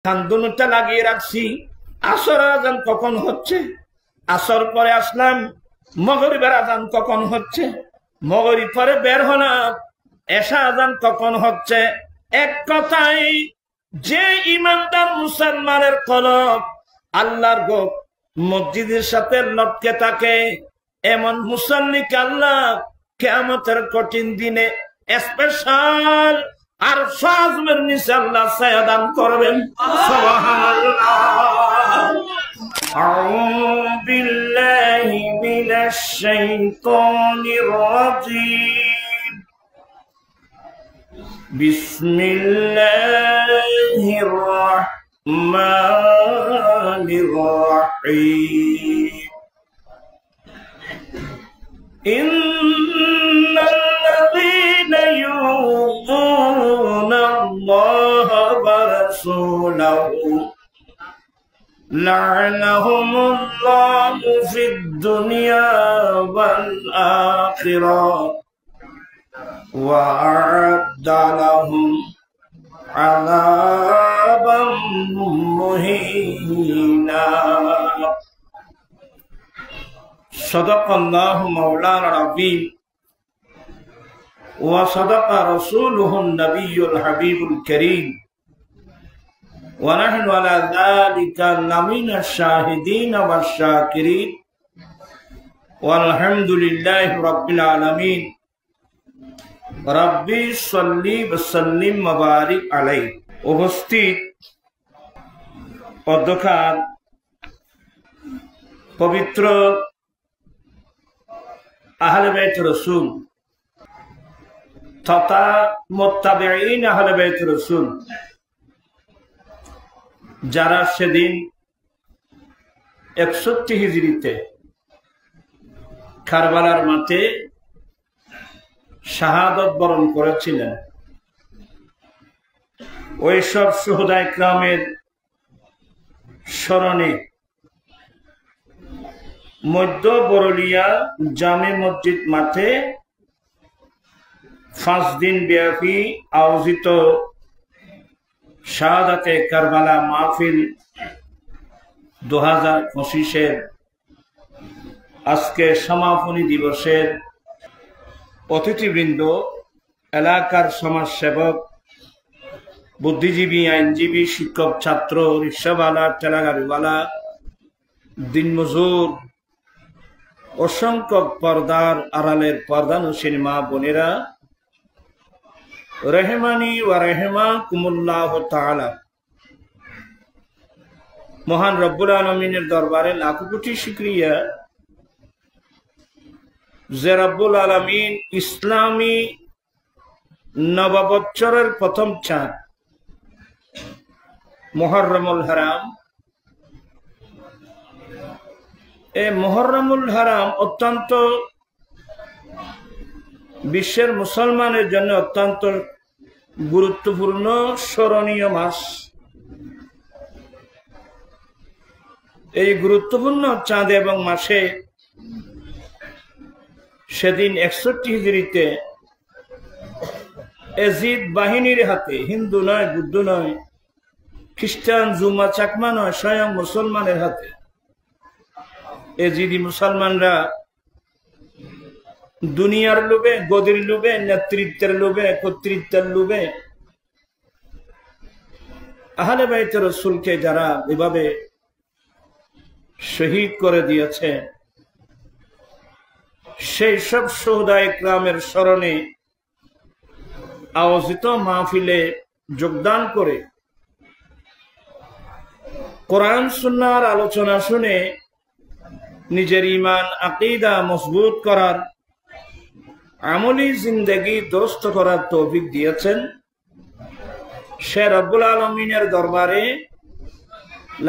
কান্দুনটা লাগিয়ে রাখছি, আসর আজান কখন হচ্ছে, আসর পরে আসলাম, মগরিবের আজান কখন হচ্ছে, মগরিব পরে বের হলাম, এশা আজান কখন হচ্ছে। এক কথায় যে ইমানদার মুসলমানের কলব আল্লাহর মসজিদের সাথে লটকে থাকে, এমন মুসল্লিকে আল্লাহ কিয়ামতের কঠিন দিনে স্পেশাল আর আজমের নিচে আল্লাহ ছায়া দান করবেন। সুবহানাল্লাহ। আউযু বিল্লাহি মিনাশ শাইতানির রাজীম। বিসমিল্লাহির রাহমানির রাহিম। ইন্নাল্লাযীনা ইউযুনা আল্লাহা ওয়া রাসূলাহু লা'নাহুমুল্লাহু ফিদ দুনিয়া ওয়াল আখিরাহ ওয়া আ'আদ্দা লাহুম আযাবাম মুহিনা। সাদাকাল্লাহু মাওলানা আযীম ওয়া সাদাকা রাসূলুহুন নাবিয়্যুল হাবিবুল কারীম ওয়া নাহনু আলা যালিকা লামিনাশ শাহিদিন ওয়াশ শাকিরিন ওয়ালহামদুলিল্লাহি রাব্বিল আলামিন। রাব্বি সাল্লি ওয়া সাল্লিম ওয়া বারিক আলাইহি। উপস্থিত অধ্যক্ষার পবিত্র আহলে বাইত রাসূল তথা মুত্তাবিঈন আহলে বাইত রাসূল, যারা সেদিন 61 হিজরিতে কারবালার মাঠে শাহাদত বরণ করেছিলেন, ওই সব শুহাদা ইকরামের স্মরণে মধ্য বরলিয়া জামে মসজিদ মাঠে 5 দিন ব্যাপী আয়োজিত শাহাদাতে কারবালা মাহফিল 2025-এর আজকে সমাপনী দিবসের অতিথিবৃন্দ, এলাকার সমাজসেবক, বুদ্ধিজীবী, আইনজীবী, শিক্ষক, ছাত্র, রিক্সাওয়ালা, ঠেলাগাড়িওয়ালা, দিনমজুর, অসংখ্য পর্দার আড়ালের পর্দানশীল মা বোনেরা, রহমানি ওয়া রাহমাকুমুল্লাহ তাআলা। মহান রব্বুল আলামিনের দরবারে লাখো কোটি শুকরিয়া যে রব্বুল আলামিন ইসলামী নববৎসরের প্রথম চাঁদ মুহররমুল হারাম, এই মুহররমুল হারাম অত্যন্ত বিশ্বের মুসলমানের জন্য অত্যন্ত গুরুত্বপূর্ণ স্মরণীয় মাস। এই গুরুত্বপূর্ণ চাঁদ এবং মাসে সেদিন 61 হিজরিতে এজিদ বাহিনীর হাতে, হিন্দু নয়, বুদ্ধ নয়, খ্রিস্টান, জুমা, চাকমা নয়, স্বয়ং মুসলমানের হাতে এজিদি মুসলমানরা দুনিয়ার লোভে, গদির লোভে, নেতৃত্বের লোভে, কর্তৃত্বের লোভে আহলে বাইত রাসূলকে যারা এভাবে শহীদ করে দিয়েছে, সেই সব শুহাদা ইকরামের স্মরণে আয়োজিত মাহফিলে যোগদান করে কোরআন সুন্নাহর আলোচনা শুনে নিজের ঈমান আকীদা মজবুত করার, আমলি জিন্দেগি দুরুস্ত করার তৌফিক দিয়েছেন, সে রব্বুল আলামিনের দরবারে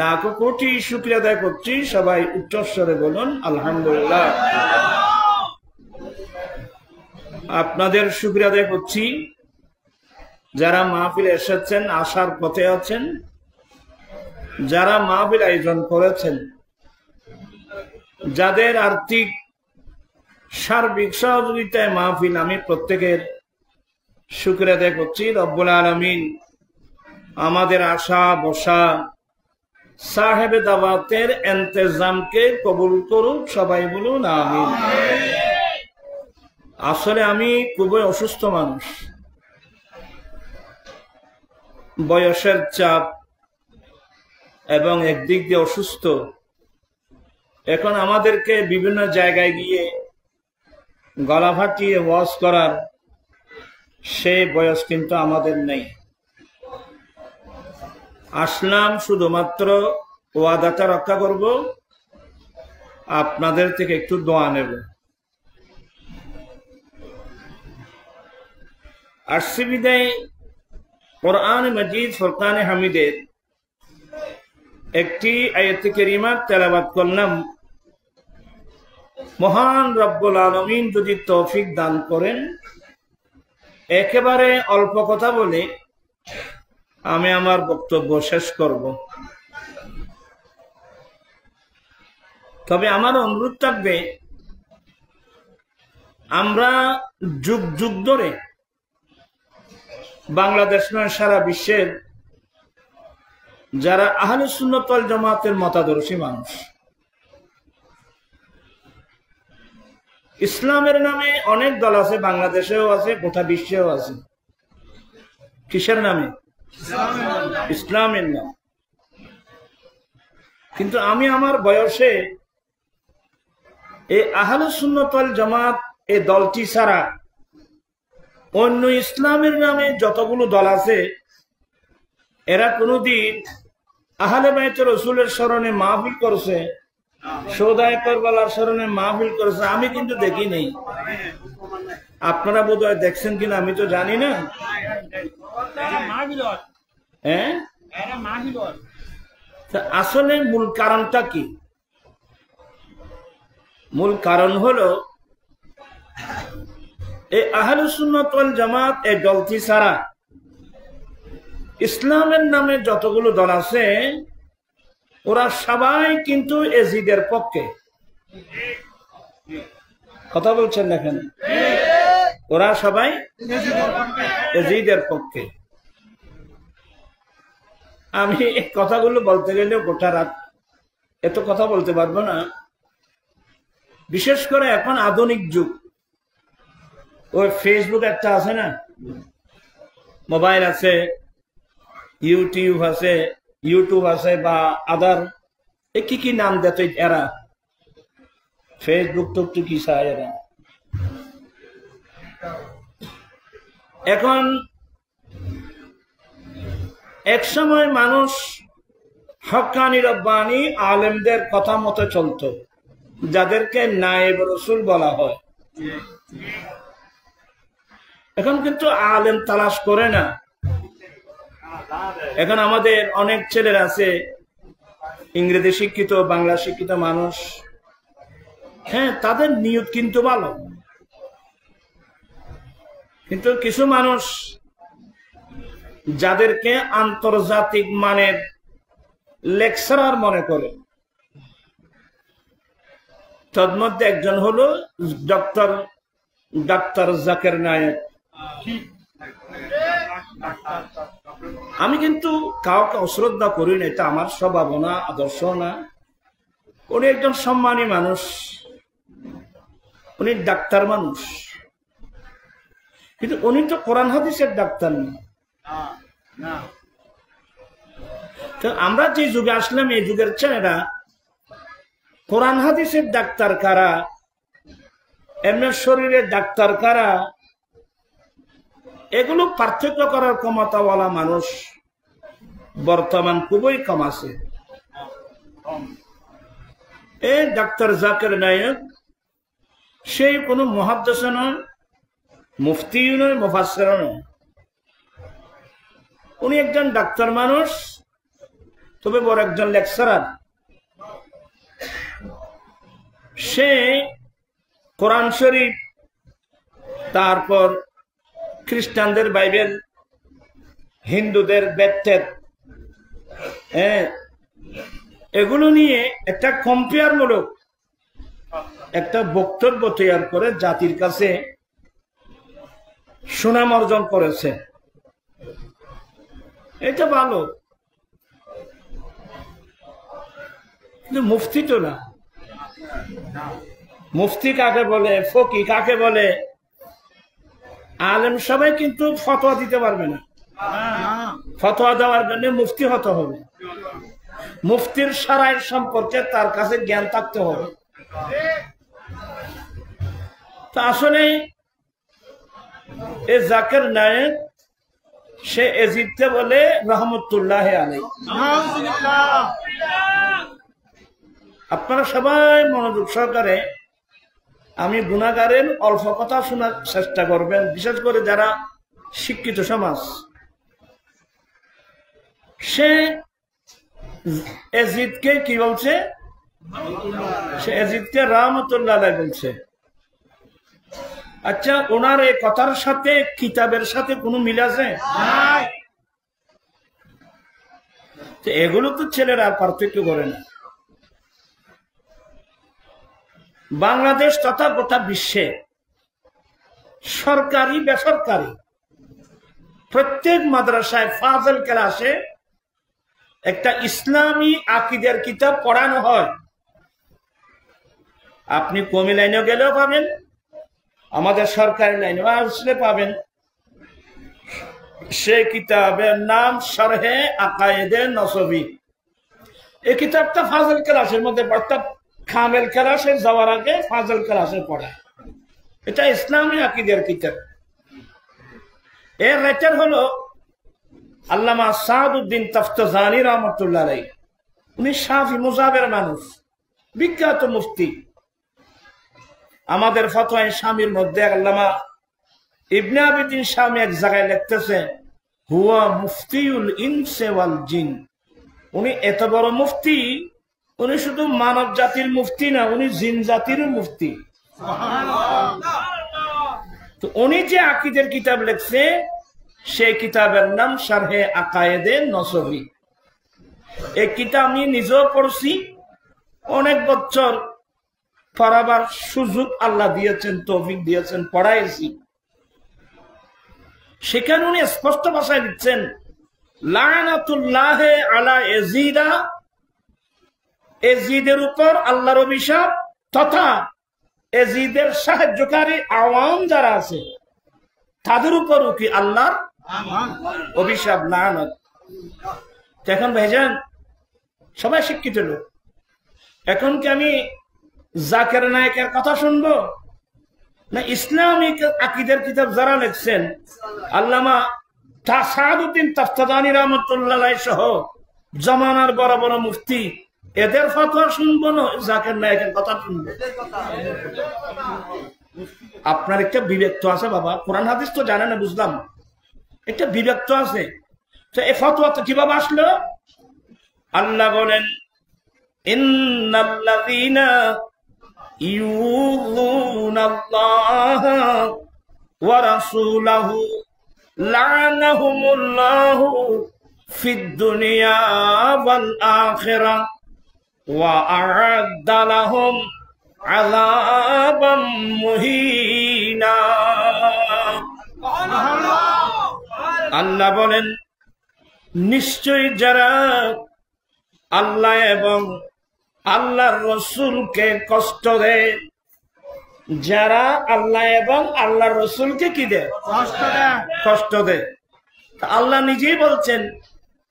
লাখো কোটি শুকরিয়া আদায় করছি। সবাই উচ্চস্বরে বলুন আলহামদুলিল্লাহ। আপনাদের শুকরিয়া আদায় করছি যারা মাহফিলে এসেছেন, আসার পথে আছেন, যারা মাহফিল আয়োজন করেছেন, যাদের আর্থিক সার্বিক সহযোগিতায় মাহফিল, আমি প্রত্যেকের শুকরিয়া আদায় করছি। রব্বুল আলামিন আমাদের আসা বসা সাহেব দাওয়াতের ইন্তজামকে কবুল করুন, সবাই বলুন আমিন। আসলে আমি খুবই অসুস্থ মানুষ, বয়সের চাপ এবং একদিক দিয়ে অসুস্থ। এখন আমাদেরকে বিভিন্ন জায়গায় গিয়ে গলা ফাটিয়ে ওয়াজ করার সেই বয়স কিন্তু আমাদের নেই। আসলাম শুধুমাত্র ওয়াদাটা রক্ষা করব, আপনাদের থেকে একটু দোয়া নেব। আসছি বিদায় কোরআন মাজিদ ফুরকানে হামিদের একটি আয়াত কারিমা তেলাওয়াত করলাম। মহান রব্বুল আলামিন যদি তৌফিক দান করেন, একেবারে অল্প কথা বলে আমি আমার বক্তব্য শেষ করব। তবে আমার অনুরোধ থাকবে, আমরা যুগ যুগ ধরে বাংলাদেশ নয় সারা বিশ্বের যারা আহলে সুন্নাত ওয়াল জামাতের মতাদর্শী মানুষ, ইসলামের নামে অনেক দল আছে, বাংলাদেশেও আছে, গোটা বিশ্বেও আছে। কিসের নামে? ইসলামের নাম। কিন্তু আমি আমার বয়সে এই আহলে সুন্নাত ওয়াল জামাত এই দলটি ছাড়া অন্য ইসলামের নামে যতগুলো দল আছে, এরা কোনদিন আহলে বাইত রাসূলের স্মরণে মাহফিল করছে, শোদায়ে কারবালার স্মরণে মাহফিল করেছে, আমি কিন্তু দেখি নেই। আপনারা বোধহয় দেখছেন কিনা আমি তো জানি না। হ্যাঁ, আসলে মূল কারণটা কি? মূল কারণ হলো এই আহলে সুন্নাত ওয়াল জামাত এই দলটি ছাড়া ইসলামের নামে যতগুলো দল আছে, ওরা সবাই কিন্তু এজিদের পক্ষে। কথা বলছেন না কেন? ওরা সবাই এজিদের পক্ষে। আমি এই কথাগুলো বলতে গেলে গোটা রাত এত কথা বলতে পারবো না। বিশেষ করে এখন আধুনিক যুগ, ওই ফেসবুক একটা আছে না, মোবাইল আছে, ইউটিউব আছে বা আদার কি নাম দেত এরা, ফেসবুক টুক কি চায় এরা। এখন এক সময় মানুষ হক্কানি রব্বানি আলেমদের কথা মতো চলত, যাদেরকে নায়েব রাসূল বলা হয়। এখন কিন্তু আলেম তালাশ করে না। এখন আমাদের অনেক ছেলেরা আছে ইংরেজি শিক্ষিত, বাংলা শিক্ষিত মানুষ, হ্যাঁ, তাদের নিয়ত কিন্তু ভালো। কিন্তু কিছু মানুষ যাদেরকে আন্তর্জাতিক মানের লেকচারার মনে করে, তন্মধ্যে একজন হলো ডাক্তার জাকির নায়েক। আমি কিন্তু কাউকে অশ্রদ্ধা করি না, এটা আমার স্বভাব না, আদর্শ না। উনি একজন সম্মানী মানুষ, উনি ডাক্তার মানুষ, কিন্তু উনি তো কোরআন হাদিসের ডাক্তার না। তো আমরা যে যুগে আসলাম, এই যুগের ছেলেরা কোরআন হাদিসের ডাক্তার কারা, এমনি শরীরের ডাক্তার কারা, এগুলো পার্থক্য করার ক্ষমতাওয়ালা মানুষ বর্তমান খুবই কম আছে। এই ডাক্তার জাকির নায়েক সেই কোনো মুহাদ্দিস নয়, মুফতিও নয়, মুফাসসির নয়। উনি একজন ডাক্তার মানুষ, তবে বড় একজন লেকচারার। সে কোরআন শরীফ, তারপর খ্রিস্টানদের বাইবেল, হিন্দুদের বেদ, এগুলো নিয়ে একটা কম্পেয়ারমূলক একটা বক্তব্য তৈরি করে জাতির কাছে সুনাম অর্জন করেছে। এটা ভালো, কিন্তু মুফতি তো না। মুফতি কাকে বলে, ফকি কাকে বলে? আলেম সবাই কিন্তু ফতোয়া দিতে পারবে না। ফতোয়া দেওয়ার জন্য মুফতি হতে হবে, মুফতির শরঈ সম্পর্কে তার কাছে জ্ঞান থাকতে হবে। তো আসলে এ জাকির নায়েক সে এজিদকে বলে রহমতুল্লাহ আলাইহি। আপনারা সবাই মনোযোগ সহকারে আমি গুনাহগারের অল্প কথা শোনার চেষ্টা করবেন, বিশেষ করে যারা শিক্ষিত সমাজ। সে এজিদকে কি বলছে? সে এজিদকে রহমতুল্লাহ আলাইহি বলছে। আচ্ছা, ওনার এই কথার সাথে কিতাবের সাথে কোনো মিল আছে? এগুলো তো ছেলেরা পার্থক্য করে না। বাংলাদেশ তথা গোটা বিশ্বে সরকারি বেসরকারি প্রত্যেক মাদ্রাসায় ফাজল ক্লাসে একটা ইসলামী আকীদার কিতাব পড়ানো হয়। আপনি কমি লাইনে গেলেও পাবেন, আমাদের সরকারি লাইনে আসলে পাবেন। সেই কিতাবের নাম শরহে আকায়েদে নসবী। এই কিতাবটা ফাজল ক্লাসের মধ্যে পড়তে, কামেল ক্লাসে যাওয়ার আগে ফাজল ক্লাসে পড়ায়। এটা ইসলামী আকীদার কিতাব। এর রাইটার হলো আল্লামা সাদউদ্দিন তাফতাজানী রহমাতুল্লাহ আলাইহি। উনি শাফি মুযাবের মানুষ, বিখ্যাত মুফতি। আমাদের ফতোয়া শামির মধ্যে আল্লামা ইবনে আবিদিন শামি এক জায়গায় লিখতেছে, হুয়া মুফতিউল ইনসি ওয়াল জিন। উনি এত বড় মুফতি, উনি শুধু মানব জাতির মুফতি না, উনি জিন জাতির মুফতি। তো উনি যে আকীদার কিতাব লিখছে সেই কিতাবের নাম শরহে আকায়েদে নসবী। এই কিতাব আমি নিজেও পড়ছি, অনেক বছর পড়াবার সুযোগ আল্লাহ দিয়েছেন, তৌফিক দিয়েছেন, পড়াইছি। সেখানে উনি স্পষ্ট ভাষায় দিচ্ছেন, লানাতুল্লাহ আলা ইয়াজিদা, এজিদের উপর আল্লাহর অভিশাপ, তথা এজিদের সাহায্যকারী আওয়াম যারা আছে তাদের উপরও কি আল্লাহর অভিশাপ, লানত। এখন ভাইজান সবাই শিক্ষিত লোক, এখন কি আমি জাকির নায়েকের কথা শুনবো, না ইসলামী আকীদার কিতাব যারা লিখছেন আল্লামা সাদউদ্দিন তাফতাজানী রহমাতুল্লাহ আলাইহি সহ জামানার বড় বড় মুফতি, এদের ফতোয়া শুনবো না জাকির নায়েকের কথা শুনবো? আপনার একটা বিবেক তো আছে বাবা, কোরআন হাদিস তো জানে না, বুঝলাম, একটা বিবেক তো আছে। তো এই ফতোয়া তো কিভাবে আসলো? আল্লাহ বলেন, ইন্নাল্লাযীনা ইউযুনাল্লাহা ওয়া রাসূলাহু লা'নাহুমুল্লাহু ফিদ দুনিয়া ওয়াল আখিরাহ ওয়া আ'আদ্দা লাহুম আযাবাম মুহিনা। আল্লাহ বলেন, নিশ্চয়ই যারা আল্লাহ এবং আল্লাহর রাসূলকে কষ্ট দেয়, যারা আল্লাহ এবং আল্লাহর রাসূলকে কি দেয়? কষ্ট দেয়। আল্লাহ নিজেই বলছেন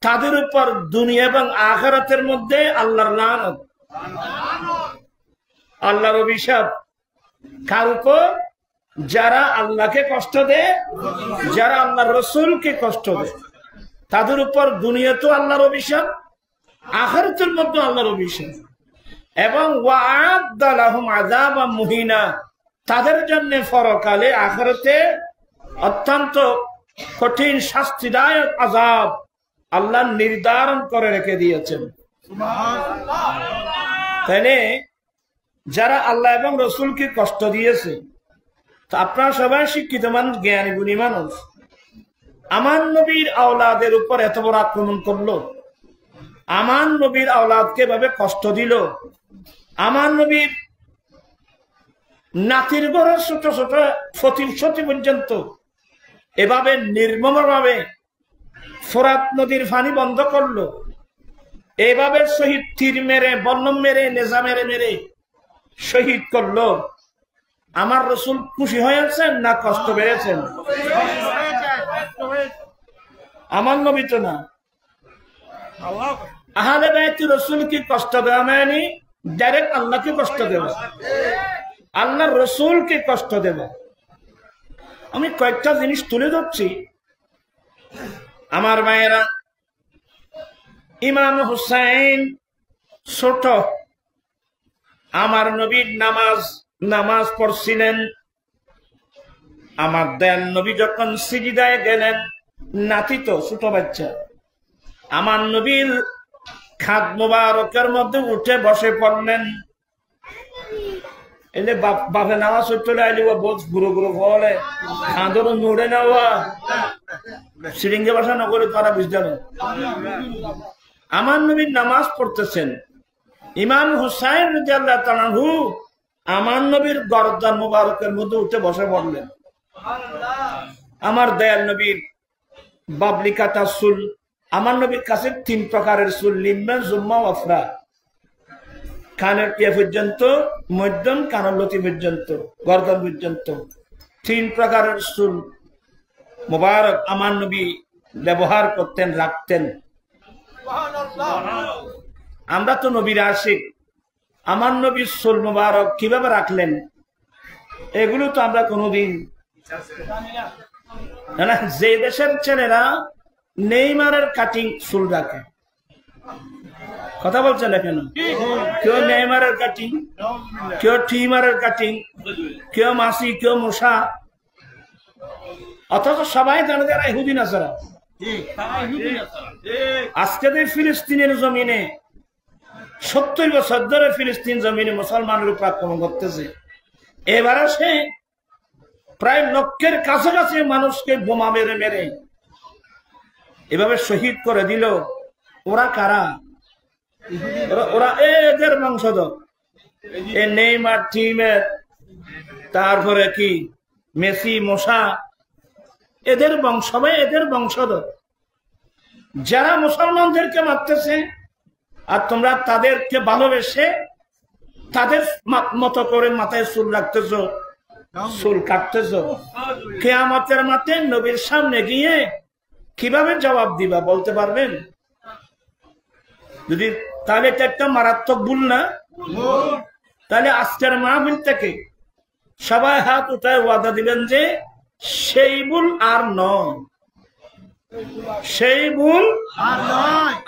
তাদের উপর দুনিয়া এবং আখিরাতের মধ্যে আল্লাহর লানত, আল্লাহর অভিশাপ। কার উপর? যারা আল্লাহকে কষ্ট দেয়, যারা আল্লাহর রাসূলকে কষ্ট দেয়, তাদের উপর দুনিয়াতেও আল্লাহর অভিশাপ, আখিরাতের মধ্যে আল্লাহর অভিশাপ। এবং ওয়া'আদ্দা লাহুম আযাবাম মুহিনা, তাদের জন্য পরকালে আখিরাতে অত্যন্ত কঠিন শাস্তিদায়ক আযাব আল্লাহ নির্ধারণ করে রেখে দিয়েছেন। তাইলে যারা আল্লাহ এবং রাসূলকে কষ্ট দিয়েছে, তো আপনারা সবাই শিক্ষিত মানুষ, জ্ঞানী গুণী মানুষ, আমার নবীর আওলাদের উপর এত বড় আক্রমণ করলো, আমার নবীর আওলাদকে ভাবে কষ্ট দিল, আমার নবীর নাতির ঘরের ছোট ছোট সতী পর্যন্ত এভাবে নির্মমভাবে ফোরাত নদীর পানি বন্ধ করলো। এইভাবে শহীদ তীর মেরে, বল্লম মেরে, নেজা মেরে মেরে শহীদ করলো। আমার রসুল খুশি হয়েছেন না কষ্ট পেয়েছেন? আমার নবী তো না। আহলে বাইতুর রসুল কি কষ্ট দেওয়া মানে ডাইরেক্ট আল্লাহকে কষ্ট দেব, আল্লাহর রসুলকে কষ্ট দেব। আমি কয়েকটা জিনিস তুলে ধরছি আমার ভাইয়েরা। ইমাম হুসাইন ছোট, আমার নবীর নামাজ পড়ছিলেন। আমার দয়াল নবী যখন সিজদায় গেলেন, নাতি তো ছোট বাচ্চা, আমার নবীর খাদ মোবারকের মধ্যে উঠে বসে পড়লেন। এলে বাপে নামাজ চলে আইলি বোঝ গুরু গুরু বলে খাঁদর নড়ে নেওয়া সিরিঙ্গে বাসা নগরে তারা বুঝতে হবে। আমার নবীর নামাজ পড়তেছেন, ইমাম হুসাইন রাদিয়াল্লাহু তাআলা আনহু আমার নবীর গর্দান মোবারকের মধ্যে উঠে বসে পড়লেন। আমার দয়াল নবীর বাবলি কাটা চুল, আমার নবীর কাছে 3 প্রকারের চুল, লিম্বা, জুম্মা, ওয়াফরা। কানের টিয়া পর্যন্ত, মধ্যম কানলতি পর্যন্ত, গর্দন পর্যন্ত 3 প্রকারের চুল মোবারক আমার নবী ব্যবহার করতেন, রাখতেন। আমরা তো নবীর আশিক, আমার নবীর চুল মোবারক কিভাবে রাখলেন এগুলো তো আমরা কোনোদিন না। যে দেশের ছেলেরা নেইমারের কাটিং চুল রাখে, কথা বলছে না কেন? কেউ নেইমারের কাটিং, কেউ টিমারের কাটিং, কেউ মাসি, কেউ মশা, অথচ সবাই জানে যারা ইহুদি নাসারা। আজকে ফিলিস্তিনের জমিনে 70 বছর ধরে ফিলিস্তিন জমিনে মুসলমানের উপর আক্রমণ করতেছে। এবারে সে প্রায় লক্ষের কাছাকাছি মানুষকে বোমা মেরে মেরে এভাবে শহীদ করে দিল। ওরা কারা? ওরা এদের বংশধর। এ নেইমার, টিমের, তারপরে কি মেসি, মশা, এদের বংশধর যারা মুসলমানদেরকে মারতেছে। আর তোমরা তাদেরকে ভালোবেসে তাদের মতো করে মাথায় চুল রাখতেছ, চুল কাটতেছ। কিয়ামতের মাঠে নবীর সামনে গিয়ে কিভাবে জবাব দিবা বলতে পারবেন? যদি তাহলে এটা একটা মারাত্মক ভুল না? তাহলে আজকের মাহফিল থেকে সবাই হাত উঠায় ওয়াদা দিবেন যে সেই ভুল আর নয়, সেই ভুল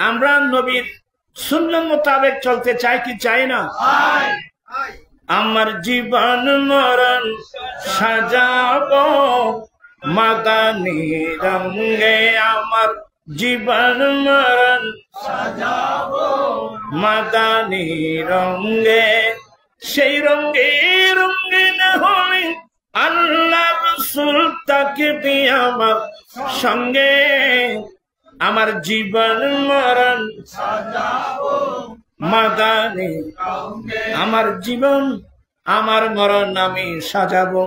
আমরা নবীর সুন্নাত মোতাবেক চলতে চাই কি চাই না? আমার জীবন মরণ সাজাবো মাদানী রঙে, আমার জীবন মরণ সাজাবো মাদানী রঙে। সেই রঙে রঙিন হলে আল্লাহ রাসূল তাকে দিয়ে আমার সঙ্গে, আমার জীবন মরণ সাজাবো মাদানী রঙে। আমার জীবন আমার মরণ আমি সাজাবো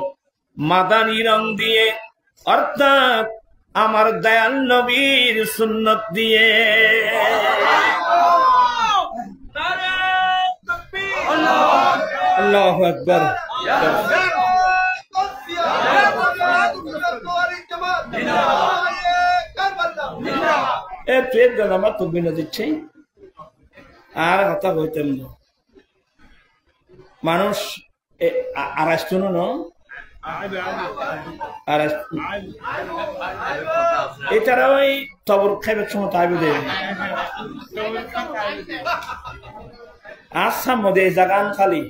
মাদানী রং দিয়ে, অর্থাৎ আমার দয়াল নবীর সুন্নত দিয়ে। আল্লাহু আকবার। আমার তো বিনা দিচ্ছে আর কথা বলতেন না মানুষ আড়াইশো না এটারা ওই তবর খাইবার সময় তাইবে দেয় আসাম মধ্যে এই জাগান খালি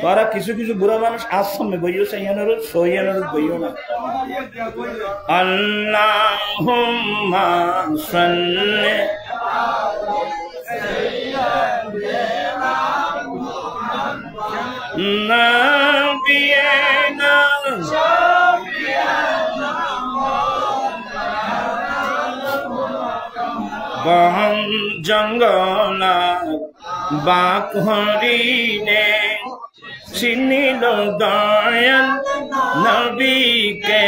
ওরা কিছু কিছু বুড়া মানুষ আসামে বইও সাইয়ানোর সহিয়ানোর বইও না। আল্লাহুম্মা সাল্লি নাবিয়ানা বহন জঙ্গলা বাক হরিণে চিনিল দয়াল নবীকে,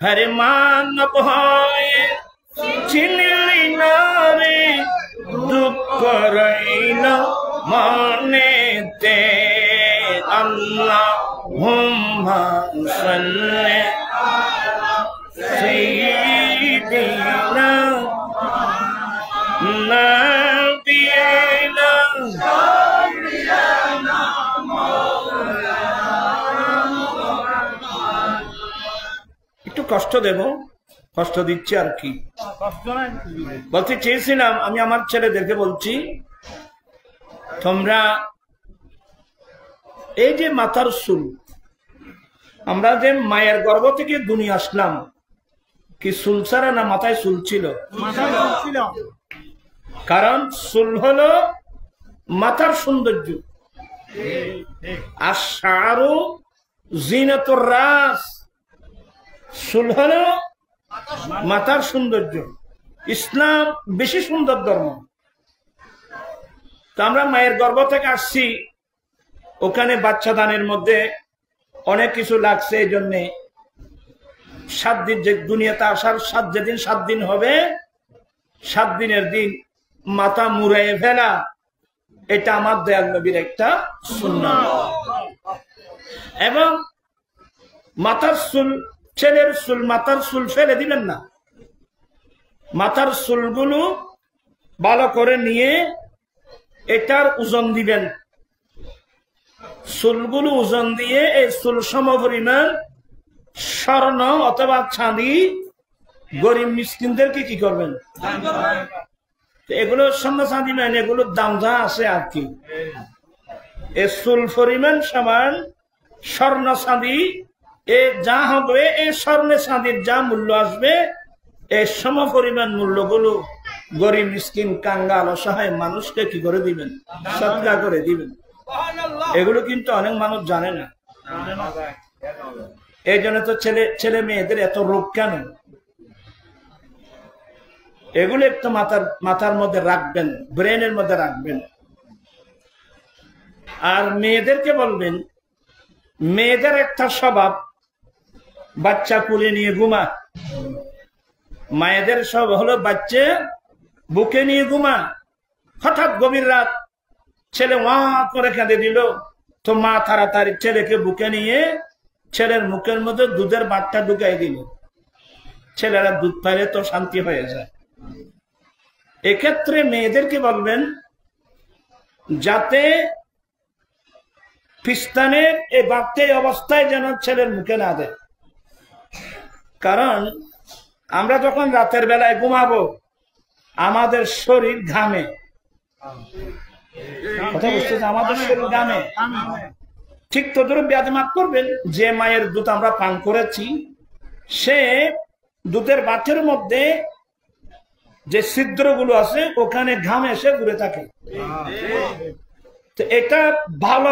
হরে মানব হয়ে চিনলি না রে দুঃখ রইল মনেতে আল্লাহুম্মা সাল্লি সাইয়্যিদিনা নাবিয়িনা একটু কষ্ট দেব, কষ্ট দিচ্ছি আর কি। বলতে চেয়েছিলাম, আমি আমার ছেলেদেরকে বলছি, তোমরা এই যে মাথার চুল, আমরা যে মায়ের গর্ভ থেকে দুনিয়া আসলাম, কি চুল ছাড়া না মাথায় চুল ছিল? কারণ চুল হলো মাথার সৌন্দর্য, আর শারু জিনাতুর রাস, চুল হলো মাথার সৌন্দর্য। ইসলাম বেশি সুন্দর ধর্ম। তো আমরা মায়ের গর্ভ থেকে আসছি, ওখানে বাচ্চা দানের মধ্যে অনেক কিছু লাগছে। এই জন্যে 7 দিন, যে দুনিয়াতে আসার যেদিন 7 দিন হবে, 7 দিনের দিন মাথা মুড়াইয়ে ফেলা, এটা আমার দয়াল নবীর একটা সুন্নাত। এবং মাথার চুল, ছেলের চুল, মাথার চুল ফেলে দিবেন না। মাথার চুলগুলো ভালো করে নিয়ে এটার ওজন দিবেন। চুলগুলো ওজন দিয়ে এই চুল সমপরিমাণ স্বর্ণ অথবা চাঁদি গরিব মিসকিনদেরকে কি করবেন? এগুলো স্বর্ণ চাঁদি মানে এগুলোর দাম যা আছে আর কি, এই চুল পরিমাণ সমান স্বর্ণ চাঁদি এ যা হবে, এই স্বর্ণে চাঁদির যা মূল্য আসবে, এই সম পরিমাণ মূল্যগুলো গরিব মিসকিন কাঙ্গাল অসহায় মানুষকে কি করে দিবেন? সদকা করে দিবেন। এগুলো কিন্তু অনেক মানুষ জানে না। এই জন্য তো ছেলে মেয়েদের এত রোগ কেন? এগুলো একটু মাথার মধ্যে রাখবেন, ব্রেনের মধ্যে রাখবেন। আর মেয়েদেরকে বলবেন, মেয়েদের একটা স্বভাব, বাচ্চা কুলে নিয়ে ঘুমা। মায়েদের সব হলো বাচ্চা বুকে নিয়ে ঘুমা। হঠাৎ গভীর রাত ছেলে ওয়া করে কেঁদে দিল, তো মা তাড়াতাড়ি ছেলেকে বুকে নিয়ে ছেলের মুখের মধ্যে দুধের বাটটা ঢুকাই দিল। ছেলেরা দুধ পাইলে তো শান্তি হয়ে যায়। এক্ষেত্রে মেয়েদেরকে বলবেন, যাতে ফিস্তানের এই বাড়তে অবস্থায় যেন ছেলের মুখে না দেয়। কারণ আমরা যখন রাতের বেলায় ঘুমাবো, আমাদের শরীর ঘামে। কথা বুঝতেছে? আমাদের শরীর ঘামে। ঠিক তদ্রুপ ব্যাধি মাফ করবেন, যে মায়ের দুধ আমরা পান করেছি, সে দুধের বাটের মধ্যে যে ছিদ্রগুলো আছে, ওখানে ঘাম এসে ঘুরে থাকে। তো এটা ভালো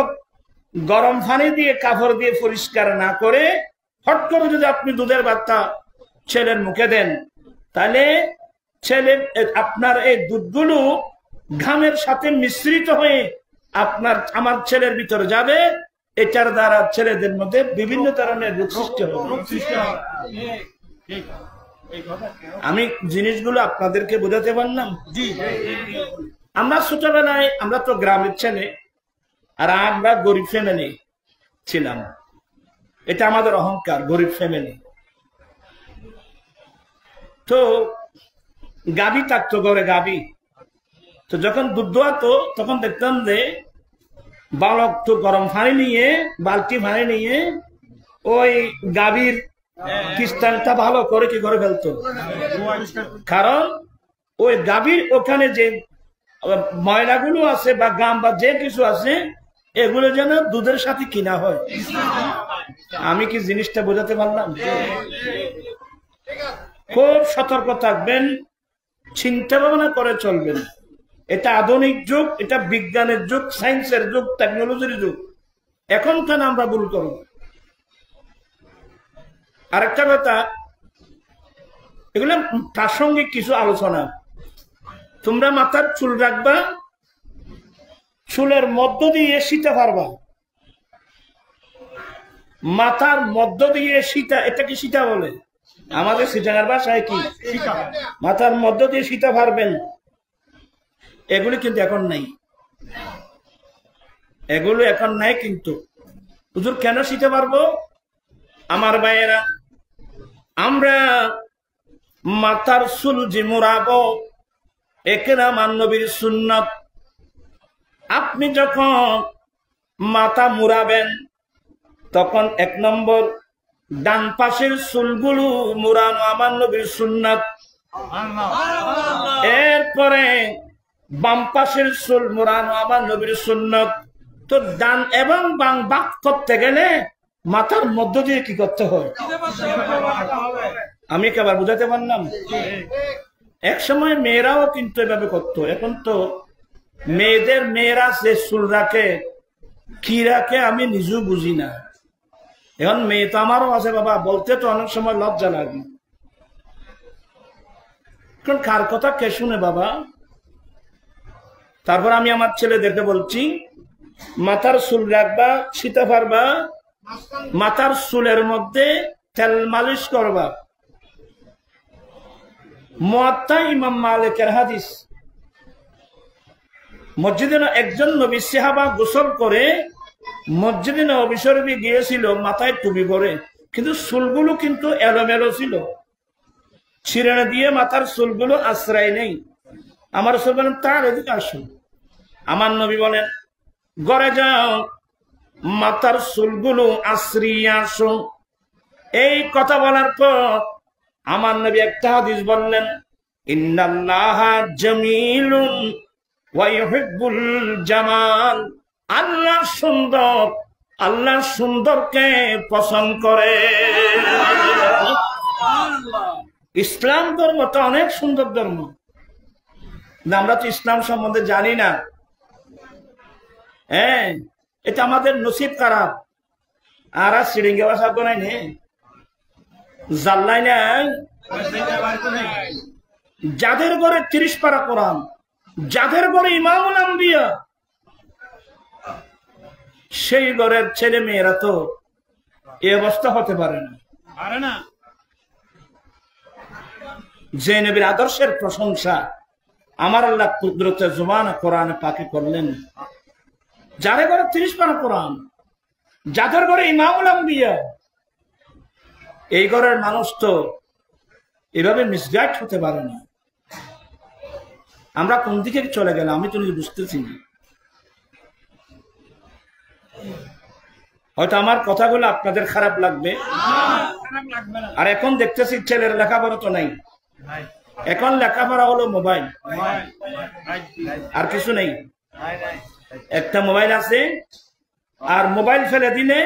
গরম পানি দিয়ে কাপড় দিয়ে পরিষ্কার না করে হট করে যদি আপনি দুধের বাচ্চা ছেলের মুখে দেন, তাহলে আপনার এই দুধগুলো ঘামের সাথে মিশ্রিত হয়ে আমার ছেলের ভিতরে যাবে। এটার দ্বারা ছেলেদের মধ্যে বিভিন্ন ধরনের রোগ সৃষ্টি হবে। আমি জিনিসগুলো আপনাদেরকে বোঝাতে পারলাম। আমরা ছোটবেলায়, আমরা তো গ্রামের ছেলে, আর আমরা গরিব ফ্যামিলি ছিলাম। এটা আমাদের অহংকার, গরিব ফ্যামিলি। তো গাভী থাকতো ঘরে, গাভী। তো যখন দুধ দোয়াতো, তখন দেখতাম যে বালক তো গরম পানি নিয়ে, বালতি পানি নিয়ে ওই গাভীর কিস্তানটা ভালো করে কি করে ফেলতো। কারণ ওই গাভীর ওখানে যে ময়লাগুলো আছে বা গাম বা যে কিছু আছে, এগুলো যেন দুধের সাথে কিনা হয়। আমি কি জিনিসটা বোঝাতে পারলাম? খুব সতর্ক থাকবেন, চিন্তা ভাবনা করে চলবেন। এটা আধুনিক যুগ, এটা বিজ্ঞানের যুগ, সায়েন্সের যুগ, টেকনোলজির যুগ। এখন কেন আমরা ভুল করব? আরেকটা কথা, এগুলো প্রাসঙ্গিক কিছু আলোচনা। তোমরা মাথার চুল রাখবা, চুলের মধ্য দিয়ে শীতা পারবা। মাথার মধ্য দিয়ে শীতা, এটাকে শীতা বলে। আমাদের সিটাঙার ভাষায় কি মাথার মধ্য দিয়ে সীতা পারবেন, এগুলি কিন্তু এখন নাই, এগুলো এখন নাই। কিন্তু হুজুর কেন শিখতে পারবো? আমার ভাইয়েরা, আমরা মাথার চুল যে মুড়াবো একের আমার নবীর সুন্নত। আপনি যখন মাথা মুড়াবেন তখন 1 নম্বর ডান পাশের চুলগুলো মুড়ানো আমার নবীর সুন্নত, এরপরে বাম পাশের চুল মুড়ানো আমার নবীর সুন্নত। তো ডান এবং বাম বাক করতে গেলে মাথার মধ্য দিয়ে কি করতে হয়? আমি কেবার বুঝাতে পারলাম? এক সময় মেয়েরাও কিন্তু এভাবে করতো, এখন তো মেয়েরা যে চুল রাখে কি রাখে আমি নিজেও বুঝি না। এখন মেয়ে তো আমারও আছে বাবা, বলতে তো অনেক সময় লজ্জা লাগে। কারণ কার কথা কে শুনে বাবা? তারপর আমি আমার ছেলেদেরকে বলছি, মাথার চুল রাখবা, সীতা পারবা, মাথার চুলের মধ্যে তেল মালিশ করবা। মুয়াত্তা ইমাম মালিকের হাদিস, মসজিদে একজন নবী সাহাবা গোসল করে মসজিদে নববী শরীফে গিয়েছিল মাথায় টুপি পরে, কিন্তু চুলগুলো কিন্তু এলোমেলো ছিল, ছিঁড়ে দিয়ে মাথার চুলগুলো আশ্রয় নেই। আমার রসূল বলেন তার এদিকে আসুন। আমার নবী বলেন ঘরে যাও, মাথার চুলগুলো আশ্রিয়ে আসো। এই কথা বলার পর আমার নবী একটা হাদিস বললেন, ইন্নাল্লাহা জামিলুন ওয়া ইউহিব্বুল জামাল। আল্লাহ সুন্দর, আল্লাহ সুন্দরকে পছন্দ করে। ইসলাম ধর্ম তো অনেক সুন্দর ধর্ম, আমরা তো ইসলাম সম্বন্ধে জানি না। হ্যাঁ, এটা আমাদের নসিব খারাপ। আর সিডিঙ্গে বাসা তো নাই, জাল্লাই নাই। যাদের ঘরে 30 পারা কোরআন, যাদের ঘরে ইমামুল আম্বিয়া, সেই ঘরের ছেলে মেয়েরা তো এই অবস্থা হতে পারে না। যে নবীর আদর্শের প্রশংসা আমার আল্লাহ কুদরতে জুবানে কোরআনে পাকে করলেন, যাদের ঘরে 30 পারা কোরআন, যাদের ঘরে ইমামুল আম্বিয়া, এই ঘরের মানুষ তো এভাবে মিসগাইড হতে পারে না। আমরা কোন দিকে চলে গেলাম আমি তো নিজে বুঝতেছি না। হয়তো আমার কথাগুলো আপনাদের খারাপ লাগবে। আর এখন দেখতেছি ছেলের লেখাপড়া তো নাই, এখন লেখাপড়া হলো মোবাইল, আর কিছু নেই। একটা মোবাইল আছে, আর মোবাইল ফেলে দিলে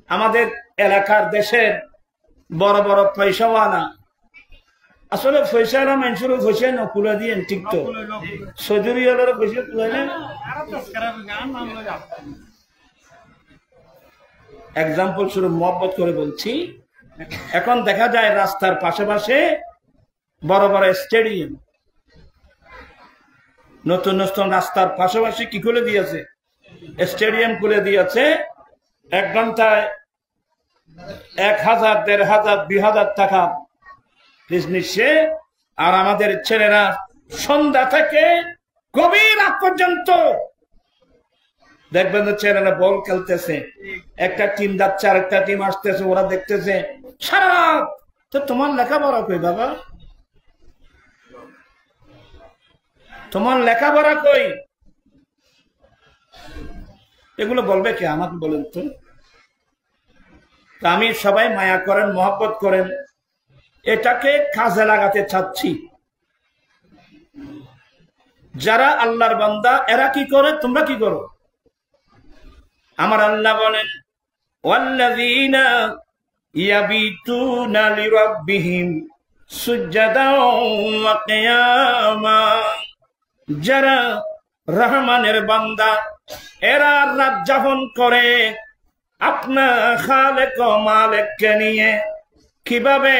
আমাদের এলাকার দেশের বড় বড় পয়সাওয়ালা, আসলে পয়সারা মানুষের পয়সা না খুলে দিয়ে ঠিক তো সজুরি পয়সা খুলে নেন। এক্সাম্পল শুরু মহব্বত করে বলছি, এখন দেখা যায় রাস্তার পাশে পাশে বড় বড় স্টেডিয়াম, নতুন নতুন রাস্তার পাশাপাশি কি খুলে দিয়েছে? স্টেডিয়াম খুলে দিয়েছে। 1 ঘন্টায় 1000, 1500, 2000 টাকা ফিস নিচ্ছে। আর আমাদের ছেলেরা সন্ধ্যা থেকে গভীর রাত পর্যন্ত দেখবেন ছেলেরা বল খেলতেছে, একটা টিম যাচ্ছে আর একটা টিম আসতেছে, ওরা দেখতেছে সারা রাত। তো তোমার লেখাপড়া কই বাবা? তোমার লেখাপড়া কই? এগুলো বলবে কে আমাকে বলেন তো? আমি সবাই মায়া করেন, মহব্বত করেন, এটাকে কাজে লাগাতে চাচ্ছি। যারা আল্লাহর বান্দা এরা কি করে, তোমরা কি করো? আমার আল্লাহ বলেন ওয়াল্লাযীনা ইয়াবিতুনা লিরাব্বিহিম সুজদাও ওয়া কিয়ামা। যারা রহমানের বান্দা এরা রাত যাপন করে আপনার খালেক ও মালিককে নিয়ে। কিভাবে?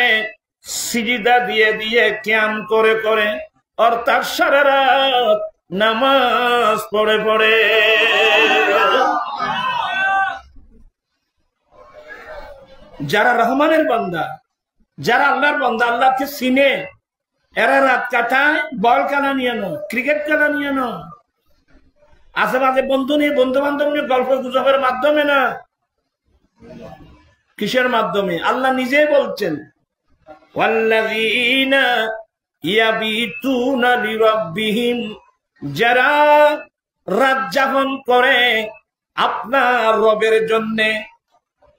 সিজদা দিয়ে দিয়ে কিয়াম করে করে, অর্থাৎ সারা রাত নামাজ পড়ে পড়ে। যারা রহমানের বান্দা যারা আল্লাহর বান্দা, আল্লাহকে চিনে, এরা রাত কাটায় বল খেলা নিয়ে নয়, ক্রিকেট খেলা নিয়ে নয়, আশেপাশে বন্ধু নিয়ে, বন্ধু বান্ধব নিয়ে গল্প গুজবের মাধ্যমে না। কিসের মাধ্যমে? আল্লাহ নিজেই বলছেন, ওয়াল্লাযীনা ইয়াবিতুনা লিরাব্বিহিম, যারা রাত যাপন করে আপনার রবের জন্য।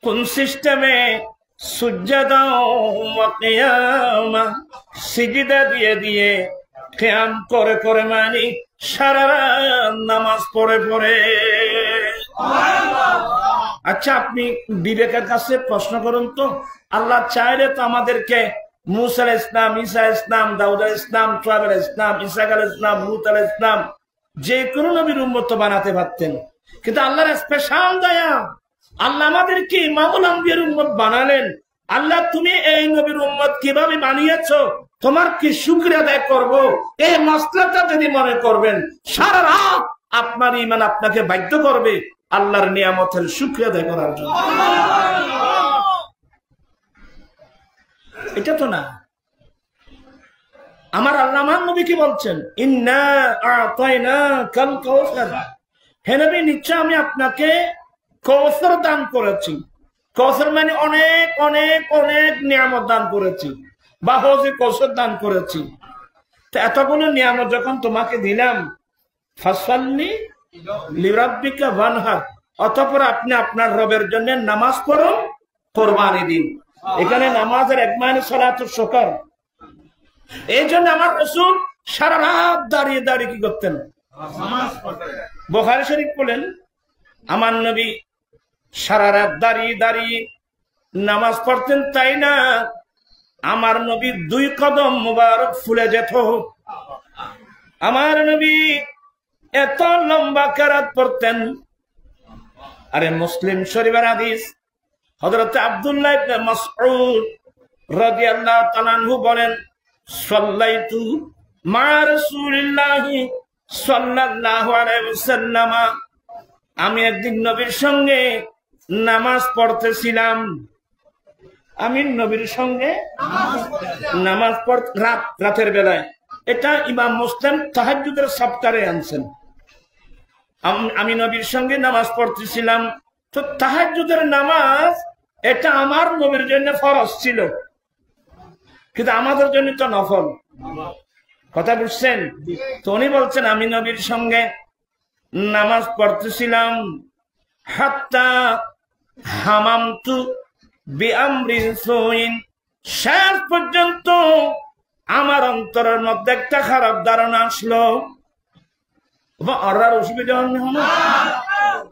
কোন সিস্টেমে? সুজদা ওয়া কিয়ামা, সিজদা দিয়ে দিয়ে, কিয়াম করে করে, মানে সারা রাত নামাজ পড়ে পড়ে। আচ্ছা, আপনি বিবেকের কাছে প্রশ্ন করুন তো, আল্লাহ চাইলে তো আমাদেরকে মুসা আলাইহিস সালাম, ঈসা আলাইহিস সালাম, দাউদ আলাইহিস সালাম, শুআয়ব আলাইহিস সালাম, ইসহাক আলাইহিস সালাম, লূত আলাইহিস সালাম, যে কোনো নবীর উম্মত বানাতে পারতেন। কিন্তু আল্লাহর স্পেশাল দয়া, আল্লাহ আমাদেরকে ইমামুল আম্বিয়ার উম্মত বানালেন। আল্লাহ, তুমি এই নবীর উম্মত কিভাবে বানিয়েছো, তোমার কি শুকরিয়া আদায় করবো, এই মাসলাটা যদি মনে করবেন, সারা রাত আপনার ঈমান আপনাকে বাধ্য করবে আল্লাহর নিয়ামতের শুকরিয়া আদায় করার জন্য। এটা তো না। আমার আল্লাহ আমার নবী কি বলছেন? ইন্না আ'তাইনাকাল কাউসার, হে নবী, নিশ্চয় আমি আপনাকে কৌসর দান করেছি। কৌসর মানে অনেক অনেক অনেক নিয়ামত দান করেছি, বা হজে কৌসর দান করেছি। তো এতগুলো নিয়ামত যখন তোমাকে দিলাম, ফাসাল্লি লিরাব্বিকা ওয়ানহার, অতঃপর আপনি আপনার রবের জন্য নামাজ পড়ুন, কোরবানি দিন। এখানে নামাজের এক মানে সালাতুশ শুকর। এই জন্য আমার রাসূল সারা রাত দাঁড়িয়ে দাঁড়িয়ে কি করতেন? বুখারী শরীফ বলেন, আমার নবী সারা রাত দাঁড়িয়ে দাঁড়িয়ে নামাজ পড়তেন। তাই না, আমার নবী 2 কদম মুবারক ফুলে যেত। আমার নবী এত লম্বা কেরাত পড়তেন। আরে মুসলিম শরীফের হাদিস, হযরত আব্দুল্লাহ ইবনে মাসউদ রাদিয়াল্লাহু তাআলা আনহু বলেন, সাল্লাইতু মা রাসূলিল্লাহি সাল্লাল্লাহু আলাইহি ওয়াসাল্লাম, আমি একদিন নবীর সঙ্গে নামাজ পড়তেছিলাম। আমি নবীর সঙ্গে নামাজ রাতের বেলায়। এটা ইমাম মুসলিম তাহাজ্জুদের সফকারে আনছেন। আমি নবীর সঙ্গে নামাজ পড়তেছিলাম। তো তাহাজ্জুদের নামাজ এটা আমার নবীর জন্য ফরজ ছিল, কিন্তু আমাদের জন্য তো নফল। কথা বুঝছেন তো? উনি বলছেন, আমি নবীর সঙ্গে নামাজ পড়তেছিলাম, হাত্তা হামামতু বিআমরিন সুইন, শেষ পর্যন্ত আমার অন্তরের মধ্যে একটা খারাপ ধারণা আসলো। আর অসুবিধা হলো,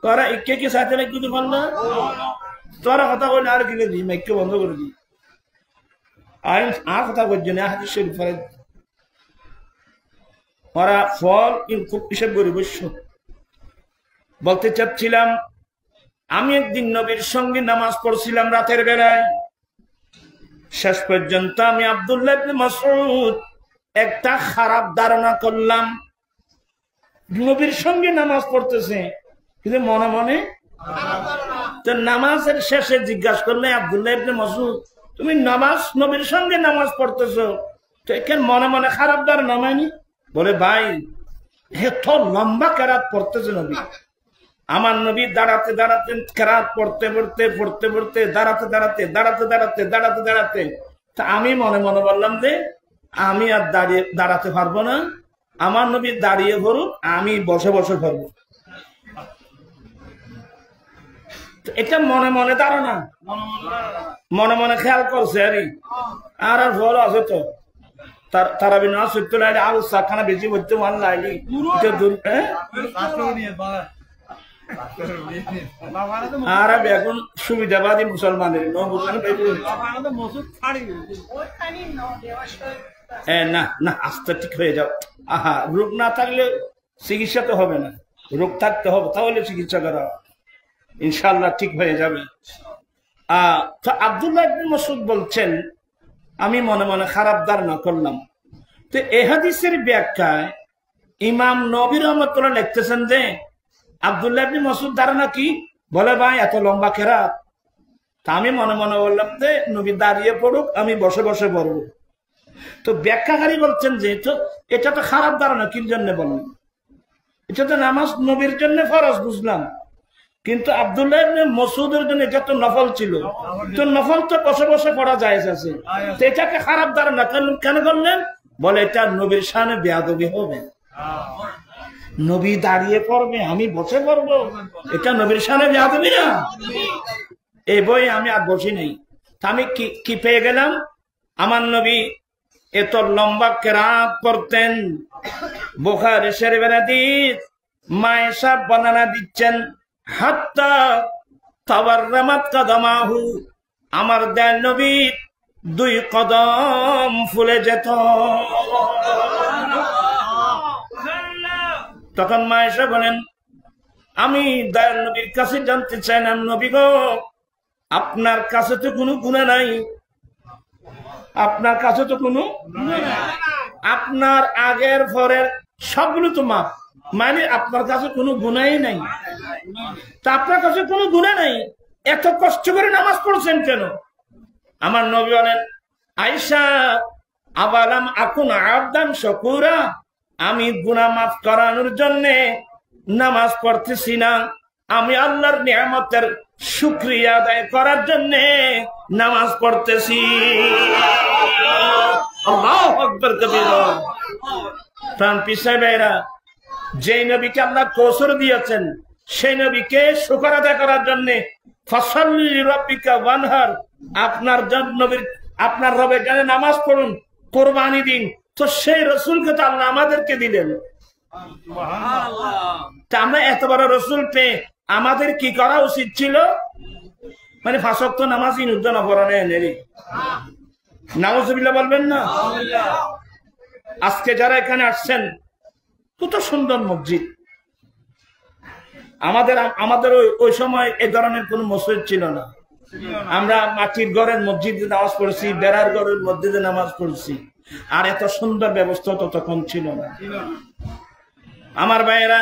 তোরা একে কি সাথে কিছু বল না, তোরা কথা বলে আর কি করবি, মাইকে বন্ধ করে দি, আর কথা বলছি না। হাদিস শরীফ ওরা ফল খুব হিসেব করে বসছ। বলতে চাচ্ছিলাম, আমি একদিন নবীর সঙ্গে নামাজ পড়ছিলাম রাতের বেলায়। শেষ পর্যন্ত আমি আব্দুল্লাহ ইবনে মাসউদ একটা খারাপ ধারণা করলাম, নবীর সঙ্গে নামাজ পড়তেছে কিন্তু মনে মনে। তো নামাজের শেষে জিজ্ঞাসা করলে, আব্দুল্লাহ ইবনে মাসউদ, তুমি নবীর সঙ্গে নামাজ পড়তেছো, তো এখানে মনে মনে খারাপ ধারণা হয়নি? বলে, ভাই এত লম্বা কেরাত পড়তেছে নবী। আমার নবী দাঁড়াতে দাঁড়াতে কেরাত পড়তে পড়তে পড়তে পড়তে দাঁড়াতে দাঁড়াতে দাঁড়াতে দাঁড়াতে দাঁড়াতে দাঁড়াতে, তা আমি মনে মনে বললাম যে আমি আর দাঁড়াতে পারবো না, আমার নবী দাঁড়িয়ে পড়ুক, আমি বসে বসে পড়বো। এটা মনে মনে ধারণা, মনে মনে খেয়াল করছে আর ফল আছে তো। তারা বিনা সত্য লাইলে আরো চাখানা বেশি বলতে মান লাইলি আর এখন সুবিধাবাদী মুসলমানের না না, আস্তে ঠিক হয়ে যাও। আহা, রোগ না থাকলে চিকিৎসা তো হবে না, রোগ থাকতে হবে, তাহলে চিকিৎসা করা ইনশাল্লাহ ঠিক হয়ে যাবে। আব্দুল্লাহ ইবনে মাসউদ বলছেন, আমি মনে মনে খারাপ ধারণা করলাম। তো এই হাদিসের ব্যাখ্যায় ইমাম নবী রাহমাতুল্লাহ লিখতেছেন যে আব্দুল্লাহ ইবনে মাসউদ ধারণা কি? বলে, ভাই এত লম্বা কেরাত তা আমি মনে মনে বললাম যে নবী দাঁড়িয়ে পড়ুক, আমি বসে বসে পড়বো। তো ব্যাখ্যাকারী বলছেন যে এটা তো খারাপ ধারণা, কি জন্য বললেন? এটা তো নামাজ নবীর জন্য ফরজ বুঝলাম, কিন্তু আব্দুল্লাহ ইবনে মাসউদের জন্য এটা তো নফল ছিল। তো নফল তো বসে বসে পড়া জায়েজ আছে, তো এটাকে খারাপ ধারণা কেন করলেন? বলে এটা নবীর শানে বেয়াদবি হবে। নবী দাঁড়িয়ে পড়বে, আমি বসে পড়বো, এটা নবীর শানে বেয়াদবি না। এই বই আমি আর বসি নাই। আমি কি পেয়ে গেলাম? আমার নবী এত লম্বা কেরাত পড়তেন। বুখারী শরীফের হাদিস, মায়েশা বর্ণনা দিচ্ছেন, হাত্তা তাওয়াররামাত কাদামাহু, আমার দয়াল নবী 2 কদম ফুলে যেত। তখন মায়েশা বলেন, আমি দয়াল নবীর কাছে জানতে চাইলাম, নবী গো, আপনার কাছে তো কোনো গুনাহ নাই, আপনার কাছে তো কোনো আপনার আগের পরের সবগুলো তো মাপ, মানে আপনার কাছে কোনো গুনাহই নাই। তা আপনার কাছে কোনো গুনাহ নাই, এত কষ্ট করে নামাজ পড়ছেন কেন? আমার নবী বলেন, আয়েশা, আবালাম আকুন আবদান শাকুরা, আমি গুনাহ মাফ করানোর জন্য নামাজ পড়তেছি না, আমি আল্লাহর নিয়ামতের শুকরিয়া আদায় করার জন্য নামাজ পড়তেছি। আল্লাহু আকবার কবীরা। প্রাণ পিসাবেরা, যে নবীকে আল্লাহ কৌশল দিয়েছেন, সেই নবীকে শুকর আদায় করার জন্য ফাসাল্লি লিরাব্বিকা ওয়ানহার, আপনার রবের জন্য নামাজ পড়ুন, কোরবানি দিন। তো সেই রসুলকে তো আল্লাহ আমাদেরকে দিলেন। তা আমরা এত বড় রসুল পেয়ে আমাদের কি করা উচিত ছিল? মানে 5 ওয়াক্ত নামাজ ইনুদ্দান অপরাণে এনেরি নাউজুবিল্লাহ বলবেন না? আজকে যারা এখানে আসছেন, কত সুন্দর মসজিদ। আমাদের ওই সময় এই ধরনের কোন মসজিদ ছিল না। আমরা মাটির ঘরের মসজিদে নামাজ পড়ছি, বেড়ার ঘরের মসজিদে নামাজ পড়ছি, আর এত সুন্দর ব্যবস্থা তো তখন ছিল না। আমার ভাইয়েরা,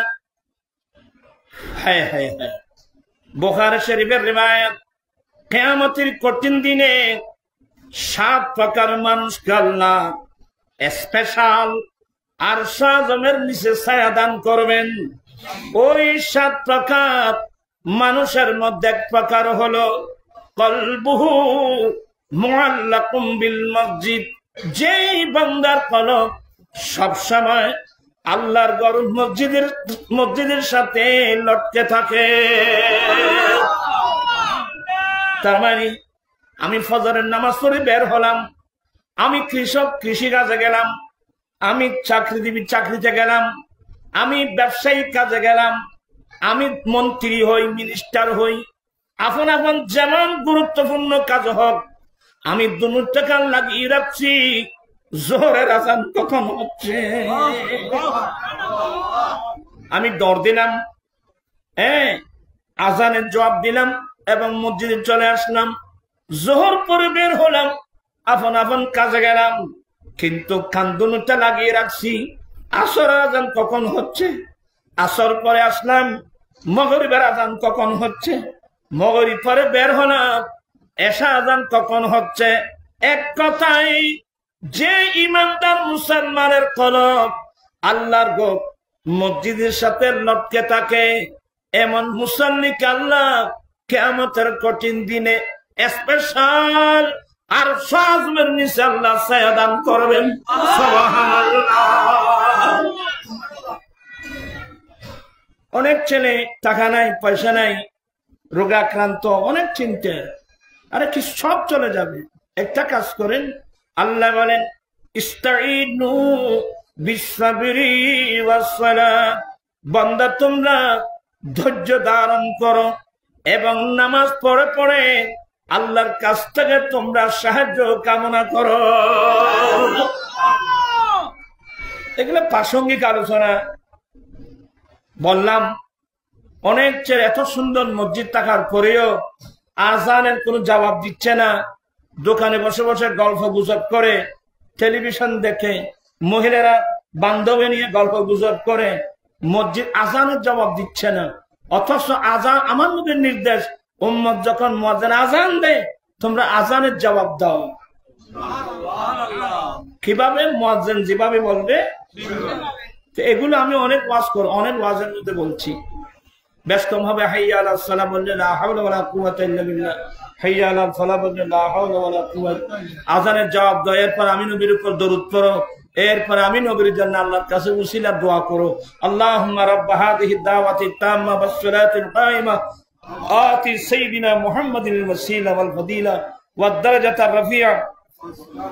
হ্যাঁ হ্যাঁ হ্যাঁ, বুখারী শরীফের রিওয়ায়াত, কিয়ামতের কঠিন দিনে 7 প্রকার মানুষকে আল্লাহ স্পেশাল আরশ আযমের নিচে ছায়া দান করবেন। ওই 7 প্রকার মানুষের মধ্যে এক প্রকার হলো কলবুহু মুআল্লাকুম বিল মসজিদ, যেই বান্দার কলব সবসময় আল্লাহর ঘর মসজিদের সাথে লটকে থাকে। তার মানে আমি ফজরের নামাজ পড়ে বের হলাম, আমি কৃষক কৃষিকাজে গেলাম, আমি চাকরিজীবী চাকরিতে গেলাম, আমি ব্যবসায়িক কাজে গেলাম, আমি মন্ত্রী হই, মিনিস্টার হই, আপন আপন যেমন গুরুত্বপূর্ণ কাজ হোক, আমি দুনুরটা লাগিয়ে রাখছি জোহরের আজান কখন হচ্ছে। আমি দৌড় দিলাম, আজানের জবাব দিলাম এবং মসজিদে চলে আসলাম। জোহর পরে বের হলাম, আপন আপন কাজে গেলাম, কিন্তু কান্দুনটা লাগিয়ে রাখছি আসর আজান কখন হচ্ছে। আসর পরে আসলাম, মাগরিবের আজান কখন হচ্ছে। মাগরিব পরে বের হলাম, এশা আজান কখন হচ্ছে। এক কথায়, যে ইমানদার মুসলমানের কলব আল্লাহর ঘর মসজিদের সাথে লটকে থাকে, এমন মুসল্লিকে আল্লাহ কিয়ামতের কঠিন দিনে স্পেশাল আরশ আযমের নিচে আল্লাহ ছায়া দান করবেন। সুবহানাল্লাহ। অনেক ছেলে টাকা নাই, পয়সা নাই, রোগাক্রান্ত, অনেক চিন্তা, আরে কি সব চলে যাবে। একটা কাজ করেন, আল্লাহ বলেন ইস্তাইনু বিসসাবরি ওয়াসসালাত, বান্দা তোমরা ধৈর্য ধারণ করো এবং নামাজ পড়ে পড়ে আল্লাহর কাছ থেকে তোমরা সাহায্য কামনা করো। এগুলো প্রাসঙ্গিক আলোচনা বললাম। অনেক ছেলে এত সুন্দর মসজিদ থাকার পরেও আজানের কোনো জবাব দিচ্ছে না, দোকানে বসে বসে গল্প গুজব করে, টেলিভিশন দেখে, মহিলারা বান্ধবী নিয়ে গল্প গুজব করে, মসজিদ আজানের জবাব দিচ্ছে না। অথচ আজান আমার নবীর নির্দেশ, উম্মত যখন মুয়াজ্জিন আযান দেয় তোমরা আযানের জবাব দাও। কিভাবে? মুয়াজ্জিন যেভাবে বলবে এগুলো আমি অনেক ওয়াজের মধ্যে বলছি। বেশ কম হবে হাইয়া আলাস সালাহ বললে লা হাওলা ওয়ালা কুওয়াতা ইল্লা বিল্লাহ, হাইয়া আলাল ফালাহ বললে লা হাওলা ওয়ালা কুওয়াতা। আযানের জবাব দাও, এরপর আমি নবীর উপর দরুদ পড়ো, এরপর আমি নবীর জন্য আল্লাহর কাছে উসিলা দোয়া করো। আল্লাহুম্মা রাব্বা হাযিহি দাওয়াতি তাম্মা ওয়াস সালাতিল কায়িমা আতি সাইয়্যিদিনা মুহাম্মাদিল ওয়াসিলা ওয়াল ফাদিলা ওয়াদ দারাজাতার রাফিআ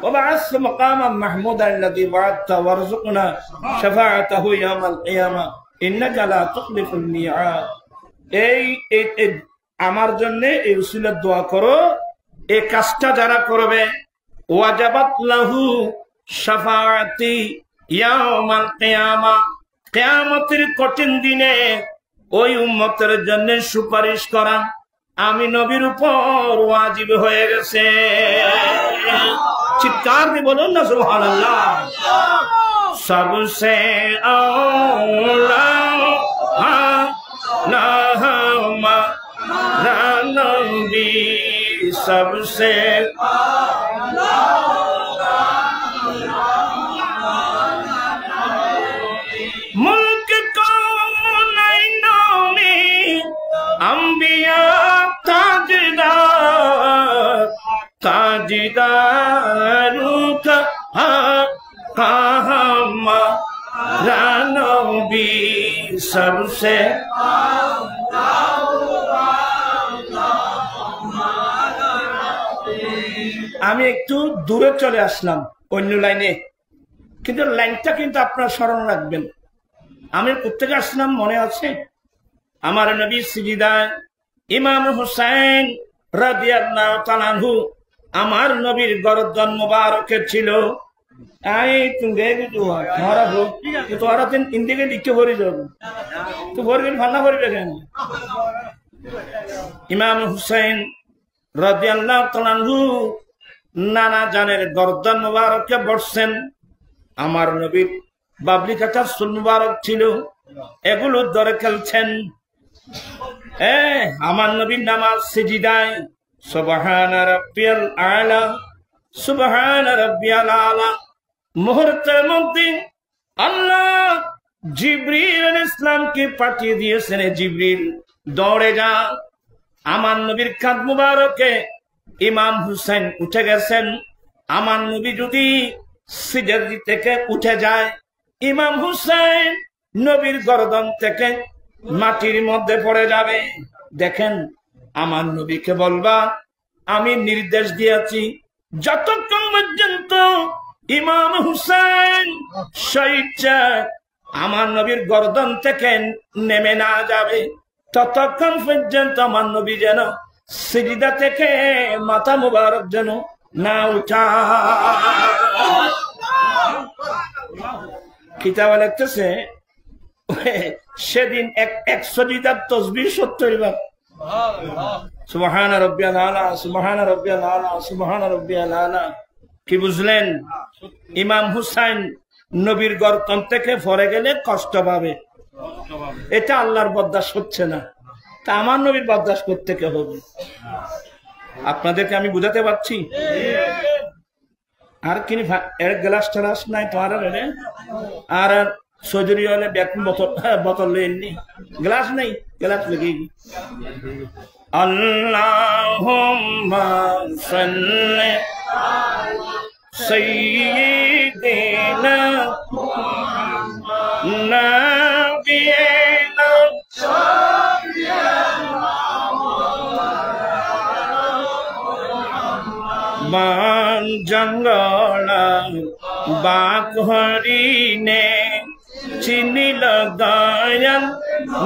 وبعث مقاما محمودا الذي وعدته وارزقنا شفاعته يوم القيامة إنك لا تخلف الميعاد। এই আমার জন্য এই উসিলার দোয়া করো। এই কাজটা যারা করবে ওয়াজাবাত লাহু শাফাআতি ইয়াউমাল কিয়ামা, কিয়ামতের কঠিন দিনে ওই উম্মতের জন্য সুপারিশ করা আমি নবীর উপর ওয়াজিব হয়ে গেছে। চিৎকার দিয়ে বলুন না সুবহানাল্লাহ। সবসে আওলা নবী, সবসে মুলক কৌনাইন में अंबिया ताजदारों का हमारा नबी सबसे আমি একটু দূরে চলে আসলাম অন্য লাইনে, কিন্তু লাইনটা কিন্তু আপনারা স্মরণ রাখবেন। আমি কোথেকে আসলাম মনে আছে? আমার নবী সিজদায় ইমাম হুসাইন রাদিয়াল্লাহু তাআলা আনহু আমার নবীর গর্দন মুবারকে ছিল। আই তুমি দেখো তোমারা হো তোরা তিন ইন্দিকে লিখে ভরে যাব তো ভরবেন ভান্না ভরবে কেন? ইমাম হুসাইন রাদিয়াল্লাহু তাআলা আনহু নানা জানের গর্দন মুবারকে বসছেন। আমার নবীর বাবলি কাটা চুল মুবারক ছিল, এগুলো ধরে খেলছেন। আমার নবীর নামাজ সিজদায় সুবহানা রাব্বিয়াল আলা সুবহানা রাব্বিয়াল আলা মুহূর্তের মধ্যে আল্লাহ জিবরিল আলাইহিস সালামকে পাঠিয়ে দিয়েছেন। জিবরিল দৌড়ে যা। আমার নবীর কাঁধ মুবারকে ইমাম হুসাইন উঠে গেছেন। আমার নবী যদি সিজদা থেকে উঠে যায়, ইমাম হুসাইন নবীর গর্দন থেকে মাটির মধ্যে পড়ে যাবে। দেখেন, আমার নবীকে বলবা আমি নির্দেশ দিয়েছি যতক্ষণ পর্যন্ত ইমাম হুসাইন স্বেচ্ছায় আমার নবীর গর্দন থেকে নেমে না যাবে ততক্ষণ পর্যন্ত আমার নবী যেন সিজদা থেকে মাথা মুবারক যেন না উঠা। কিতাবে লিখতেছে সেদিন 100 তসবিহ 70 বার সুবহান রাব্বিয়াল আলা সুবহান রাব্বিয়াল আলা সুবহান রাব্বিয়াল আলা। কি বুঝলেন? ইমাম হুসাইন নবীর গর্দন থেকে পড়ে গেলে কষ্ট পাবে, এটা আল্লাহর বরদাস্ত হচ্ছে না, তা আমার নবীর বরদাস্ত করতে কে হবে? আপনাদেরকে আমি বুঝাতে পারছি? আর কিনি এক গ্লাস টালাস নাই তোমার আর সজরি হলে বোতল লেননি, গ্লাস নেই, গ্লাস লেগে আল্লাহুম্মা সাল্লি সাইয়্যিদিনা নাবিয়িনা বান জঙ্গলা বাক হরিণে চিনিল দয়াল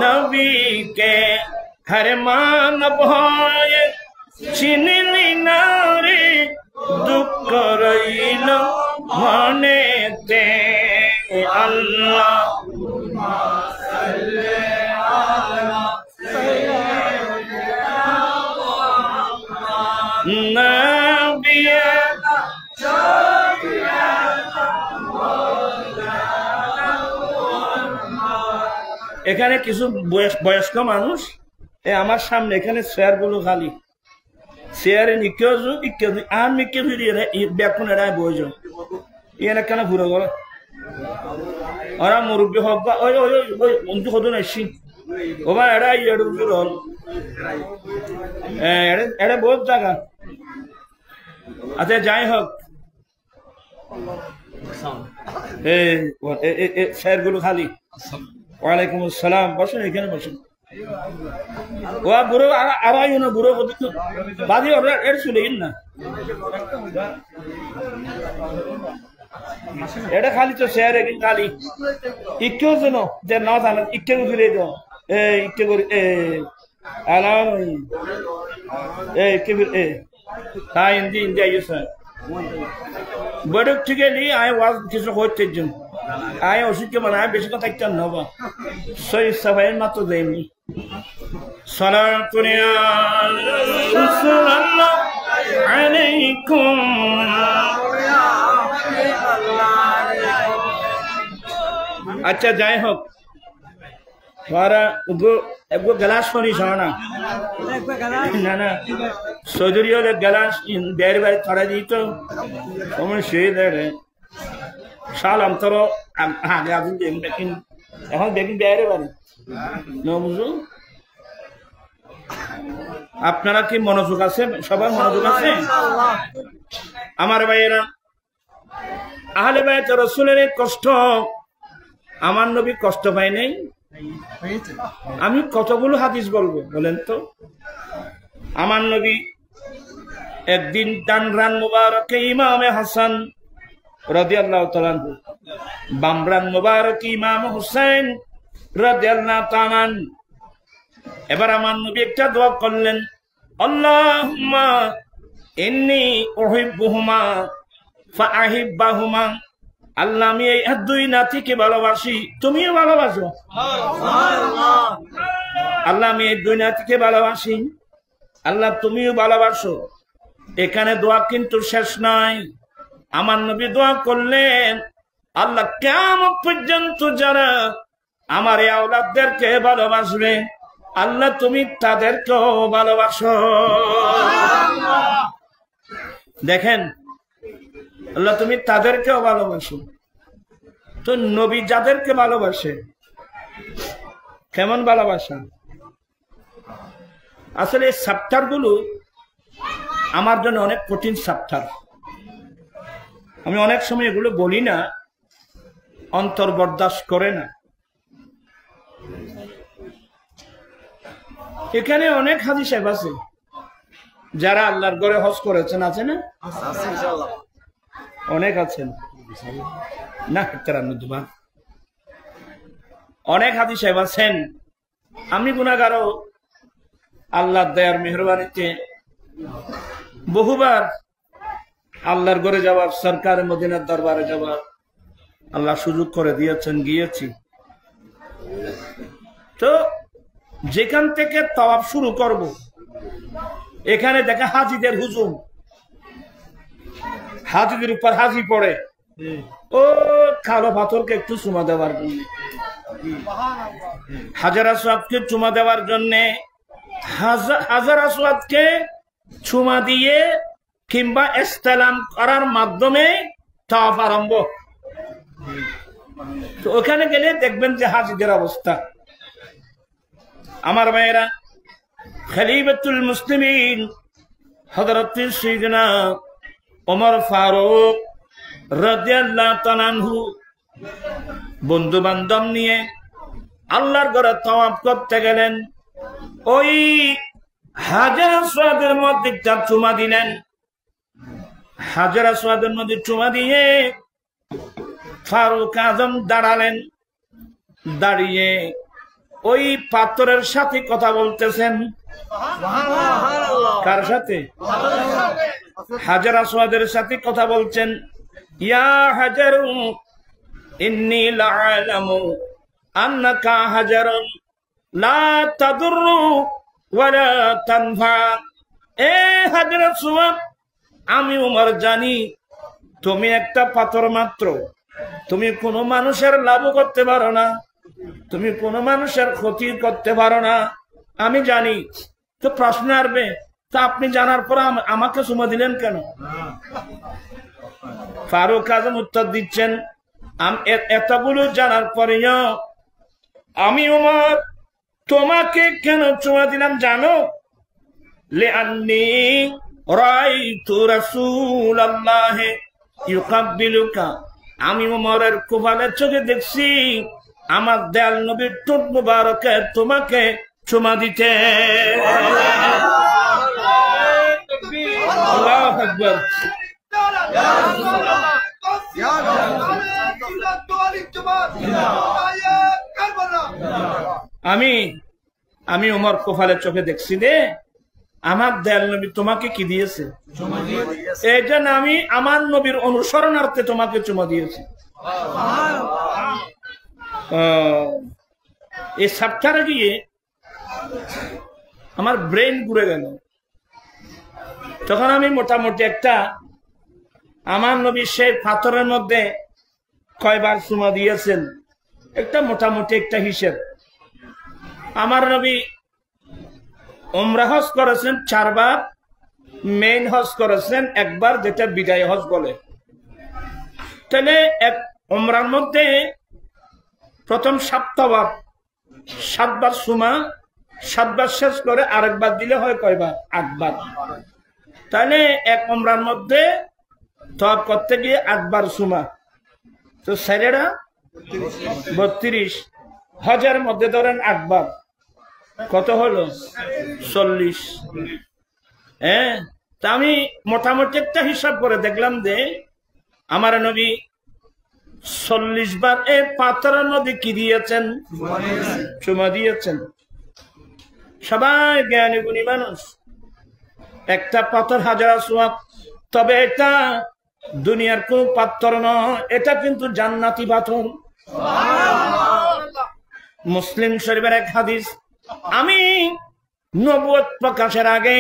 নবীকে হর মান ভয় চিনিলি নারে দুঃখ রইল মনেতে। আল্লাহ এখানে কিছু বয়স্ক মানুষ আমার সামনে এখানে চেয়ার গুলো খালি চেয়ারে নিকেও আর নিকে বেকুন এরা বই যাও ইয়ান কেন ঘুরে গেল ওরা মুরব্বী হোক বা ওই ওই ওই অন্তু কত নাইছি ওবা এরা ইয়ের হল এটা বহুত জায়গা আচ্ছা যাই হোক চেয়ার গুলো খালি ওয়ালাইকুম আসসালাম বসুন এখানে বসুন ও বুড়ো আড়াই না বুড়ো বাদি ওরা এর শুনে না এটা খালি তো শেয়ার খালি ইকেও যেন যে না জানে ইকে ফিরে যাও ইকে করে আলাম হ্যাঁ হিন্দি হিন্দি আইসা বড় ঠিক নি আয় ওয়াজ কিছু হইতে জন আয় ওষুধ কে মানে বেশি কথা একটা নবা সই সবাই মাত্র দেয়নি সালাতুন সাল্লাল্লাহু আলাইকুম আচ্ছা যাই হোক গ্লাস শুনিস না না চৌধুরী হলে গ্লাস বের বাড়ি ছড়া দিত তোমার শুয়ে দেয় সাল অন্তর আগে আগুন দেখুন এখন দেখুন বেড়ে বাড়ি বুঝু আপনারা কি মনোযোগ আছে সবার মনোযোগ আছে আমার ভাইয়েরা আহলে বাইত রাসূলের কষ্ট আমার নবী কষ্ট পায় নাই আমি কতগুলো হাদিস বলবো বলেন তো আমার নবী একদিন ডানরান মুবারকে ইমামে হাসান রাদিয়াল্লাহু তাআলা বামরান মুবারক ইমাম হুসাইন রাদিয়াল্লাহু তাআলা এবার আমার নবী একটা দোয়া করলেন আল্লাহুম্মা ইন্নী উহিব্বুহুমা ফাআহিব্বাহুমা আল্লাহ আমি এই দুই নাতিকে ভালোবাসি তুমিও ভালোবাসো আল্লাহ আমি এই দুই নাতিকে ভালোবাসি আল্লাহ তুমিও ভালোবাসো এখানে দোয়া কিন্তু শেষ নয় আমার নবী দোয়া করলেন আল্লাহ কিয়ামত পর্যন্ত যারা আমার এই আওলাদদেরকে ভালোবাসবে আল্লাহ তুমি তাদেরকেও ভালোবাসো দেখেন আল্লাহ তুমি তাদেরকেও ভালোবাসো তো নবী যাদেরকে ভালোবাসে কেমন ভালোবাসা আসলে এই চ্যাপ্টার গুলো আমার জন্য অনেক কঠিন চ্যাপ্টার আমি অনেক সময় এগুলো বলি না অন্তর বরদাস্ত করে না এখানে অনেক হাজি সাহেব আছে যারা আল্লাহর ঘরে হজ করেছেন আছে না অনেক আছেন না অনেক হাজি সাহেব আছেন আমি গুনাহগারও আল্লাহর দয়ার মেহেরবানিতে বহুবার আল্লাহর ঘরে যাওয়ার সরকার মদিনার দরবারে যাওয়ার আল্লাহ সুযোগ করে দিয়েছেন গিয়েছি তো যেখান থেকে তাওয়াফ শুরু করব এখানে দেখা হাজিদের হুজুম হাজিদের উপর হাজি পড়ে ও কালো পাথরকে একটু চুমা দেওয়ার জন্য হাজার আসওয়াদকে চুমা দেওয়ার জন্য হাজার আসওয়াদকে চুমা দিয়ে কিংবা ইস্তেলাম করার মাধ্যমে তাওয়াফ আরম্ভ তো ওখানে গেলে দেখবেন যে হাজিদের অবস্থা আমার ভাইয়েরা খলিফাতুল মুসলিমিন হযরত সাইয়েদনা ওমর ফারুক রাদিয়াল্লাহু তাআলা আনহু বন্ধু বান্ধব নিয়ে আল্লাহর ঘরে তাওয়াফ করতে গেলেন ওই হাজার আসওয়াদের মধ্যে চার চুমা দিলেন হাজার আসওয়াদের মধ্যে চুমা দিয়ে ফারুক আজম দাঁড়ালেন দাঁড়িয়ে ওই পাথরের সাথে কথা বলতেছেন কার সাথে হাজার আসওয়াদের সাথে কথা বলছেন ইয়া হাজারু ইন্নী লাআলামু আন্নাকা হাজারুন লা তাদুররু ওয়ালা তানফা এ হাজার আসওয়াদ আমি উমর জানি তুমি একটা পাথর মাত্র তুমি কোনো মানুষের লাভ করতে পারো না তুমি কোনো মানুষের ক্ষতি করতে পারো না আমি জানি। তো প্রশ্ন আসবে, তা আপনি জানার পর আমাকে চুমা দিলেন কেন? ফারুক আজম উত্তর দিচ্ছেন, এতগুলো জানার পরেও আমি ওমর তোমাকে কেন চুমা দিলাম জানো? লিআন্নী রাআইতু রাসূলুল্লাহ ইউকাব্বিলুকা, আমি ওমরের কোফালের চোখে দেখছি আমার দয়াল নবীর ঠোঁট মুবারকে তোমাকে চুমা দিতে। আল্লাহু আকবার। আমি ওমর কোফালের চোখে দেখছি রে আমার দয়াল নবী তোমাকে কি দিয়েছে? এই জন্য আমি আমার নবীর অনুসরণার্থে তোমাকে চুমা দিয়েছি। এই সাপ্তাহে গিয়ে আমার ব্রেন ঘুরে গেল। তখন আমি মোটামুটি একটা আমার নবী সেই পাথরের মধ্যে কয়বার চুমা দিয়েছেন একটা মোটামুটি একটা হিসেব। আমার নবী উমরা হজ করেছেন 4 বার, মেইন হজ করেছেন 1 বার, যেটা বিদায় হজ বলে। তাহলে এক উমরার মধ্যে প্রথম 7 বার চুমা, 7 বার শেষ করে আরেকবার দিলে হয় কয়বার? 8 বার। তাহলে এক উমরার মধ্যে তওয়াব করতে গিয়ে 8 বার চুমা, তো সেরেরা 32। হজের মধ্যে ধরেন 8 বার, কত হলো? 40। হ্যাঁ, তা আমি মোটামুটি একটা হিসাব করে দেখলাম যে আমার নবী 40 বার এই পাথরের মধ্যে কি দিয়েছেন? চুমা দিয়েছেন। সবাই জ্ঞানী গুণী মানুষ, একটা পাথর হাজার সোয়াব, তবে এটা দুনিয়ার কোন পাথর নয়, এটা কিন্তু জান্নাতি পাথর। মুসলিম শরীফের এক হাদিস, আমি নবুয়ত প্রকাশের আগে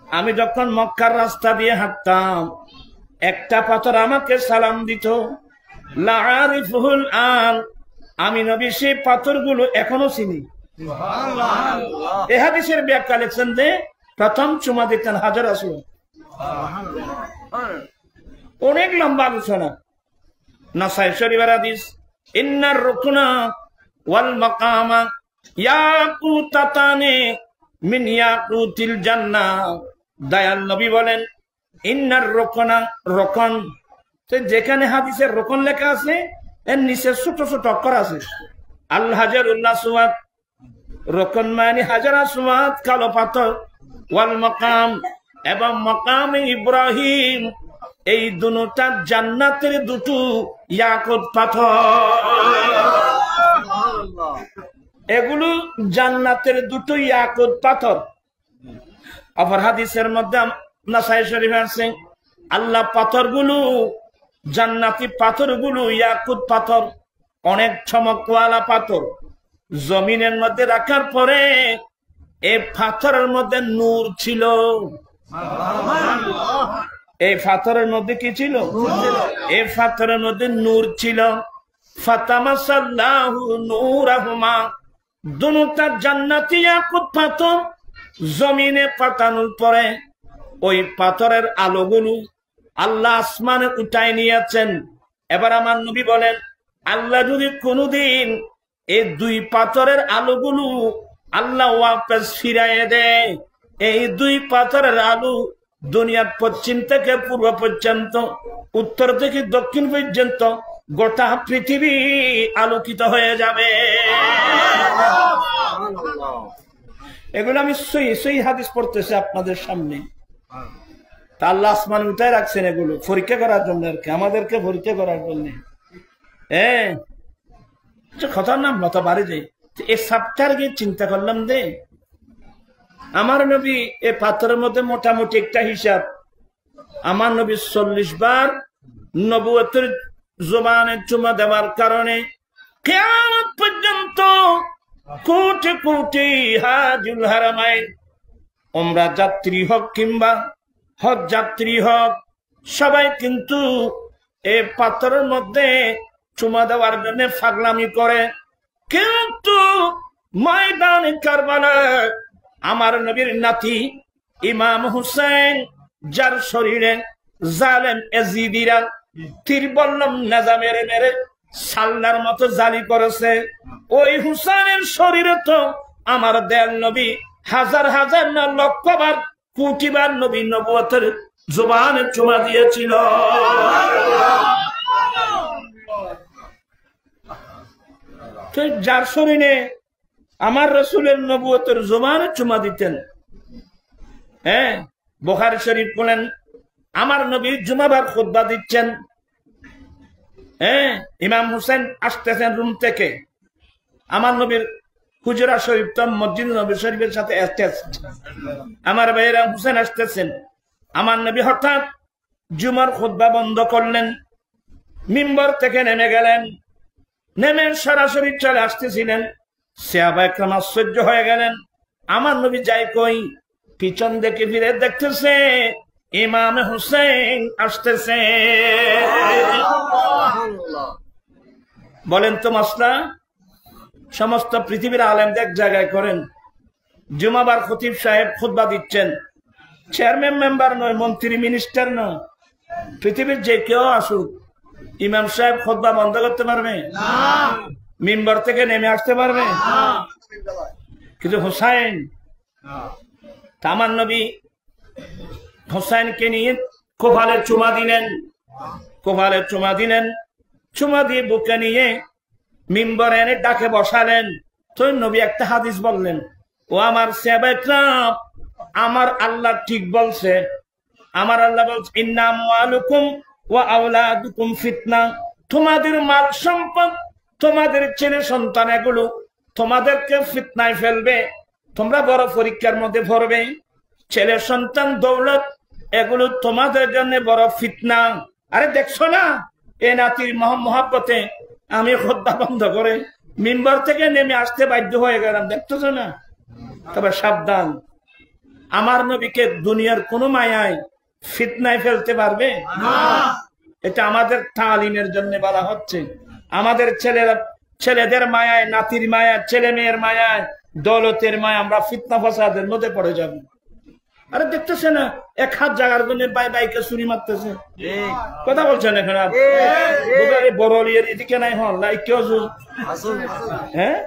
আমি যখন মক্কার রাস্তা দিয়ে হাঁটতাম, একটা পাথর আমাকে সালাম দিত, লা আরিফুল আন, আমি নবী সেই পাথরগুলো এখনো চিনি। এ হাদিসের ব্যাখ্যা লিখছেন যে প্রথম চুমা দিতেন হাজার আসওয়াদ। অনেক লম্বা আলোচনা। নাসাই শরীফের হাদিস, ইন্নার রুকনা ওয়াল মাকামা ইয়াকুতাতানে মিন ইয়াকুতিল জান্নাহ। দয়াল নবী বলেন ইন্নার রুকনা, রকন, যেখানে হাদিসের রকন লেখা আছে এর নিচে ছোট ছোট অক্ষর আছে আল হাজারুল আসওয়াদ, রকন মানে হাজার আসওয়াদ কালো পাথর, ওয়াল মাকাম এবং মাকামে ইব্রাহিম, এই দুটো জান্নাতের দুটো ইয়াকুত পাথর। এগুলো জান্নাতের দুটো ইয়াকুত পাথর। আবার হাদিসের মধ্যে নাসাই শরীফে আছে আল্লাহ পাথরগুলো, জান্নাতি পাথরগুলো ইয়াকুত পাথর, অনেক চমকওয়ালা পাথর। জমিনের মধ্যে রাখার পরে এই পাথরের মধ্যে নূর ছিল। এই পাথরের মধ্যে কি ছিল? এই পাথরের মধ্যে নূর ছিল। ফাতামাসাল্লাহু নূরাহুমা, দুটো জান্নাতি ইয়াকুত পাথর জমিনে পাঠানোর পরে ওই পাথরের আলোগুলো আল্লাহ আসমানে উঠায় নিয়েছেন। এবার আমার নবী বলেন, আল্লাহ যদি কোনদিন এই 2 পাথরের আলোগুলো আল্লাহ ওয়াপস ফিরাইয়ে দেয়, এই 2 পাথরের আলো দুনিয়ার পশ্চিম থেকে পূর্ব পর্যন্ত, উত্তর থেকে দক্ষিণ পর্যন্ত গোটা পৃথিবী আলোকিত হয়ে যাবে। এগুলো আমি সই হাদিস পড়তেছি আপনাদের সামনে। তা আল্লাহ আসমান উঠায় রাখছেন এগুলো পরীক্ষা করার জন্য, আর কি আমাদেরকে পরীক্ষা করার জন্য। হ্যাঁ, কথার নাম মতো বাড়ি যায়। এই সপ্তাহে গিয়ে চিন্তা করলাম যে আমার নবী এই পাথরের মধ্যে মোটামুটি একটা হিসাব, আমার নবী 40 বার নবুয়তের জবানে চুমা দেওয়ার কারণে কিয়ামত পর্যন্ত কোটি কোটি হাজুল হারামাইন উমরা যাত্রী হোক কিংবা হজ যাত্রী হোক, সবাই কিন্তু এই পাথরের মধ্যে চুমা দেওয়ার জন্য পাগলামি করে। কিন্তু ময়দানে ময়দানে কারবালা আমার নবীর নাতি ইমাম হুসাইন, যার শরীরে জালেম এজিদিরা তীর বল্লম নেজা মেরে মেরে সাল্লার মতো জালি করেছে, ওই হুসাইনের শরীরে তো আমার দয়াল নবী হাজার হাজার না লক্ষবার কোটিবার নবী নবুয়তের জবানে চুমা দিয়েছিল। যার শরীরে আমার রসুলের নবুয়তের জবানে চুমা দিতেন, হ্যাঁ, বুখারী শরীফ বলেন আমার নবী জুমাবার খুতবা দিচ্ছেন, হ্যাঁ, ইমাম হুসেন আসতেছেন রুম থেকে, আমার নবীর হুজরা শরীফ তো মসজিদ নবী শরীফের সাথে আমার ভাইয়েরা হুসেন আসতেছেন, আমার নবী হঠাৎ জুমার খুতবা বন্ধ করলেন, মিম্বর থেকে নেমে গেলেন, নেমে সরাসরি চলে আসতেছিলেন। সাহাবা একরাম আশ্চর্য হয়ে গেলেন, আমার নবী যাই কই, পিছন দেখে ফিরে দেখতেছে ইমাম হুসেন আসতেছে। বলেন তো মাসলা, সমস্ত পৃথিবীর আলেম এক জায়গায় করেন, জুমাবার খতিব সাহেব খুতবা দিচ্ছেন, চেয়ারম্যান মেম্বার নয়, মন্ত্রী মিনিস্টার নয়, পৃথিবীর যে কেউ আসুক, ইমাম সাহেব খুতবা বন্ধ করতে পারবে? মিম্বর থেকে নেমে আসতে পারবে? কিন্তু হুসাইন, আমার নবী হুসাইনকে নিয়ে কপালে চুমা দিলেন, কপালে চুমা দিলেন, চুমা দিয়ে বুকে নিয়ে মিম্বরে এনে ডাকে বসালেন। তো নবী একটা হাদিস বললেন, ও আমার সাহাবায়ে, আমার আল্লাহ ঠিক বলছে, আমার আল্লাহ বলছে ইন্না আমওয়ালুকুম ওয়া আওলাদুকুম ফিতনা, তোমাদের মাল সম্পদ, তোমাদের ছেলে সন্তান, এগুলো তোমাদেরকে ফিতনায় ফেলবে, তোমরা বড় পরীক্ষার মধ্যে পড়বে। ছেলে সন্তান, দৌলত, এগুলো তোমাদের জন্য বড় ফিতনা। আরে দেখছো না, এ নাতির মহাব্বতে আমি খুতবা বন্ধ করে মিম্বর থেকে নেমে আসতে বাধ্য হয়ে গেলাম, দেখতেছো না? তবে সাবধান, আমার নবীকে দুনিয়ার কোন মায়ায় ফিতনায় ফেলতে পারবে না। এটা আমাদের তালিমের জন্য বলা হচ্ছে। আমাদের ছেলেদের মায়ায়, নাতির মায়ায়, ছেলে মেয়ের মায়ায়, দৌলতের মায়া আমরা ফিতনা ফাসাদের মধ্যে পড়ে যাব। আরে দেখতেছে না, এক হাত জায়গার জন্য বাইকে ছুরি মারতেছে, কথা বলছেন এখানে বড়লিয়ার এদিকে নাই হল নাই কেউ, হ্যাঁ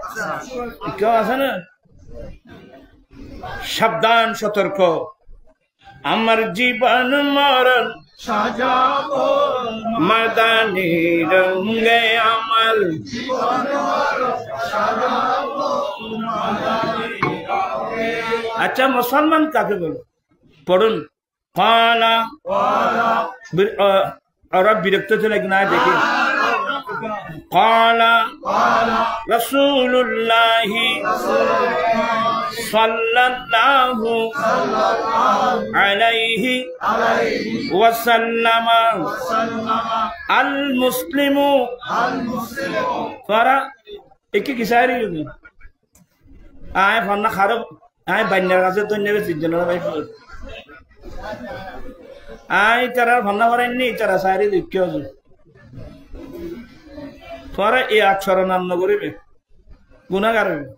কেউ আছে না? সাবধান, সতর্ক, আমার জীবন মরণ সাজাবো মাদানি রঙে, আমার জীবন মরণ সাজাবো মাদানি রঙে। আচ্ছা, মুসলমান কাকে বলো? পড়ুন, কালা ওরা বিরক্ত চলে না দেখি, কালা রাসূলুল্লাহি সাল্লাল্লাহু আলাইহি ওয়াসাল্লাম, আল মুসলিমু ফারা একে কি সারি আয় ফান্না খারাপ আয় বান্যার কাছে ধন্যবাদ সিজন ভাই, আয় তারা ভান্না করেননি, তারা সারি দুঃখ আছে তোরা এই আচরণ আন্ন করিবে, গুনাহগার হইবে।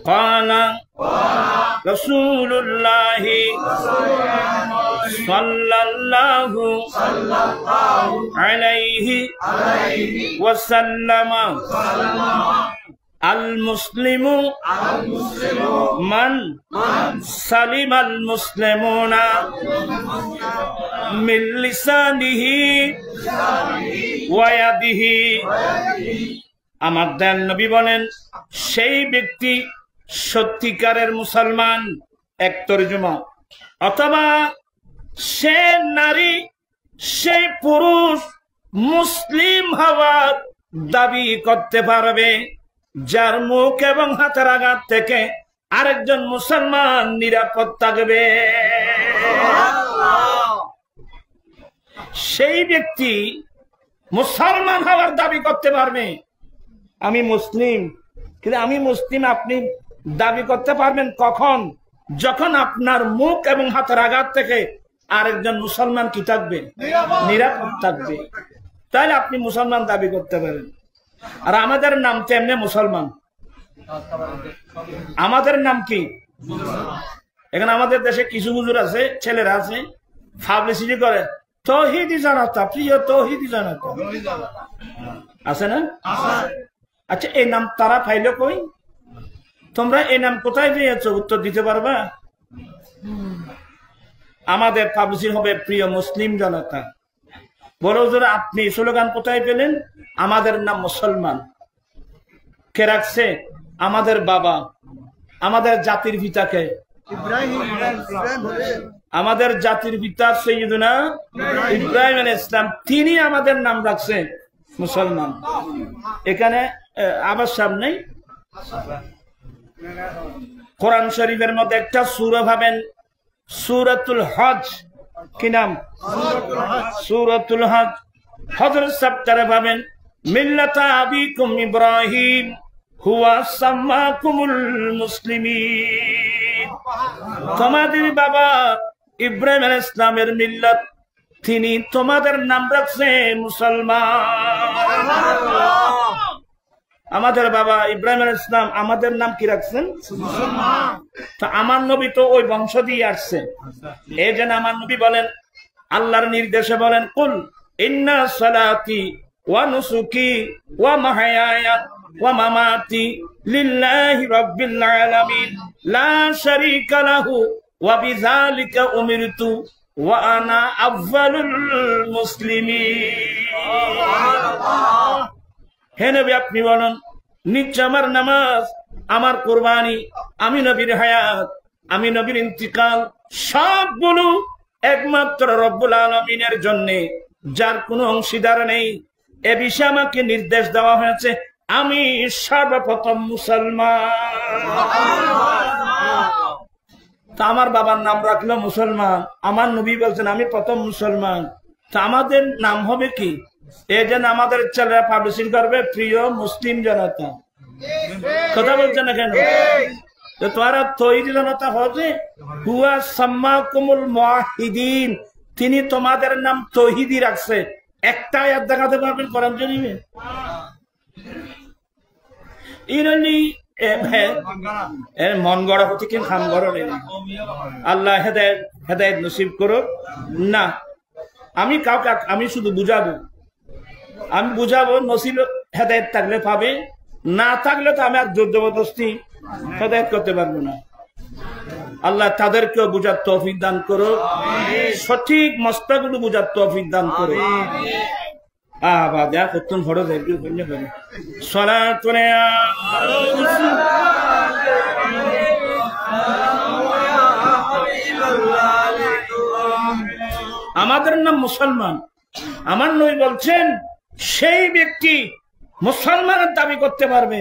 কালা রাসূলুল্লাহি সাল্লাল্লাহু আলাইহি ওয়াসাল্লাম, আল মুসলিমু মান সালিমাল মুসলিমুনা মিন লিসানিহি ওয়া ইয়াদিহি। আমার দয়াল নবী বলেন, সেই ব্যক্তি সত্যিকারের মুসলমান, এক তরজমা, অথবা সে নারী, সেই পুরুষ মুসলিম হওয়ার দাবি করতে পারবে, যার মুখ এবং হাতের আঘাত থেকে আরেকজন মুসলমান নিরাপদ থাকবে। সেই ব্যক্তি মুসলমান হওয়ার দাবি করতে পারবে, আমি মুসলিম, কিন্তু আমি মুসলিম আপনি দাবি করতে পারবেন কখন? যখন আপনার মুখ এবং হাতের আঘাত থেকে আরেকজন মুসলমান কি থাকবে? নিরাপদ থাকবে, তাহলে আপনি মুসলমান দাবি করতে পারেন। আর আমাদের নাম তেমনি মুসলমান, আমাদের নাম কি? এখানে আমাদের দেশে কিছু হুজুর আছে, ছেলেরা আছে, পাবলিসিটি করে তৌহিদি জনতা, প্রিয় তৌহিদি জনতা, আছে না? আচ্ছা, এই নাম তারা পাইলো কই? তোমরা এই নাম কোথায় পেয়েছো? উত্তর দিতে পারবা? আমাদের পাবলিসিটি হবে প্রিয় মুসলিম জনতা। বলো হুজুর, আপনি স্লোগান কোথায় পেলেন? আমাদের নাম মুসলমান। কে রাখছে? আমাদের বাবা। আমাদের জাতির পিতাকে? আমাদের জাতির পিতা সৈয়দনা ইব্রাহিম আলাইহিস সালাম, তিনি আমাদের নাম রাখছে মুসলমান। এখানে আবার সামনে কোরআন শরীফের মধ্যে একটা সূরা ভাবেন, সূরাতুল হজ। কি নাম? সূরাতুল হজ। হজর চ্যাপ্টারে ভাবেন মিল্লাতা আবিকুম ইব্রাহিম হুয়া সাম্মাকুমুল মুসলিমিন। তোমাদের বাবা ইব্রাহিম আলাইহিস সালামের মিল্লাত, তিনি তোমাদের নাম রাখছে মুসলমান। আমাদের বাবা ইব্রাহিম আলাইহিস সালাম আমাদের নাম কি রাখছেন? মুসলমান। তো আমার নবী তো ওই বংশ দিয়ে আসছে। এই জন্য আমার নবী বলেন, আল্লাহর নির্দেশে বলেন, কুল ইন্না সালাতি ওয়া নুসুকি ওয়া মাহইয়ায়া ওয়া মামাতি লিল্লাহি রাব্বিল আলামিন লা শারীকা লাহু ওয়া বিযালিকা উমিরতু ওয়া আনা আউয়ালুল মুসলিমিন। হে নবী, আপনি বলেন, নিশ্চয় আমার নামাজ, আমার কুরবানি, আমি নবীর হায়াত, আমি নবীর ইন্তিকাল, সবগুলো একমাত্র রব্বুল আলামিনের জন্য, যার কোনো অংশীদার নেই। এ বিষয়ে আমাকে নির্দেশ দেওয়া হয়েছে, আমি সর্বপ্রথম মুসলমান। তা আমার বাবার নাম রাখলো মুসলমান, আমার নবী বলছেন আমি প্রথম মুসলমান। তা আমাদের নাম হবে কি? এই জন্য আমাদের ছেলেরা পাবলিশিং করবে প্রিয় মুসলিম জনতা। কথা বলছে না কেন? তোরা তৈরি জনতা হচ্ছে হুয়া সাম্মাকুমুল মুওয়াহিদিন, তিনি তোমাদের নাম তৌহিদি রাখছে। একটা আয়াত দেখাতে পারবেন কোরআন শরীফে? মন গড়া হচ্ছে কি খান গড় নেই। আল্লাহ হেদায়েত নসিব করুক। না, আমি কাউকে, আমি শুধু বুঝাবো, আমি বুঝাবো, নসিব হেদায়েত থাকলে পাবে, না থাকলে তো আমি আর জোর জবরদস্তি হেদায়েত করতে পারবো না। আল্লাহ তাদেরকেও বুঝার তৌফিক দান করো, সঠিক মসলাগুলো বুঝার তৌফিক দান করো। আবাদা কতক্ষণ ভরে দেখবি বললে বলে সালাতুনে আমাদের নাম মুসলমান। আমার নবী বলছেন, সেই ব্যক্তি মুসলমানের দাবি করতে পারবে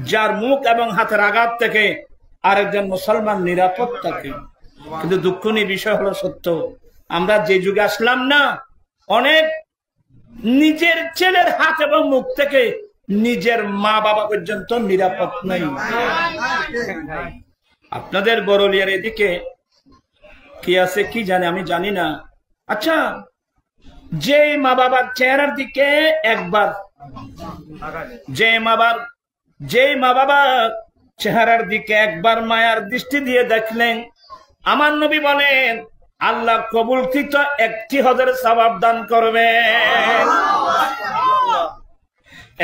যার মুখ এবং হাতের আঘাত থেকে আরেকজন মুসলমান নিরাপদ থাকে। কিন্তু দুঃখনীয় বিষয় হলো সত্য, আমরা যে যুগে আসলাম না, অনেক নিজের ছেলের হাত এবং মুখ থেকে নিজের মা বাবা পর্যন্ত নিরাপদ নাই। আপনাদের বরলিয়ার এদিকে কি আছে কি জানে আমি জানি না। আচ্ছা, যে মা বাবার চেহারার দিকে একবার, যে মা বাবার চেহারার দিকে একবার মায়ার দৃষ্টি দিয়ে দেখলেন, আমার নবী বলেন আল্লাহ কবুলকৃত 1,000 সওয়াব দান করবেন।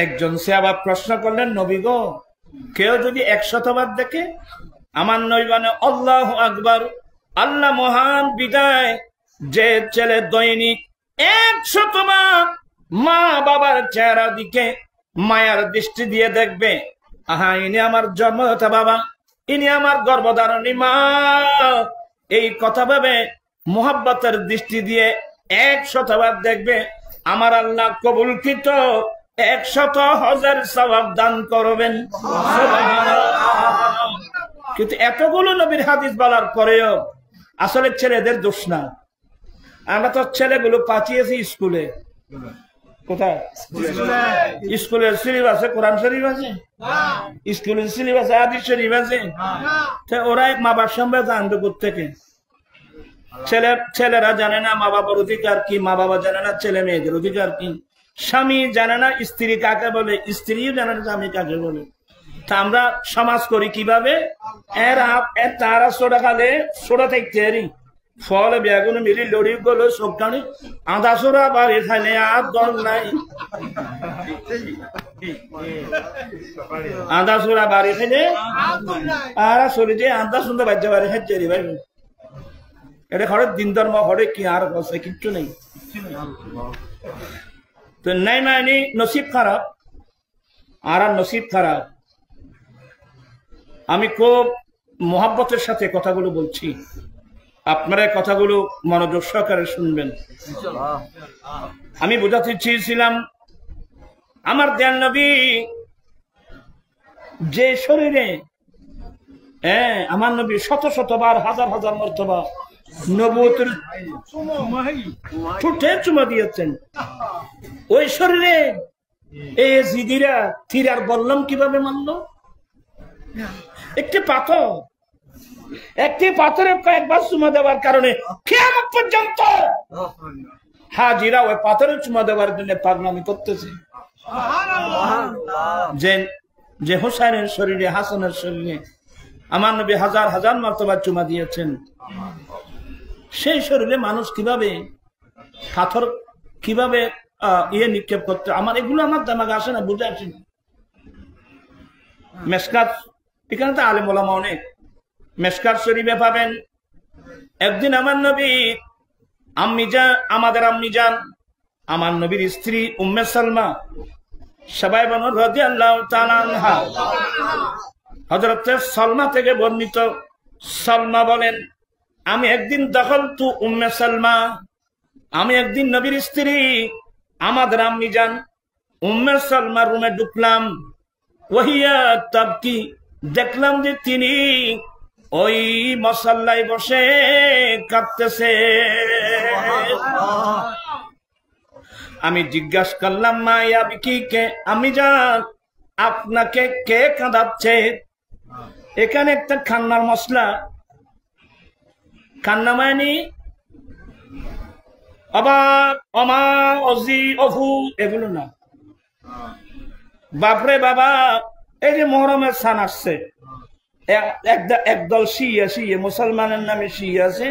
একজন সাহাবা প্রশ্ন করলেন, নবী গো, কেউ যদি 100 বার দেখে? আমার নবী বলেন, আল্লাহু আকবার, আল্লাহ মহান বিদায়, যে ছেলে দৈনিক 100 বার মা বাবার চেহারা দিকে মায়ার দৃষ্টি দিয়ে দেখবে, আহা ইনি আমার জন্মদাতা বাবা, ইনি আমার গর্ভধারণী মা, এই কথা ভেবে মোহাব্বতের দৃষ্টি দিয়ে 100 বার দেখবে, আমার আল্লাহ কবুলকৃত 100,000 সওয়াব দান করবেন। কিন্তু এতগুলো নবীর হাদিস বলার পরেও আসলে ছেলেদের দোষ না। আমরা তো ছেলেগুলো পাঠিয়েছি স্কুলে। কোথায়? স্কুলের সিলেবাসে কোরআন শরীফ আছে, স্কুলের সিলেবাসে হাদিস শরীফ আছে। ওরা মা বাবার সম্পর্কে জানবে কোত্থেকে? ছেলেরা জানে না মা বাবার অধিকার কি, মা বাবা জানে না ছেলে মেয়েদের অধিকার কি, স্বামী জানে না স্ত্রী কাকে বলে, স্ত্রীও জানে না স্বামী কাকে বলে। তা আমরা সমাজ করি কিভাবে? তারা সোডা খালে সোডা থাকতে পারি, ফলে বেগুন মিলি লড়ি গেল সবখানে আদা সোডা বাড়ি খাইলে আর দল নাই, আদা সোডা বাড়ি খাইলে আর চলে যে আদা সুন্দর বাজ্য বাড়ি খাইতে ভাই। এটা ঘরের দিন ধর্ম ঘরে কি আর আছে, কিচ্ছু নেই। তো নাই মানে নসিব খারাপ, আর নসিব খারাপ। আমি খুব মোহাব্বতের সাথে কথাগুলো বলছি, আপনারা কথাগুলো মনোযোগ সহকারে শুনবেন। আমি বোঝাতে চেয়েছিলাম আমার দয়াল নবী যে শরীরে, আমার নবী শত শতবার হাজার হাজার মর্তবা নবুয়তের ঠোঁটে চুমা দিয়েছেন, ওই শরীরে এই জিদিরা থিরার বললাম কিভাবে মানলো? একটি পাথরের কয়েকবার চুমা দেওয়ার কারণে কিয়ামত পর্যন্ত হাজিরা ওই পাথরের চুমা দেওয়ার জন্য পাগলামি করতেছে। যে হোসেনের শরীরে, হাসানের শরীরে আমার নবী হাজার হাজার মর্তবা চুমা দিয়েছেন, সেই শরীরে মানুষ কিভাবে পাথর কিভাবে নিক্ষেপ করতে, আমার এগুলো আমার দামাগে আসে না, বুঝে আসে না। মেসকাত, এখানে তো আলেম ওলামা অনেক, মেসকাত শরীফে পাবেন একদিন আমার নবী আমাদের আম্মি জান, আমার নবীর স্ত্রী উম্মে সালমা সবাই বনু রাদিয়াল্লাহু তাআলা আনহা, হযরত সালমা থেকে বর্ণিত, সালমা বলেন আমি একদিন দাখালতু উম্মে সালমা, আমি একদিন নবীর স্ত্রী আমাদের আম্মি জান উম্মে সালমার রুমে ঢুকলাম, ওহিয়া তাবকি, দেখলাম যে তিনি ওই মশাল্লায় বসে কাঁদতেছে। আমি জিজ্ঞাসা করলাম মা ইয়াবকি, কে আমি জান আপনাকে কে কাঁদাচ্ছে? এখানে একটা কান্নার মশলা, কান্না মানে আবার অমা অজি অফু এগুলো না। বাপরে বাবা, এই যে মহরমের সান আসছে, একদল শিয়া মুসলমানের নামে শিয়া আছে,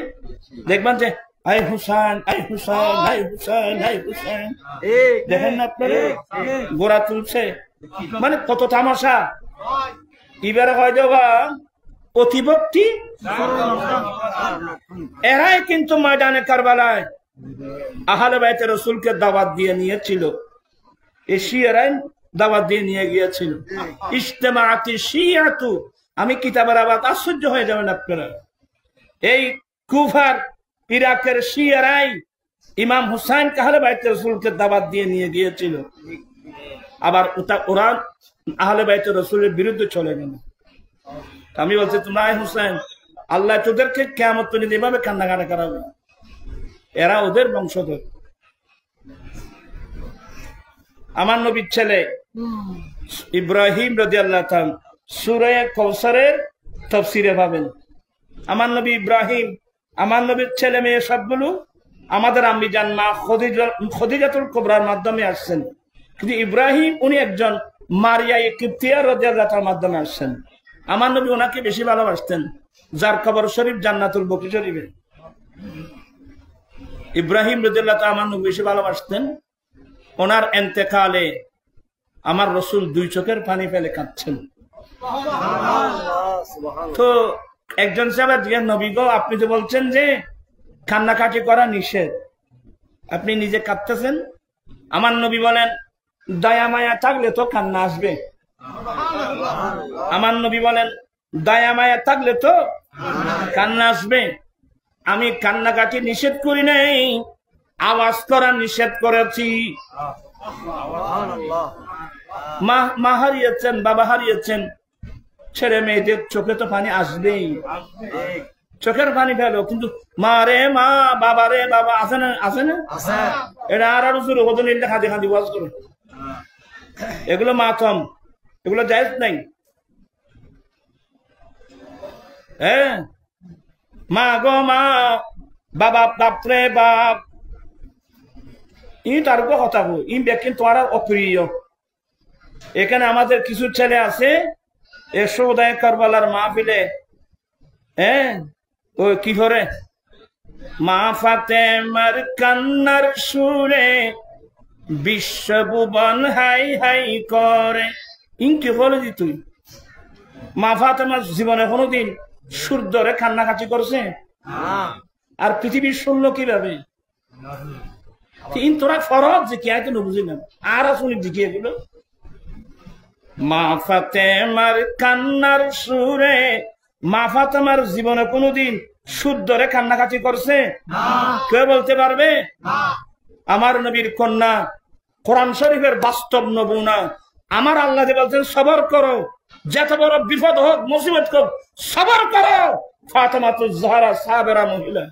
দেখবেন যে আই হুসাইন আই হুসাইন আই হুসাইন আই হুসাইন, দেখেন না আপনারা গোড়া তুলছে, মানে কত তামাশা। এবারে হয় যাবা অতিভক্তি, এরাই কিন্তু ময়দানে কারবালায় আহলে বাইতে রাসূলকে দাওয়াত দিয়ে নিয়েছিল, এই শিয়ারাই দাওয়াত দিয়ে নিয়ে গিয়েছিল। ইজতিমাআতি শিয়াতু, আমি কিতাবের আবাদ আশ্চর্য হয়ে যাবেন আপনারা, এই কুফার ইরাকের শিয়ারাই ইমাম হুসাইন আহলে বাইতে রাসূলকে দাওয়াত দিয়ে নিয়ে গিয়েছিল, আবার ওরা আহলে বাইতে রাসূলের বিরুদ্ধে চলে গেল। আমি বলছি তোমরা হুসাইন, আল্লাহ তোদেরকে কিয়ামত পর্যন্ত এভাবে কান্নাকাটা করাবে, এরা ওদের বংশধর। আমার নবীর ছেলে ইব্রাহিম রাদিয়াল্লাহু তাআলা সূরা কাউসারের তাফসীরে পাবেন, আমার নবী ইব্রাহিম, আমার নবীর ছেলে মেয়ে সবগুলো আমাদের আম্মি জান মা খদিজাতুল কুবরার মাধ্যমে আসছেন, কিন্তু ইব্রাহিম উনি একজন মারিয়া কিবতিয়া রাদিয়াল্লাহু তাআলার মাধ্যমে আসছেন। আমার নবী ওনাকে বেশি ভালোবাসতেন, যার কবর শরীফ জান্নাতুল বকি শরীফে। ইব্রাহিম রাদিয়াল্লাহু তাআলা আমার নবী বেশি ভালোবাসতেন। ওনার ইন্তেকালে আমার রাসূল দুই চোখের পানি ফেলে কাঁদছেন। তো একজন সাহাবা জিজ্ঞেস, নবী গো আপনি তো বলছেন যে কান্নাকাটি করা নিষেধ, আপনি নিজে কাঁদতেছেন? আমার নবী বলেন দয়া মায়া থাকলে তো কান্না আসবে। আমার নবী বলেন দয়া মায়া থাকলে তো কান্না আসবে। আমি কান্নাকাটি নিষেধ করি নাই, আওয়াজ করা নিষেধ করেছি। মা হারিয়েছেন, বাবা হারিয়েছেন, ছেলে মেয়েদের চোখে তো পানি আসবেই, চোখের পানি ফেলো, কিন্তু মা রে মা, বাবা রে বাবা, আছে না? আছে না? এটা আর শুরু হতো না, খাদি খাদি ওয়াজ করে, এগুলো মাতম, এগুলো জায়েজ নাই। হ্যাঁ, মা গো মা, বাবা বাপরে বাপ, ই তার কথা ই ব্যক্তি তোমার অপ্রিয়। এখানে আমাদের কিছু ছেলে আছে এ সৌদায় কারবালার মাহফিলে ও কি করে মা ফাতেমার কান্নার সুরে বিশ্বভুবন হাই হাই করে। ইনকি বলে দি তুই মা ফাতেমার জীবনে কোনোদিন সুর ধরে কান্নাকাটি করছে? আর পৃথিবীর শুনলো কিভাবে? তোরা ফরজ যে কি আয়তো বুঝি না আর শুনি দিকে এগুলো। মা ফাতেমার কান্নার সুরে, মা ফাতেমার জীবনে কোনোদিন সুর ধরে কান্নাকাটি করছে? কে বলতে পারবে? আমার নবীর কন্যা, কোরআন শরীফের বাস্তব নমুনা। আমার আল্লাহ বলছেন সবর করো, যত বড় বিপদ হোক মুসিবত হোক সবর করো। ফাতেমাতুজ জাহরা সাবেরা মহিলা,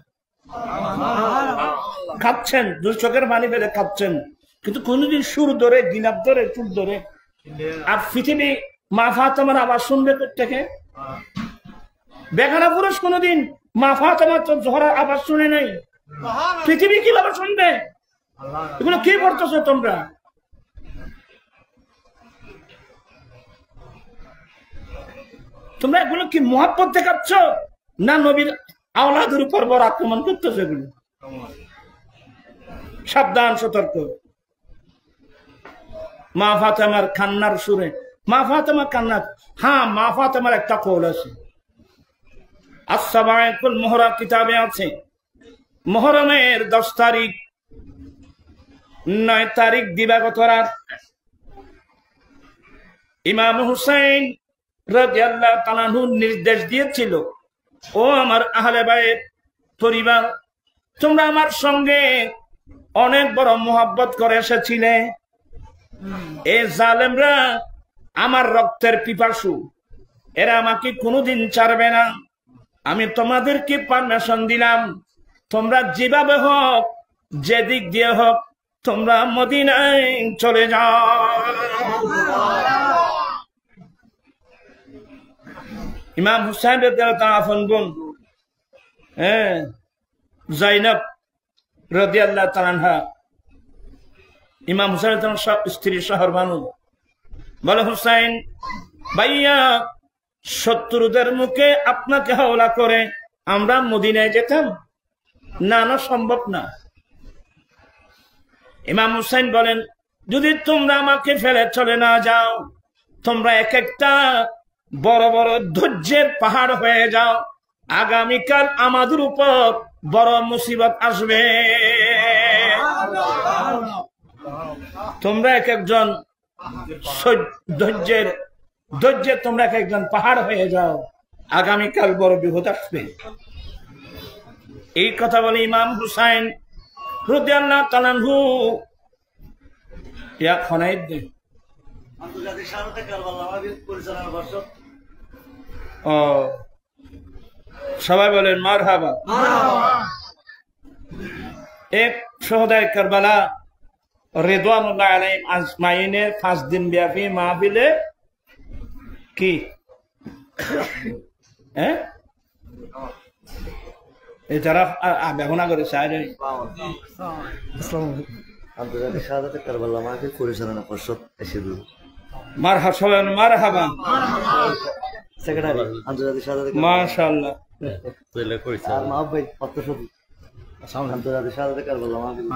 খাচ্ছেন দুই চোখের পানি ফেলে খাচ্ছেন, কিন্তু কোনদিন সুর ধরে গিনাব ধরে চুল ধরে। আর পৃথিবী মা ফাতেমার আবার শুনবে থেকে? বেগানা পুরুষ কোনদিন মা ফাতেমাতুজ জাহরার আবার শুনে নাই, পৃথিবী কিভাবে শুনবে? এগুলো কি করতেছো তোমরা? তোমরা এগুলো কি মহব্বত দেখাচ্ছ না নবীর আওলাদের উপর বড় আক্রমণ করতেছো? এগুলো সাবধান, সতর্ক। মা ফাতেমার কান্নার সুরে, মা ফাতেমার কান্নার, হ্যাঁ মা ফাতেমার একটা কৌল আছে, আস-সাবায়কুল মুহররম কিতাবে আছে। মুহররমের 10 তারিখ 9 তারিখ দিবাগত রাত ইমাম হুসাইন রাদিয়াল্লাহু তাআলা আনহু নির্দেশ দিয়েছিল, ও আমার আহলে বাইত পরিবার, তোমরা আমার সঙ্গে অনেক বড় মোহাব্বত করে এসেছিলে। এই জালেমরা আমার রক্তের পিপাসু, এরা আমাকে কোনোদিন ছাড়বে না। আমি তোমাদেরকে পারমিশন দিলাম, তোমরা যেভাবে হোক, যেদিক দিয়ে হোক, তোমরা মদিনায় চলে যাও। ইমাম হুসাইন রাদিয়াল্লাহু তাআলা আপন বোন জাইনব রাদিয়াল্লাহু তাআলা আনহা, ইমাম হুসাইন স্ত্রী শহর বানু, বলে হুসাইন ভাইয়া, শত্রুদের মুখে আপনাকে হাওলা করে আমরা মদিনায় যেতাম না? না, সম্ভব না। ইমাম হুসাইন বলেন, যদি তোমরা আমাকে ফেলে চলে না যাও, তোমরা এক একটা বড় বড় ধৈর্যের পাহাড় হয়ে যাও, আগামীকাল আমাদের উপর বড় মুসিবত আসবে। তোমরা এক একজন ধৈর্যের তোমরা এক একজন পাহাড় হয়ে যাও, আগামীকাল বড় বিপদ আসবে। এই কথা বলে ইমাম হুসাইন রাদিয়াল্লাহু তাআলা আনহু সবাই বলেন মারহাবা। এক শহদায়ে কারবালা রিদওয়ানুল্লাহ আলাইহিম আজমাইনের 5 দিন ব্যাপী মাহফিলে কি যারা বেগুনা করে আন্তর্জাতিক শাহাদাতে কারবালা মাহফিল পরিচালনা পর্ষদ এসেদুল মারহাবা সেক্রেটারি আন্তর্জাতিক শাহাদাতে মাশাআল্লাহ তৈলে করেছে আর মাহবুব ভাই পত্রসচিব আন্তর্জাতিক শাহাদাতে কারবালা মাহফিল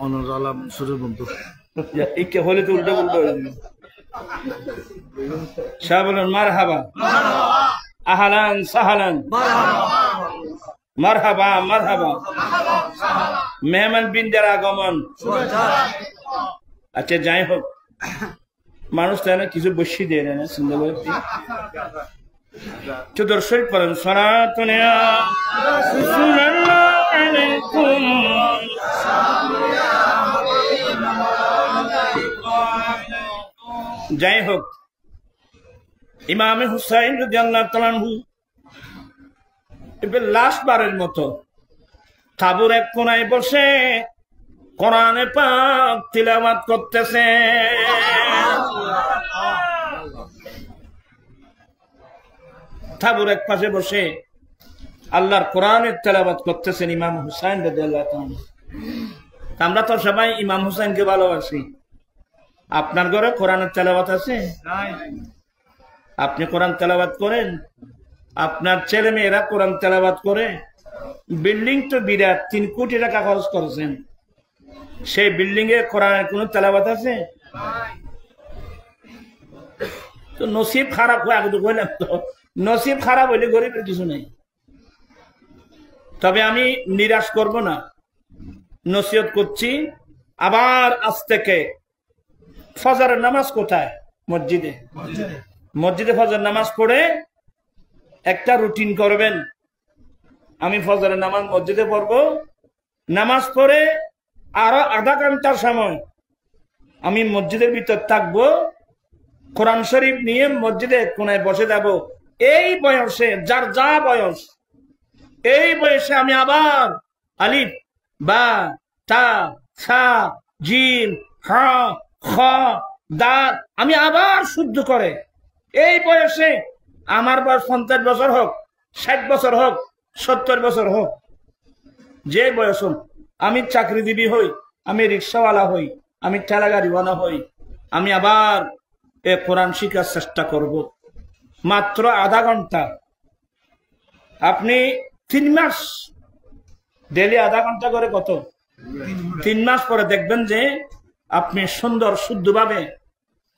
অনুর আলম সুরের বন্ধু ইকে হলে তো উল্টো উল্টো শাহ বলেন মারহাবা, আহলান সাহলান, মারহাবা মারহাবা, মেহমান বিনদের আগমন। আচ্ছা যাই হোক, মানুষ তাই না কিছু বসি দিয়ে না সুন্দর করে দর্শক পড়েন সনাতনিয়া সাল্লাল্লাহু আলাইকুম। যাই হোক, ইমাম হুসাইন রাদিয়াল্লাহু তাআলা আনহু এবার লাস্ট বারের মতো তাঁবুর এক কোনায় বসে কোরআনে পাক তিলাওয়াত করতেছে। তাঁবুর এক পাশে বসে আল্লাহর কোরআনের তেলাওয়াত করতেছেন ইমাম হুসাইন রাদিয়াল্লাহু তাআলা। আমরা তো সবাই ইমাম হুসাইনকে ভালোবাসি। আপনার ঘরে কোরআনের তেলাওয়াত আছে? আপনি কোরআন তেলাওয়াত করেন, আপনার ছেলে মেয়েরা কোরআন তেলাওয়াত করে, বিল্ডিং তো বিরাট, 3 কোটি টাকা খরচ করেছেন, সেই বিল্ডিং এ কোরআনের কোন তেলাওয়াত আছে? তো নসিব খারাপ হয়, আগে তো বললাম তো, নসিব খারাপ হইলে গরিবের কিছু নেই। তবে আমি নিরাশ করব না, নসিহত করছি। আবার আজ থেকে ফজরের নামাজ কোথায়? মসজিদে। মসজিদে ফজর নামাজ পড়ে একটা রুটিন করবেন, আমি ফজরের নামাজ মসজিদে পড়বো, নামাজ পড়ে আরো আধা ঘন্টার সময় আমি মসজিদের ভিতর থাকবো, কোরআন শরীফ নিয়ে মসজিদে কোনায় বসে যাব। এই বয়সে, যার যা বয়স, এই বয়সে আমি আবার আলিফ বা তা সা জিম হা খ দাল আমি আবার শুদ্ধ করে, এই বয়সে আমার বয়স 50 বছর হোক, 60 বছর হোক, 70 বছর হোক, যে বয়স হোক, আমি চাকরিজীবী হই, আমি রিক্সাওয়ালা হই, আমি ঠেলা গাড়িওয়ালা হই, আমি আবার এ কোরআন শিখার চেষ্টা করব। মাত্র আধা ঘন্টা, আপনি 3 মাস ডেলি আধা ঘন্টা করে, কত? 3 মাস পরে দেখবেন যে আপনি সুন্দর শুদ্ধভাবে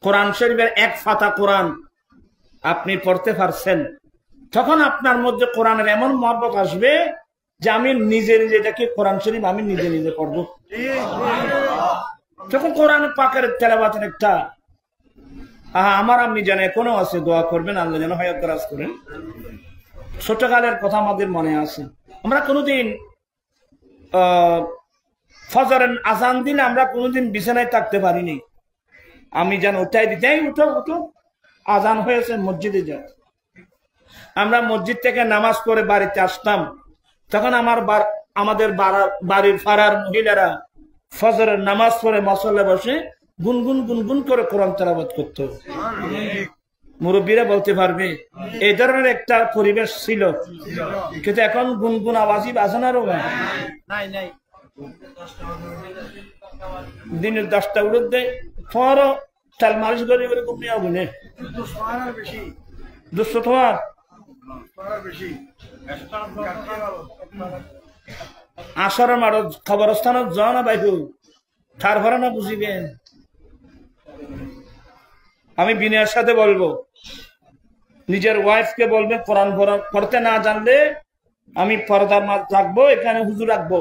কোরআন শরীফের 1 পাতা কোরআন আপনি পড়তে পারছেন। তখন আপনার মধ্যে কোরআনের এমন মহব্বত আসবে যে আমি নিজে নিজে দেখি কোরআন শরীফ আমি নিজে নিজে পড়ব। তখন কোরআন পাকের তেলাওয়াতের একটা আমার আপনি জানে এখনো আছে, দোয়া করবেন আল্লাহ যেন হায়াত দারাজ করেন। ছোটকালের কথা আমাদের মনে আছে, আমরা কোনোদিন ফজরের আজান দিলে আমরা কোনোদিন বিছানায় থাকতে পারিনি, আমি যেন উঠাই দিতে, উঠো উঠো আজান হয়েছে মসজিদে যা। আমরা মসজিদ থেকে নামাজ পড়ে বাড়িতে আসতাম, তখন আমাদের বাড়ির পাড়ার মহিলারা ফজরের নামাজ পড়ে মসল্লা বসে গুনগুন গুনগুন করে কোরআন তেলাওয়াত করত। মুরব্বীরা বলতে পারবে এই ধরনের একটা পরিবেশ ছিল, কিন্তু এখন গুনগুন আওয়াজই বাজে না। দিনের 10টা উড়ে দেয়, তোমারও চাল মালিশ করে করে ঘুমিয়ে আগুনে 200 তোমার আসরের মাঠ খবরস্থানত যাও না বাইকু ঠার ভরা না বুঝিবেন। আমি বিনয়ের সাথে বলবো, নিজের ওয়াইফকে বলবে কোরআন পড়তে না জানলে আমি পর্দার মাঝ রাখবো, এখানে হুজুর রাখবো,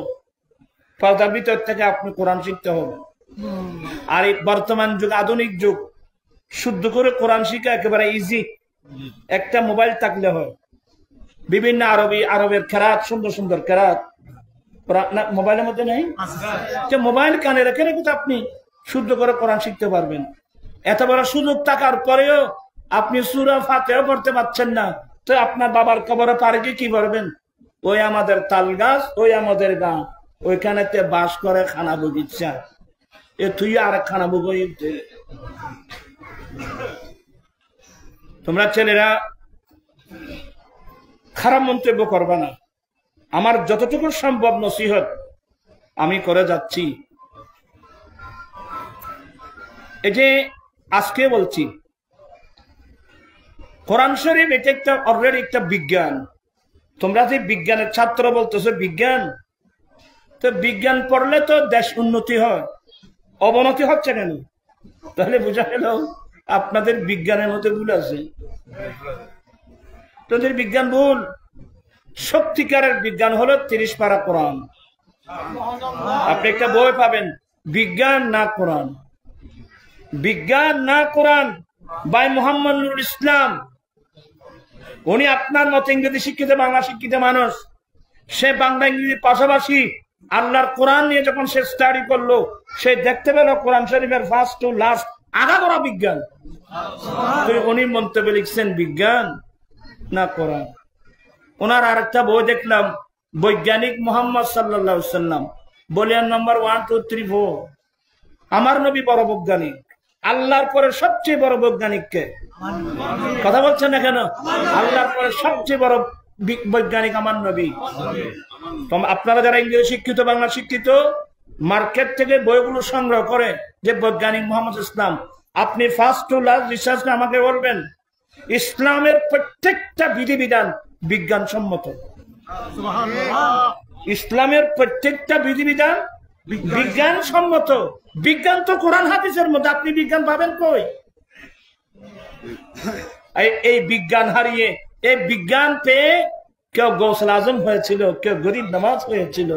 পর্দার ভিতর থেকে আপনি কোরআন শিখতে হবে। আর এই বর্তমান যুগ, আধুনিক যুগ, শুদ্ধ করে কোরআন শিখা একেবারে ইজি। একটা মোবাইল থাকলে হয়, বিভিন্ন আরবের কেরাত, সুন্দর সুন্দর কেরাত মোবাইলের মধ্যে নেই, মোবাইল কানে রেখে রেখে আপনি শুদ্ধ করে কোরআন শিখতে পারবেন। এত বড় সুযোগ থাকার পরেও আপনি সূরা ফাতিহা পড়তে পারছেন না, তো আপনার বাবার কবরে পারে কি করবেন? ওই আমাদের তাল গাছ, ওই আমাদের গাঁ, ওইখানে বাস করে খানা বগিচা, এ তুই আর খানা বগই। তোমরা ছেলেরা খারাপ মন্তব্য করবা না, আমার যতটুকু সম্ভব নসিহত আমি করে যাচ্ছি। এই যে আজকে বলছি কোরআন শরীফ, এটা একটা অলরেডি একটা বিজ্ঞান। তোমরা যে বিজ্ঞানের ছাত্র বলতেছো, বিজ্ঞান তো বিজ্ঞান পড়লে তো দেশ উন্নতি হয়, অবনতি হচ্ছে কেন? তাহলে বোঝা গেল আপনাদের বিজ্ঞানের মধ্যে ভুল আছে, তোদের বিজ্ঞান ভুল। সত্যিকারের বিজ্ঞান হলো 30 পারা কোরআন। আপনি একটা বই পাবেন, বিজ্ঞান না কোরআন, বিজ্ঞান না কোরআন, বাই মোহাম্মদ নুরুল ইসলাম। উনি আপনার মতো ইংরেজি শিক্ষিত, বাংলা শিক্ষিত মানুষ, সে বাংলা ইংরেজির পাশাপাশি আল্লাহর কোরআন নিয়ে যখন সে স্টাডি করলো, সে দেখতে পেল কোরআন শরীফের ফার্স্ট টু লাস্ট আগাগোড়া বিজ্ঞান। উনি মন্তব্য লিখছেন বিজ্ঞান না কোরআন। ওনার আরেকটা বই দেখলাম, বৈজ্ঞানিক মোহাম্মদ সাল্লাল্লাহু আলাইহি সাল্লাম, বলিয়ান নম্বর 1, 2, 3, 4। আমার নবী বড় বৈজ্ঞানিক, আল্লাহর পরে সবচেয়ে বড় বৈজ্ঞানিক কে? কথা বলছেন না কেন? আল্লাহর পরে সবচেয়ে বড় বৈজ্ঞানিক আমার নবী। আপনারা যারা ইংরেজি শিক্ষিত, বাংলা শিক্ষিত, মার্কেট থেকে বইগুলো সংগ্রহ করে যে বৈজ্ঞানিক মোহাম্মদ ইসলাম, আপনি ফার্স্ট টু লাস্ট রিসার্চ আমাকে বলবেন। ইসলামের প্রত্যেকটা বিধিবিধান বিজ্ঞানসম্মত। ইসলামের প্রত্যেকটা বিধিবিধান বিজ্ঞানসম্মত। বিজ্ঞান তো কোরআন হাদিসের মধ্যে, আপনি বিজ্ঞান পাবেন কই? এই বিজ্ঞান হারিয়ে, এই বিজ্ঞান পেয়ে কেউ গৌসুল আজম হয়েছিল, কেউ গরিব নামাজ হয়েছিল,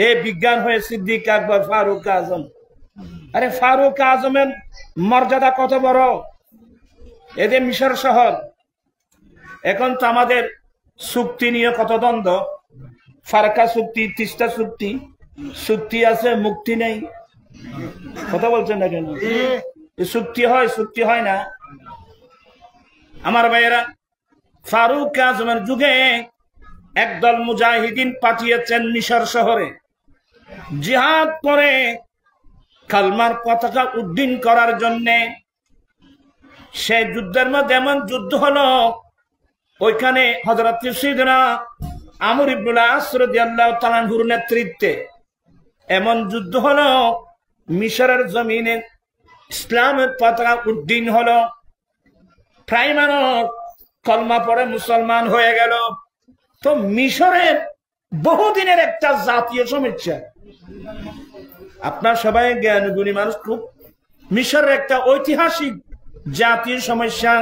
এই বিজ্ঞান হয়ে সিদ্দিক আকবর, ফারুক আজম। আরে ফারুক আজমের মর্যাদা কত বড়! এদের মিশর শহর। এখন তো আমাদের চুক্তি নিয়ে কত দ্বন্দ্ব, ফারাক্কা চুক্তি, তিস্তা চুক্তি, চুক্তি আছে মুক্তি নেই। কথা বলছেন না কেন? চুক্তি হয়, চুক্তি হয় না। আমার ভাইয়েরা, ফারুক আজমের যুগে একদল মুজাহিদিন পাঠিয়েছেন মিশর শহরে জিহাদ করে কালমার পতাকা উড্ডীন করার জন্যে। সেই যুদ্ধের মধ্যে এমন যুদ্ধ হলো, ওইখানে হযরত সাইয়েদনা আমর ইবনুল আস রাদিয়াল্লাহু তাআলা আনহুর নেতৃত্বে এমন যুদ্ধ হলো, মিশরের জমিনে ইসলামের পতাকা উড্ডীন হলো। প্রায় মানুষ কলমা পড়ে মুসলমান হয়ে গেল। তো মিশরের বহুদিনের একটা জাতীয় সমস্যা, আপনার সবাই জ্ঞানী মানুষ, খুব মিশরের একটা ঐতিহাসিক জাতীয় সমস্যা,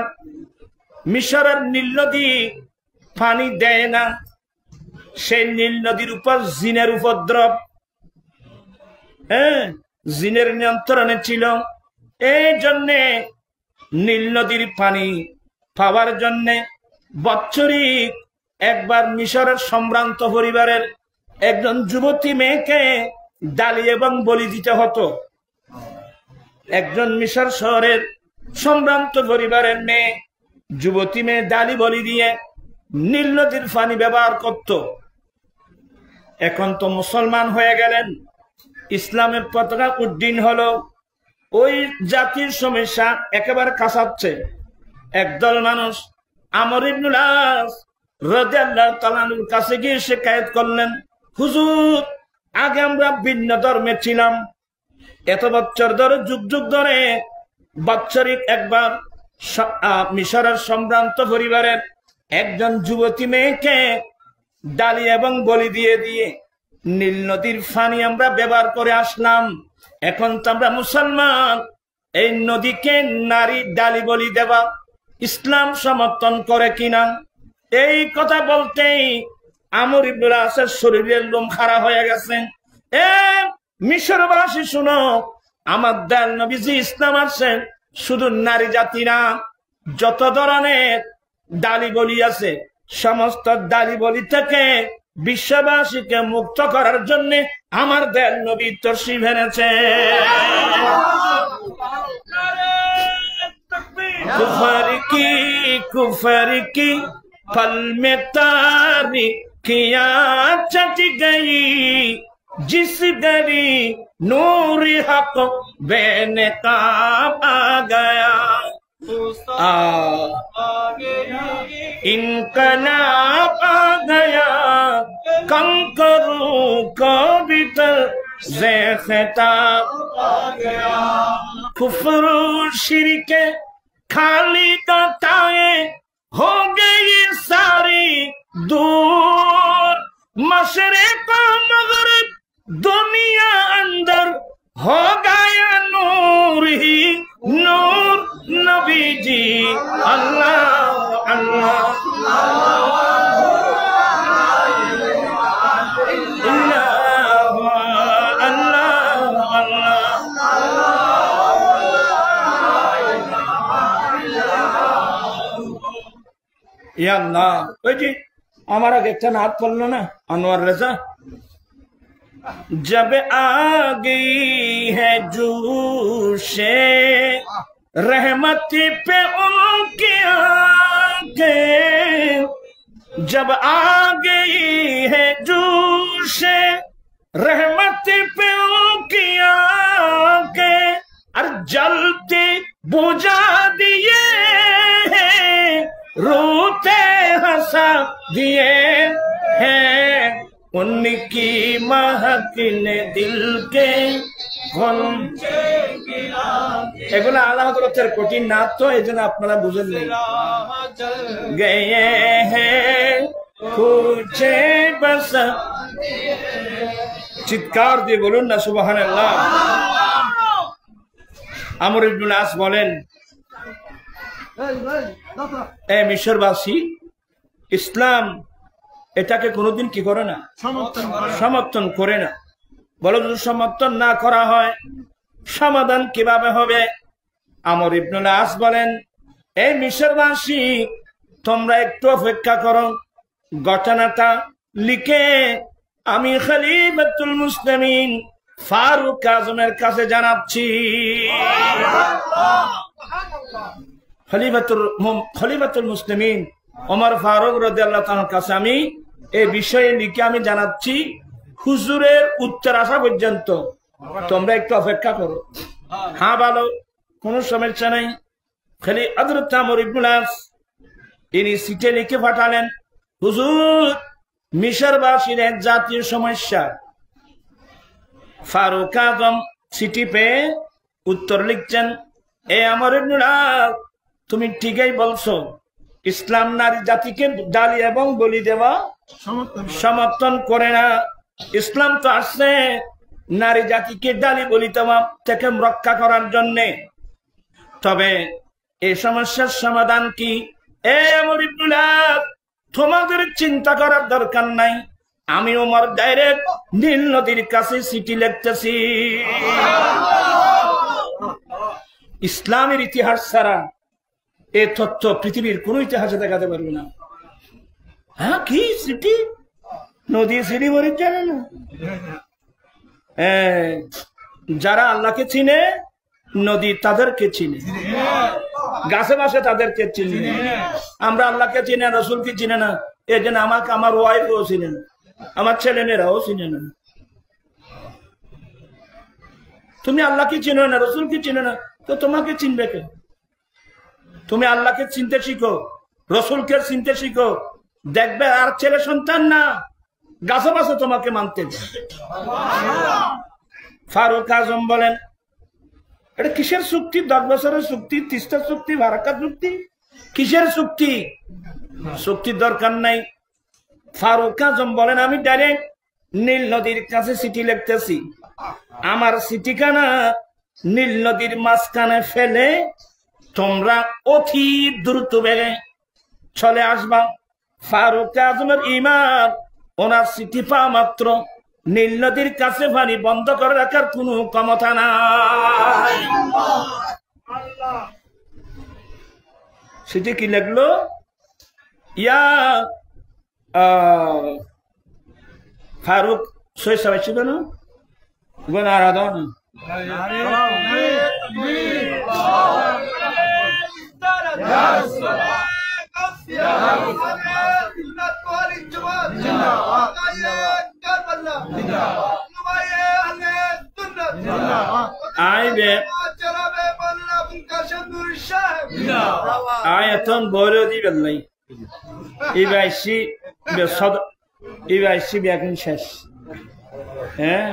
মিশরের নীল নদী পানি দেয় না। সেই নীল নদীর উপর জিনের উপদ্রব, জিনের নিয়ন্ত্রণে ছিল। এই জন্যে নীল নদীর পানি পাওয়ার জন্যে বৎসরিক একবার মিশরের সম্ভ্রান্ত পরিবারের একজন যুবতী মেয়েকে ডালি এবং বলি দিতে হতো। একজন মিশর শহরের সম্ভ্রান্ত পরিবারের মেয়ে, যুবতী মেয়ে ডালি বলি দিয়ে নীল নদীর পানি ব্যবহার করত। এখন তো মুসলমান হয়ে গেলেন, ইসলামের পতাকা উড্ডীন হলো, ওই জাতির সমস্যা একেবারে কাছাচ্ছে। একদল মানুষ আমর ইবনুল আস রাদিয়াল্লাহু তাআলা আনহুর কাছে গিয়ে শিকায়েত করলেন, হুজুর, আগে আমরা ভিন্ন ধর্মে ছিলাম, এত বছর ধরে, যুগ যুগ ধরে বাৎসরিক একবার মিশরের সম্ভ্রান্ত পরিবারের একজন যুবতী মেয়েকে ডালি এবং বলি দিয়ে দিয়ে নীল নদীর পানি আমরা ব্যবহার করে আসলাম। এখন তো আমরা মুসলমান, এই নদীকে নারী ডালি বলি দেওয়া ইসলাম সমর্থন করে কিনা? এই কথা বলতেই আমর ইবনুল আসের শরীরের লোম খাড়া হয়ে গেছে। মিশরবাসী শুনো, আমার দয়াল নবীজি ইসলাম আসছেন শুধু নারী জাতি না, যত ধরনের ডালি বলি আছে সমস্ত ডালি বলি থেকে বিশ্ববাসীকে মুক্ত করার জন্য আমার দয়াল নবী তশরিফ এনেছে। कुफर की पल में तारीकियां चट गई, जिस गरी नूर हक बेनकाब आ गया, इनकलाब आ गया, कंकरू को भी तर्ज़े ख़िताब आ गया, कुफ्र शिरक खाली कताए हो गई सारी दूर, मशरिक़ मग़रिब दुनिया अंदर हो गया नूर ही नूर, नबी जी अल्लाह अल्लाह ওই যে আমার আগে একটা নাত পড়লো না আনোয়ার রেজা, जब आ गई है जोशे रहमत पे उनकी आंखें, जब आ गई है जोशे रहमत पे उनकी आंखें, और जलते बुझा दिए रोते हंसा दिए हैं, उनकी महक ने दिल के এগুলো আল্লাহ হযরতের কঠিন না তো, এই জন্য আপনারা বুঝেন নাই। গয়ে হে খুঁজে বস, চিৎকার দিয়ে বলুন না সুবহানাল্লাহ। আমর ইবনে আস বলেন, মিশরবাসী ইসলাম এটাকে কোনোদিন কি করে না, সমর্থন করে না। বলো যদি সমর্থন না করা হয় সমাধান কিভাবে হবে? আমর ইবনে আস বলেন, এই মিশরবাসী তোমরা একটু অপেক্ষা করো, ঘটনাটা লিখে আমি খলিফাতুল মুসলিমিন ফারুক আজমের কাছে জানাচ্ছি। খলিফাতুল মুসলিমিন ওমর ফারুক রাদিয়াল্লাহু তাআলার কাছে আমি এই বিষয়ে লিখে আমি জানাচ্ছি, হুজুরের উত্তর আসা পর্যন্ত তোমরা একটু অপেক্ষা করো। হ্যাঁ ভালো, কোন সমস্যা নাই। খালি হযরত আমর ইবনে আস তিনি চিঠি লিখে পাঠালেন, হুজুর মিশরবাসীর এক জাতীয় সমস্যা। ফারুক আজম চিঠি পেয়ে উত্তর লিখছেন, এ আমর ইবনে আস তুমি ঠিকই বলছো, ইসলাম নারী জাতিকে ডালি এবং বলি দেওয়া সমর্থন করে না। ইসলাম তো আসছে নারী জাতিকে ডালি বলি দেওয়া থেকে রক্ষা করার জন্যে। তবে এই সমস্যার সমাধান কি? আমর ইবনে আস তোমাদের চিন্তা করার দরকার নাই, আমি ওমর ডাইরেক্ট নীল নদীর কাছে চিঠি লিখতেছি। ইসলামের ইতিহাস ছাড়া এই তথ্য পৃথিবীর কোন ইতিহাসে দেখাতে পারবে না। হ্যাঁ, কি চিঠি? নদী চিঠি বলে জানে না। যারা আল্লাহকে চিনে নদী তাদেরকে চিনে, গাছে বাসে তাদেরকে চিনে। আমরা আল্লাহকে চিনে, রসুলকে চিনে না, এই জন্য আমাকে আমার ওয়াইফও চিনে না, আমার ছেলে মেয়েরাও চিনে না। তুমি আল্লাহকে চিনো না, রসুলকে চিনো না, তো তোমাকে চিনবে কে? তুমি আল্লাহকে চিনতে শিখো, রসুলকে চিনতে শিখো, দেখবে আর ছেলে সন্তান না গাছে বাসে তোমাকে মানতে। ফারুক আজম বলেন, এটা কিসের চুক্তি? 10 বছরের চুক্তি, তিস্তা চুক্তি, ভারাক্কা চুক্তি, কিসের চুক্তি? চুক্তির দরকার নাই। ফারুক আজম বলেন, আমি ডাইরেক্ট নীল নদীর কাছে চিঠি লিখতেছি, আমার চিঠিখানা নীল নদীর মাঝখানে ফেলে তোমরা অতি দ্রুত বেগে চলে আসবা। ফারুক আজমের ইমান, ওনার চিঠি পাওয়া মাত্র নীল নদীর কাছে পানি বন্ধ করে রাখার কোনো ক্ষমতা নাই। চিঠি কি লিখলো? ইয়া ফারুক সৈয়দ সাহেব ছিল না, আরাধন এখন বলে দিবেন নাই, এখন শেষ। হ্যাঁ,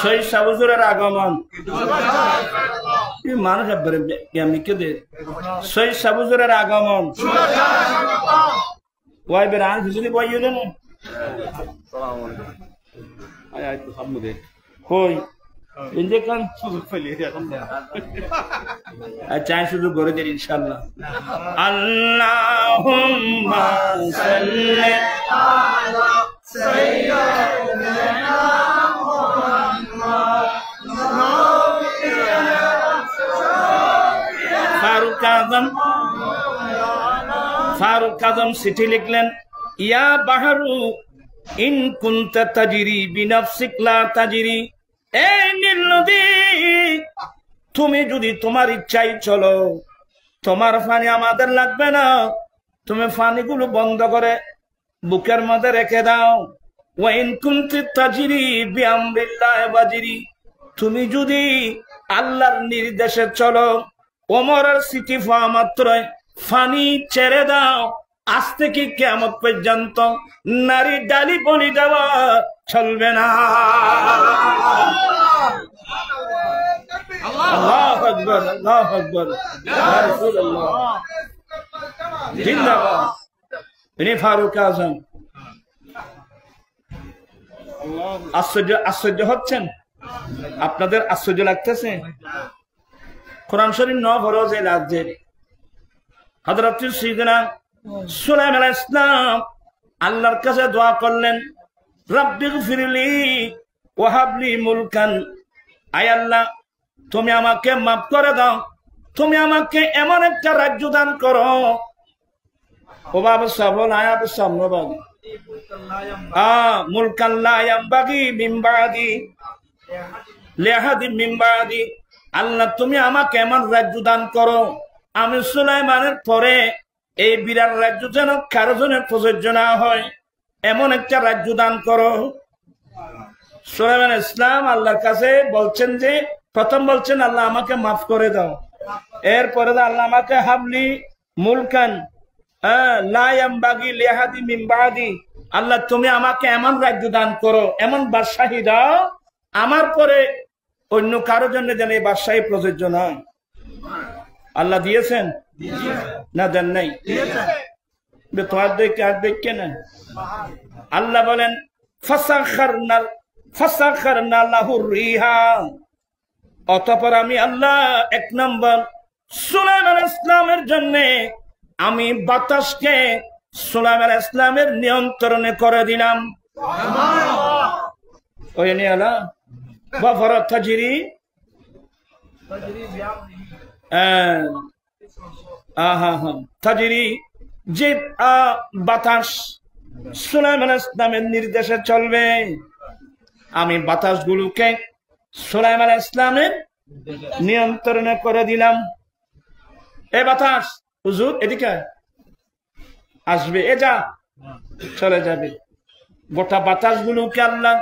সৈয়দ সাবুজুরের আগমন মানুষ সৈয়দ সাবুজুরের আগমন ওয়াইবের আন হুজুরি বই না কই ইন্দেখান সুযোগ পেলে আচ্ছা সুযোগ করে দেন ইনশাআল্লাহ। আল্লাহুম্মা সাল্লি আলা সাইয়্যিদিনা মুহাম্মদ। ফারুক আজম চিঠি লিখলেন, ইয়া বাহরু ইন কুনতা তাজরি বিনাফসিক লা তাজরি। এই নীল নদী, তুমি যদি তোমার ইচ্ছাই চলো, তোমার পানি আমাদের লাগবে না, তুমি পানিগুলো বন্ধ করে বুকের মধ্যে রেখে দাও। ওয়াইন কুনতি তাজরি বিআমরিল্লাহ বাজরি, তুমি যদি আল্লাহর নির্দেশে চলো, ওমরের চিঠি পাওয়া মাত্র পানি ছেড়ে দাও। আজ থেকে কিয়ামত পর্যন্ত নারী ডালি বলি দেওয়া চলবে না। আল্লাহু আকবার, আল্লাহু আকবার, ইয়া রাসূলুল্লাহ। জিন্দাবাদ। ইনি ফারুক আজম। আশ্চর্য হচ্ছেন? আপনাদের আশ্চর্য লাগতেছে? কোরআন শরীফ 9 ফরজ এই রাজ্যের। হযরত সাইয়েদনা সুলাইমান আলাইহিস সালাম আল্লাহর কাছে দোয়া করলেন, রাব্বিগফিরলি ওয়া হাবলি মুলকান। আয় আল্লাহ, তুমি আমাকে মাফ করে দাও, তুমি আমাকে এমন একটা রাজ্য দান করো। ও বাবা সাবল আয়াব সামনবাদ মুলকান লা ইয়ামবাগি মিন বাদি লিআহাদি মিন বাদি। আল্লাহ, তুমি আমাকে এমন রাজ্য দান করো, আমি সুলাইমানের পরে এই বিরাট রাজ্য যেন কারো জন্য প্রযোজ্য না হয়, এমন একটা রাজ্য দান করো। সুলাইমান ইসলাম আল্লাহর কাছে বলছেন যে, প্রথম বলছেন আল্লাহ আমাকে মাফ করে দাও, এরপরে আল্লাহ আমাকে হাবলি মুলকান লা ইয়ামবাগি লিআহাদি মিন বাদি। আল্লাহ, তুমি আমাকে এমন রাজ্য দান করো, এমন বাদশাহী দাও আমার পরে অন্য কারো জন্য যেন এই বাদশাহী প্রযোজ্য নয়। আল্লাহ দিয়েছেন না দেন নাই? তোমার দেখে না। আল্লাহ বলেন ফাসাখারনা লাহুর রিহা। অতঃপর আমি আল্লাহ 1 নম্বর সুলাইমান ইসলামের জন্য আমি বাতাসকে সুলাইমান ইসলামের নিয়ন্ত্রণে করে দিলাম। ওই নিয়ে আলা বাফারাত তাজরি তাজরি, যে বাতাস সুলাইমান ইসলামের নির্দেশে চলবে, আমি বাতাসগুলোকে সুলাইমান ইসলামের নিয়ন্ত্রণে করে দিলাম। এ বাতাস হুজুর এদিকে আসবে, এ যা চলে যাবে। গোটা বাতাসগুলোকে আল্লাহ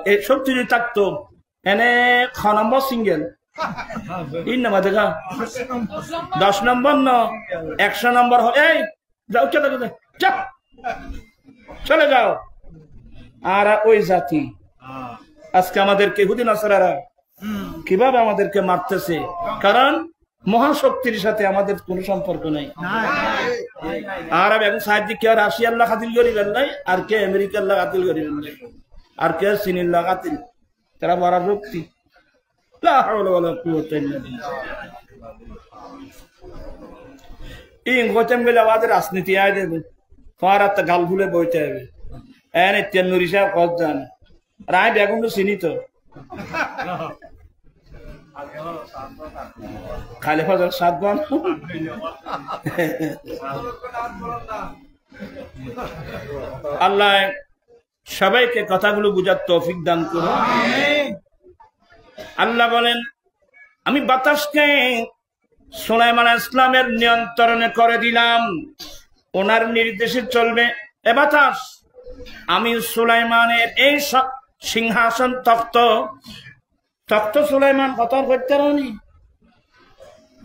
এই শক্তি যদি থাকতো এনে 6 নম্বর সিঙ্গেল নামা দেখা 10 নম্বর 100 নম্বর এই যাও, চলে যাও। আর ওই জাতি আজকে আমাদেরকে ইহুদি নাসারারা কিভাবে আমাদেরকে মারতেছে, কারণ মহাশক্তির সাথে আমাদের কোনো সম্পর্ক নেই। আর আমি এখন সাহায্য কে রাশিয়ার লাখ হাতিল করিবেন নাই, আর কে আমেরিকার লাখ হাতিল করিবেন নাই, আর কে চীনের লাখ হাতিল, তারা বড় শক্তি। আমাদের রাজনীতি আয় দেবে, তোমার একটা গাল ভুলে বইতে হবে। এনে তেলনুরি সাহেব কত যান, রায় বেগুন তো চিনি তো খালি ফজর 7 গণ। আল্লাহ সবাইকে কথাগুলো বুঝার তৌফিক দান করুন। আল্লাহ বলেন, আমি বাতাসকে সুলাইমান ইসলামের নিয়ন্ত্রণে করে দিলাম, ওনার নির্দেশে চলবে। এ বাতাস, আমি সুলাইমানের এই সিংহাসন তখ্ত সুলাইমান কত করতে পারি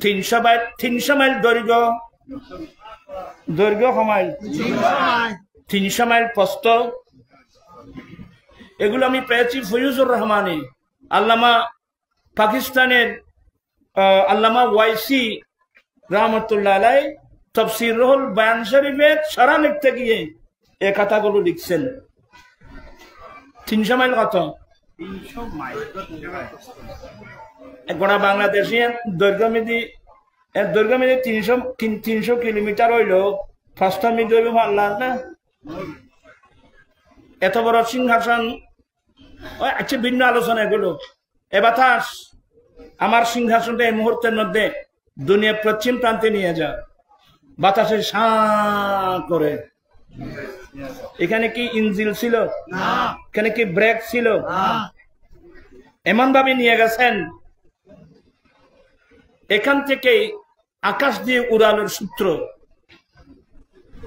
300 মাইল দৈর্ঘ্য কমাইল 300 মাইল প্রস্থ। এগুলো আমি পেয়েছি ফয়জুর রহমানে। আল্লামা পাকিস্তানের আল্লামা ওয়াইসি রহমতুল্লাহ আলাই তাফসীর রুহুল বায়ান শরীফের শরহ লিখতে গিয়ে এই কথাগুলো লিখছেন। 300 মাইল কত? 300 মাইল। গোটা বাংলাদেশে দৈর্ঘ্যমেদি 300 কিলোমিটার হইল। ফার্স্ট আমি দৈর্ঘ্য মানলাম না, এত বড় সিংহাসন। আচ্ছা, ভিন্ন আলোচনা এগুলো। এ বাতাস, আমার সিংহাসনটা এই মুহূর্তের মধ্যে দুনিয়ার পশ্চিম প্রান্তে নিয়ে যা। বাতাসের সাঁ করে। এখানে কি ইঞ্জিল ছিল? এখানে কি ব্রেক ছিল? এমন ভাবে নিয়ে গেছেন, এখান থেকে আকাশ দিয়ে উড়ানোর সূত্র।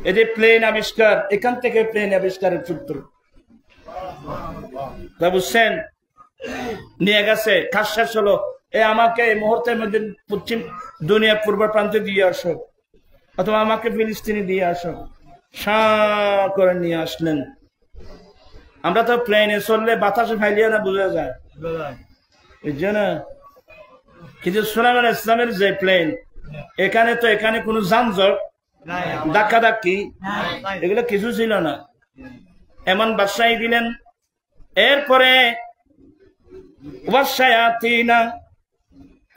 এই যে প্লেন আবিষ্কার, এখান থেকে প্লেন আবিষ্কারের সূত্র বুঝছেন, নিয়ে গেছে। কাজ শেষ হলো, আমাকে এই মুহূর্তের মধ্যে পশ্চিম দুনিয়ার পূর্ব প্রান্তে দিয়ে আসো, অথবা আমাকে ফিলিস্তিনে দিয়ে আসো। করে নিয়ে আসলেন। আমরা তো প্লেনে চললে বাতাসে ফাইলিয়ে না বোঝা যায়, বুঝছো না? কিন্তু সুলাইমান ইসলামের যে প্লেন, এখানে তো এখানে কোনো যানজট ধাক্কা ধাক্কি এগুলো কিছু ছিল না, এমন বাদশাহী দিলেন। এরপরে ওয়াশায়াতিনা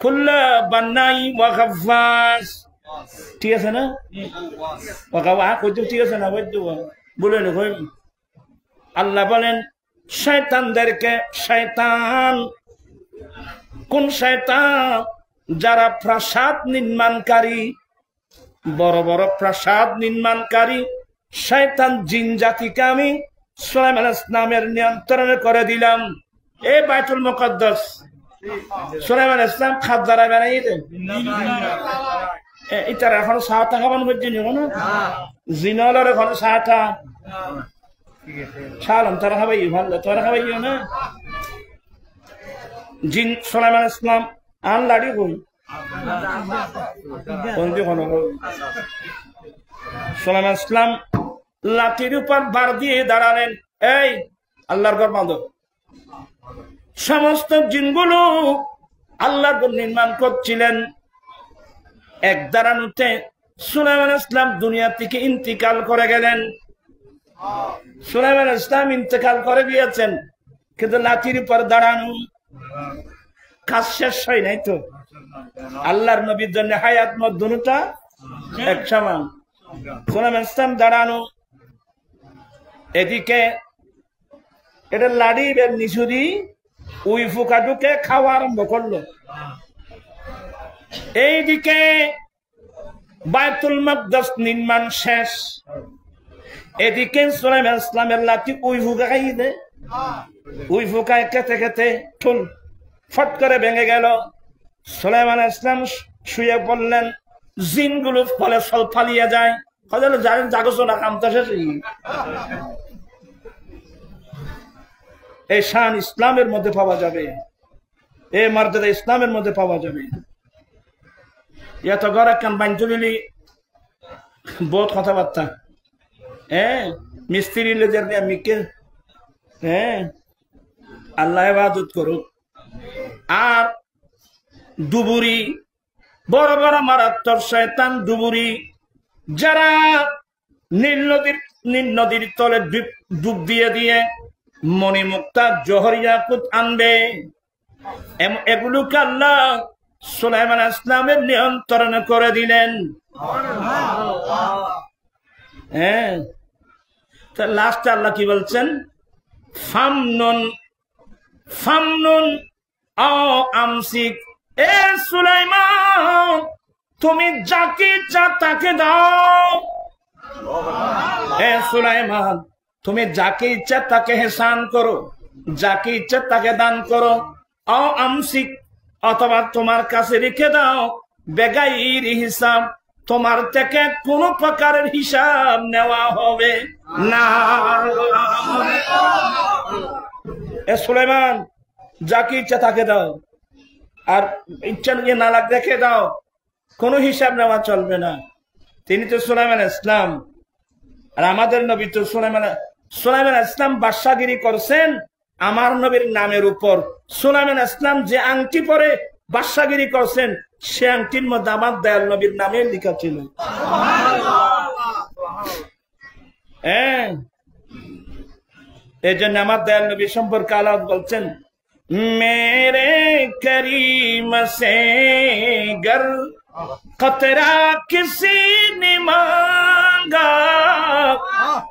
কুল্লা বান্নাই ওয়া গাফফাস, ঠিক আছে না? ঠিক আছে না? বলেন আল্লাহ বলেন শয়তানদেরকে, শয়তান কোন শয়তান? যারা প্রাসাদ নির্মাণকারী, বড় বড় প্রাসাদ নির্মাণকারী শয়তান জিন জাতিকে আমি সুলাইমান ইসলামের নিয়ন্ত্রণে করে দিলাম। এই বাইতুল মুকদ্দাস সুলাইমান ইসলাম খাদ দ্বারা বানাইছে, এটার এখনো সাহায্য খাবানো পর্যন্ত না, জিনলের এখনো সাহায্য সালাম তারা খাবাই ভালো, তারা খাবাই না জিন। সুলাইমান ইসলাম আন লাড়ি কই সুলাইমান ইসলাম লাঠির উপর বার দিয়ে দাঁড়ালেন, এই আল্লাহর ঘর বাঁধো। সমস্ত জিনগুলো আল্লাহর ঘর নির্মাণ করছিলেন। এক দাঁড়ানোতে সুলাইমান ইসলাম দুনিয়া থেকে ইন্তিকাল করে গেলেন। সুলাইমান ইসলাম ইন্তেকাল করে গিয়েছেন, কিন্তু লাঠির উপর দাঁড়ানো কাজ শেষ হয় নাই তো। আল্লাহর নবীর জন্য হায়াত মত দুটা এক সমান। সুলাইমান ইসলাম দাঁড়ানো, এদিকে এটা লাড়ি বের নিচুরি উই ফুকা ঢুকে খাওয়া আরম্ভ করলো। এইদিকে বাইতুল মাকদাস নির্মাণ শেষ, এদিকে সুলাইমান ইসলামের লাঠি উই ফুকা খাইয়ে দেয়। উই ফুকায় খেতে খেতে ঠুল ফট করে ভেঙে গেল। সুলাইমান ইসলাম শুয়ে পড়লেন, জিনগুলো ফলে ফল ফালিয়ে যায়। জাগছো না কামতা শেষ। এই শান ইসলামের মধ্যে পাওয়া যাবে, এই মর্যাদা ইসলামের মধ্যে পাওয়া যাবে। এত ঘরে কান বাঞ্চলিলি বহুত কথাবার্তা, হ্যাঁ মিস্ত্রি লেজার নিয়ে মিকে, হ্যাঁ আল্লাহ ইবাদত করুক। আর ডুবুরি, বড় বড় মারাত্মক শয়তান ডুবুরি, যারা নীল নদীর তলে ডুব দিয়ে দিয়ে মণিমুক্তা জহরিয়াকুত আনবে, এগুলোকে আল্লাহ সুলাইমান ইসলামের নিয়ন্ত্রণ করে দিলেন। হ্যাঁ, লাস্টে আল্লাহ কি বলছেন? ফামনুন ফামনুন আমসিক, এ সুলাইমান তুমি যাকে ইচ্ছা তাকে দাও। এ সুলাইমান তুমি যাকে ইচ্ছা তাকে হেসান করো, যাকে ইচ্ছা তাকে দান করো। আমসিক, অথবা তোমার কাছে রেখে দাও বেগাইর হিসাব, তোমার থেকে কোন প্রকারের হিসাব নেওয়া হবে না। এ সুলাইমান যাকে ইচ্ছা তাকে দাও, আর ইচ্ছা নিয়ে না লাগ রেখে দাও, কোনো হিসাব নেওয়া চলবে না। তিনি তো সুলাইমান ইসলাম, আর আমাদের নবী তো সুলাইমান ইসলাম বাদশাগিরি করছেন আমার নবীর নামের উপর। সুলাইমান ইসলাম যে আংটি পরে বাদশাগিরি করছেন, সে আংটির মধ্যে আমার দয়াল নবীর নামে লেখা ছিল। হ্যাঁ, এই জন্য আমার দয়াল নবী সম্পর্কে আল্লাহ বলছেন, মেরে করিম সে গর কতরা কিসি নে মাंगा,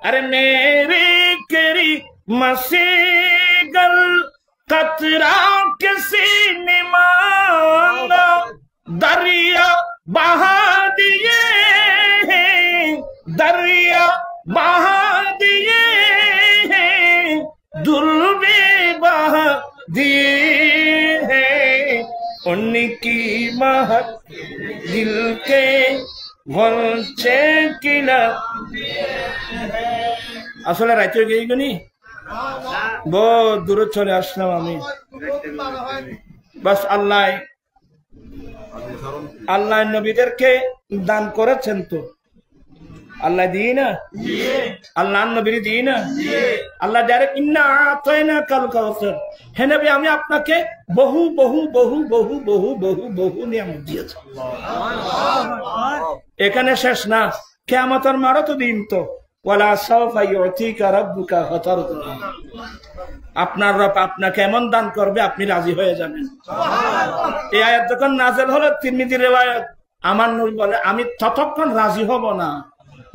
अरे मेरे करीम से गर कतरा किसी ने मांगा, दरिया बहा दिए दरिया बहा दिए दुर्बे बहा दिए हैं, उनकी महक दिल के বলছে কিনা। আসলে রাইতে গিয়ে গনি বহু দূরে চলে আসলাম আমি। বাস আল্লাহ নবীদেরকে দান করেছেন তো, আল্লাহ দিই না, আল্লাহ নবীর দিই না, আল্লাহ ডাইরেক্ট ইন্না আতাইনা কাল কাউসার, হে নবী আমি আপনাকে বহু বহু বহু বহু বহু বহু বহু নিয়ামত দিয়েছি। এখানে শেষ না, কিয়ামতের মারও তো দিন তো ওয়ালা সাওফা ইউতিকা রাব্বুকা ফাতারদা, আপনার রব আপনাকে এমন দান করবে আপনি রাজি হয়ে যাবেন। এই আয়াত যখন নাযিল হলো, তিরমিজির riwayat, আমার নবী বলে আমি ততক্ষণ রাজি হব না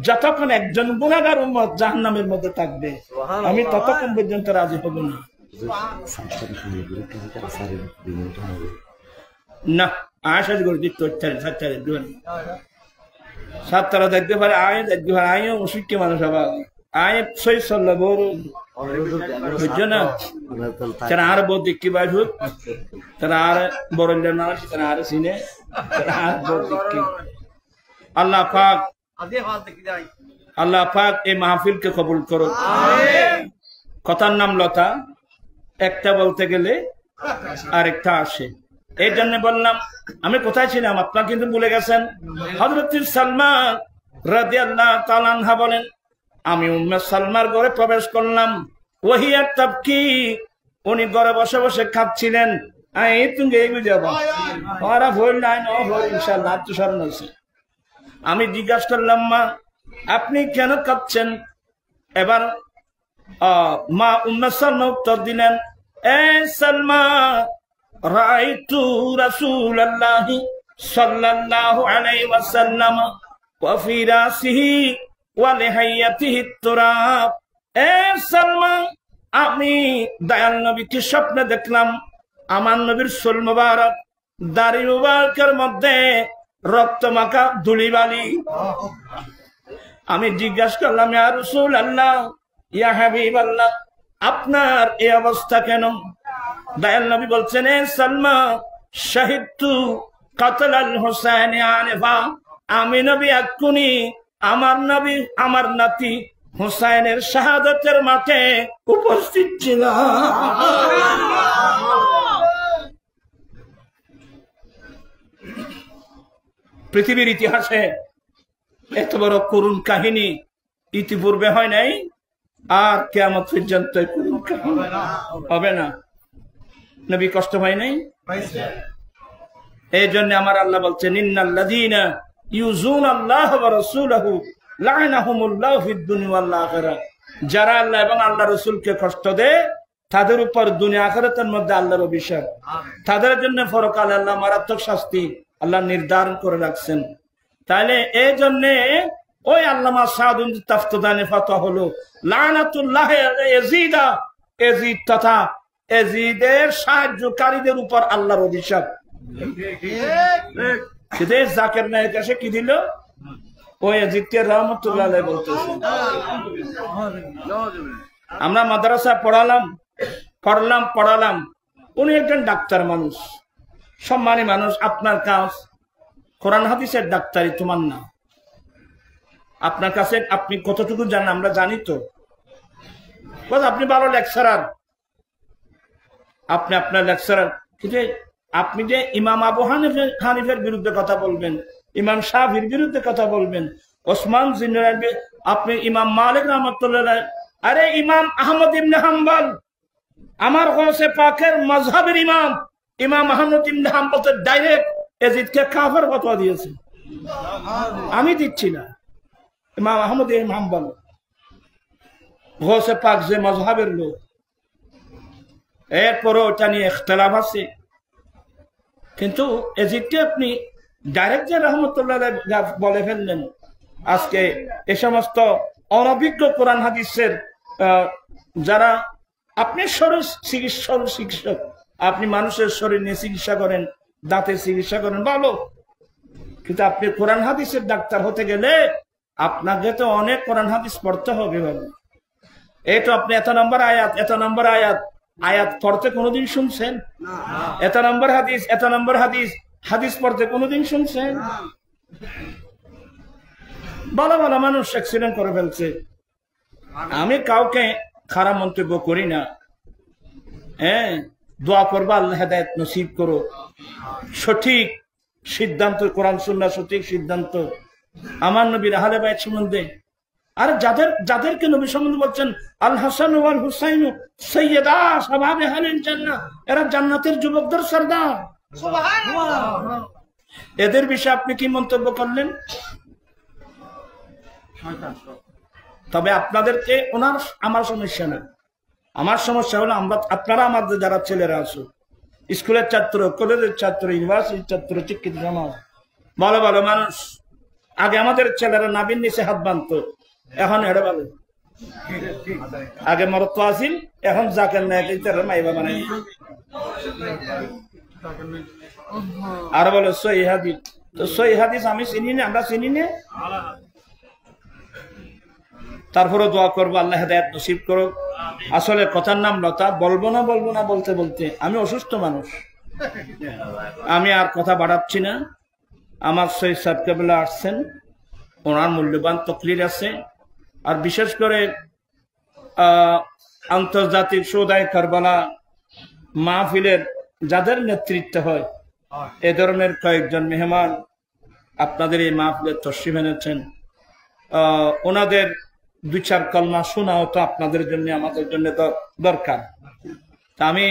যতক্ষণ একজন গুনাহগার উম্মত জাহান্নামের মধ্যে থাকবে, আমি ততক্ষণ পর্যন্ত রাজি হব না। না আশা করি দিত সাতটারা দেখতে পারে, আয় দেখতে পারে, আয়ও অসুখী মানুষ আবার আয় সই চলল বড় বুঝছো না, তারা আর বউ দেখতে পাইব, তারা আর বড় মানুষ, তারা আর চিনে, তারা আর বউ দেখতে। আল্লাহ পাক, আল্লাহ পাক এই মাহফিলকে কবুল করো। কথার নাম লতা, একটা বলতে গেলে আরেকটা আসে, এই জন্য বললাম। আমি কোথায় ছিলাম আপনারা কিন্তু ভুলে গেছেন। হযরত সালমা রাদিয়াল্লাহু তাআলা আনহা বলেন, আমি উম্মে সালমার ঘরে প্রবেশ করলাম, ওহিয়া তাবকি, উনি ঘরে বসে বসে খাচ্ছিলেন। এই তুমি এই বুঝাবো ওরা ভুল নাই ন ভুল ইনশাআল্লাহ আত্মস্মরণ আছে। আমি জিজ্ঞাসা করলাম, মা আপনি কেন কাঁদছেন? এবার মা উম্মে সালমা উত্তর দিলেন, এ সালমা রাআইতু রাসূলুল্লাহি সাল্লাল্লাহু আলাইহি ওয়াসাল্লাম ওয়া ফি রাসিহি ওয়া লিহাইয়াতিহি তুরাব। এ সালমা, আমি দয়াল নবীকে স্বপ্নে দেখলাম, আমার নবীর চুল মুবারক, দাড়ি মুবারকের মধ্যে রক্ত মাখা ধুলিবালি। আমি জিজ্ঞাসা করলাম, ইয়া রাসূলুল্লাহ, ইয়া হাবিবাল্লাহ, আপনার এই অবস্থা কেন? দয়াল নবী বলছেন, এ সালমা, শাহিদতু কাতলাল হুসাইন আনিফা, আমি নবী এক্ষুনি আমার নবী আমার নাতি হুসাইনের শাহাদাতের মাঠে উপস্থিত ছিলাম। পৃথিবীর ইতিহাসে এত বড় করুণ কাহিনী ইতিপূর্বে হয় নাই, আর কিয়ামত পর্যন্ত করুণ কাহিনী হবে না। নবী কষ্ট হয় নাই? এই জন্য আমার আল্লাহ বলছেন, ইন্নাল্লাযীনা ইউযুনাল্লাহ ওয়া রাসূলাহু লা'নাহুমুল্লাহু ফিদ দুনিয়া ওয়াল আখিরাহ, যারা আল্লাহ এবং আল্লাহ রাসূলকে কষ্ট দেয় তাদের উপর দুনিয়া আখিরাতের মধ্যে আল্লাহর অভিশাপ, তাদের জন্য পরকালে আল্লাহ মারাত্মক শাস্তি আল্লাহ নির্ধারণ করে রাখছেন। তাহলে এই জন্য ওই আল্লামা সাদুন তাফতাদানি ফাতোয়া হলো লানাতুল্লাহ ইয়াজিদা, ইয়াজিদ তথা ইয়াজিদের সাহায্যকারীদের উপর আল্লাহর অভিশাপ। সেটা জাকির নায়েক এসে কি দিল? ওই ইয়াজিদকে রাহমাতুল্লাহ আলাইহি বলতেছেন। আমরা মাদ্রাসা পড়ালাম, উনি একজন ডাক্তার মানুষ, সম্মানী মানুষ। আপনার কাজ কোরআন হাদিসের ডাক্তারি, তোমার না। আপনার কাছে আপনি কতটুকু জানেন আমরা জানি তো। আপনি ভালো লেকচারার, আপনি আপনার লেকচারার, কিন্তু আপনি যে ইমাম আবু হানিফের বিরুদ্ধে কথা বলবেন, ইমাম শাফির বিরুদ্ধে কথা বলবেন, ওসমান জিন্নাহর, আপনি ইমাম মালিক রাহমাতুল্লাহ, আরে ইমাম আহমদ ইবনে হাম্বল, আমার গৌসে পাকের মাযহাবের ইমাম, ইমাম আহমদ ইবনে হাম্বল তো ডাইরেক্ট ইয়াজিদকে কাফের ফতোয়া দিয়েছে। আমি দিচ্ছি না, ইমাম আহমদ ইবনে হাম্বল গৌসে পাক যে মাযহাবের লোক। এরপরও ওটা নিয়ে ইখতিলাফ আছে, কিন্তু ইয়াজিদকে আপনি ডাইরেক্ট যে রাহমাতুল্লাহ বলে ফেললেন। আজকে এ সমস্ত অনভিজ্ঞ কোরআন হাদিসের যারা, আপনি চিকিৎসক, আপনি মানুষের শরীর নিয়ে চিকিৎসা করেন, দাঁতের চিকিৎসা করেন, ভালো, কিন্তু আপনি কোরআন হাদিসের ডাক্তার হতে গেলে আপনাকে তো অনেক কোরআন হাদিস পড়তে হবে। ভালো, এই তো আপনি এত নম্বর আয়াত পড়তে কোনোদিন শুনছেন? এত নম্বর হাদিস পড়তে কোনোদিন শুনছেন? ভালো ভালো মানুষ অ্যাক্সিডেন্ট করে ফেলছে। আমি কাউকে খারাপ মন্তব্য করি না, হ্যাঁ, দোয়া করবা আল্লাহ হেদায়েত নসিব করো, সঠিক সিদ্ধান্ত, কোরআন সুন্নাহ সঠিক সিদ্ধান্ত আমার নবীর আহলে বাইত সম্বন্ধে। আর যাদেরকে নবী সম্বন্ধে বলছেন আল হাসান ওয়াল হুসাইন সাইয়্যিদা শাবাবে আহলিল জান্নাহ, এরা জান্নাতের যুবকদের সরদার। সুবহানাল্লাহ। এদের বিষয়ে আপনি কি মন্তব্য করলেন? তবে আপনাদেরকে ওনার আমার সমস্যা না, আমার সমস্যা হলো আপনারা আমাদের যারা ছেলেরা আছো, স্কুলের ছাত্র, কলেজের ছাত্র, ইউনিভার্সিটির ছাত্র, শিক্ষিত সমাজ, ভালো ভালো মানুষ, আগে আমাদের ছেলেরা নাবির নিচে হাত বাঁধতো, এখন এটা ভালো। আগে মরত্ব আসিল, এখন জাকের নেয় মাইবা বানাই। আর বলো সহিহ হাদিস, তো সহিহ হাদিস আমি চিনি না, আমরা চিনি না। তারপরে দোয়া করবো আল্লাহ হেদায়েত নসিব করুক। আসলে কথার নাম লতা, বলবো না বলতে বলতে আমি অসুস্থ মানুষ, আমি আর কথা বাড়াচ্ছি না। আমার সৈয়দ সাহেব কেবলা আসছেন, ওনার মূল্যবান তকলির আছে। আর বিশেষ করে আন্তর্জাতিক সৌদায় কারবালা মাহফিলের যাদের নেতৃত্ব হয়, এ ধরনের কয়েকজন মেহমান আপনাদের এই মাহফিলের তশরিফ এনেছেন, ওনাদের দুই চার কলমা শোনাও তো আপনাদের জন্য আমাদের জন্য দরকার। তা আমি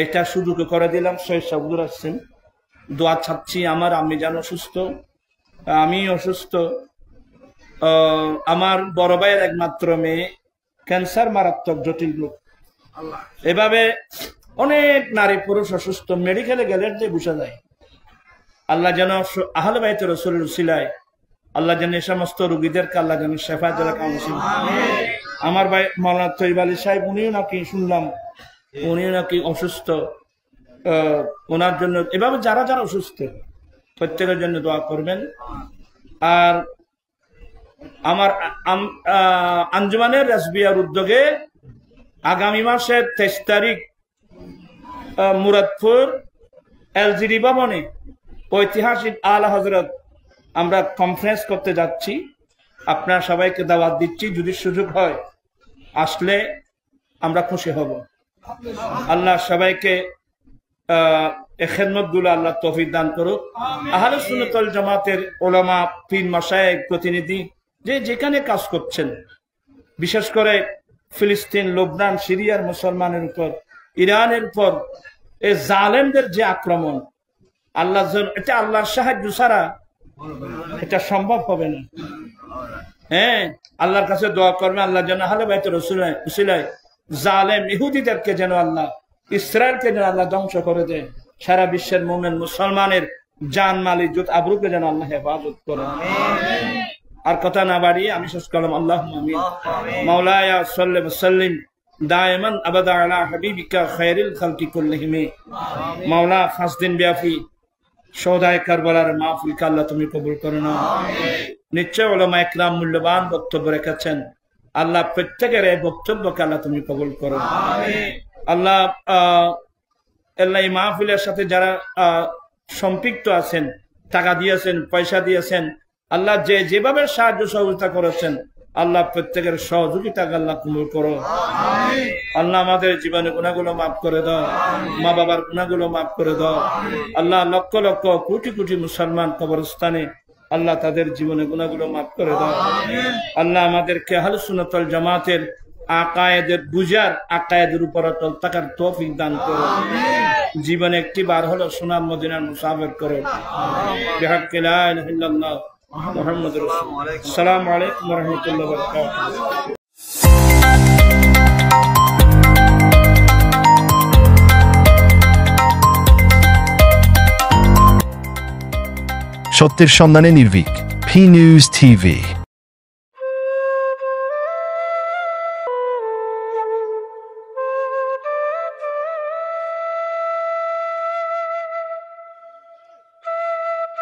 এটা সুযোগ করে দিলাম। সৈয়দ সাহুদুর আসছেন, দোয়া চাচ্ছি আমার আম্মি যেন সুস্থ, আমি অসুস্থ। আমার বড় ভাইয়ের একমাত্র মেয়ে ক্যান্সার, মারাত্মক জটিল রোগ। এভাবে অনেক নারী পুরুষ অসুস্থ, মেডিকেলে গেলে যে বুঝা যায়। আল্লাহ যেন আহলে বাইত রাসূলের উসিলায় আল্লাহ যেন এই সমস্ত রোগীদেরকে আল্লাহ যেন শেফা দিলে। আমার ভাই মাওলানা তৈয়ব আলী সাহেব, উনিও নাকি শুনলাম উনিও নাকি অসুস্থ, ওনার জন্য এভাবে যারা যারা অসুস্থ প্রত্যেকের জন্য দোয়া করবেন। আর আমার আঞ্জুমানের রাসবিয়ার উদ্যোগে আগামী মাসের 23 তারিখ মুরাদপুর এলজিডি ভবনে ঐতিহাসিক আলা হযরত আমরা কনফারেন্স করতে যাচ্ছি। আপনারা সবাইকে দাওয়াত দিচ্ছি, যদি সুযোগ হয় আসলে আমরা খুশি হব। আল্লাহ সবাইকে এই খেদমতগুলো আল্লাহ তৌফিক দান করুক। আহলে সুন্নাত ওয়াল জামাতের উলামা, পীর, মাশায়েখ, প্রতিনিধি যে যেখানে কাজ করছেন, বিশেষ করে ফিলিস্তিন, লবনান, সিরিয়ার মুসলমানের উপর, ইরানের উপর এই জালেমদের যে আক্রমণ, আল্লাহ এটা আল্লাহর সাহায্য ছাড়া এটা সম্ভব হবে না। হ্যাঁ, আল্লাহর কাছে দোয়া করবে আল্লাহ যেন আহলে বাইত রাসূলের উসিলায় জালেম ইহুদিদেরকে যেন আল্লাহ, ইসরায়েলকে যেন আল্লাহ ধ্বংস করে দেয়। সারা বিশ্বের মুমিন মুসলমানের জান, মাল, ইজ্জত, আবরুকে যেন আল্লাহ হেফাজত করে। আর কথা না বাড়িয়ে আমি শেষ করলাম। আল্লাহুম্মা আমিন। মাওলায়া সাল্লি ওয়া সাল্লিম দাইমান আবাদা আলা হাবিবিকা খায়রিল খালকি কুল্লিহিম। মাওলা 5 দিন ব্যাপী সৌদায় কারবালার মাহফিলকে আল্লাহ তুমি কবুল করে নাও। নিশ্চয় উলামা ইকরাম মূল্যবান বক্তব্য রেখেছেন, আল্লাহ প্রত্যেকের এই বক্তব্যকে আল্লাহ তুমি কবুল করো। আল্লাহ এই মাহফিলের সাথে যারা সম্পৃক্ত আছেন, টাকা দিয়েছেন, পয়সা দিয়েছেন, আল্লাহ যেভাবে সাহায্য সহযোগিতা করেছেন, আল্লাহ প্রত্যেকের সহযোগিতাকে আল্লাহ কবুল করো। আল্লাহ আমাদের জীবনে গুনাহগুলো মাফ করে দাও, মা বাবার গুনাহগুলো মাফ করে দাও। আল্লাহ লক্ষ লক্ষ কোটি কোটি মুসলমান কবরস্থানে, আল্লাহ তাদের জীবনে গুনাহগুলো মাফ করে দাও। আল্লাহ আমাদেরকে আহলে সুন্নাত ওয়াল জামাতের আকায়েদের বুঝার, আকায়েদের উপর অটল থাকার তৌফিক দান করো। জীবনে একটি বার হলো সোনার মদিনার মুসাফির করো। বিহাক্কি লা ইলাহা ইল্লাল্লাহ মুহাম্মাদুর রাসূলুল্লাহ। আসসালামু আলাইকুম ওয়া রাহমাতুল্লাহি ওয়া বারাকাতুহু। সত্যের সন্ধানে নির্ভীক, P News TV।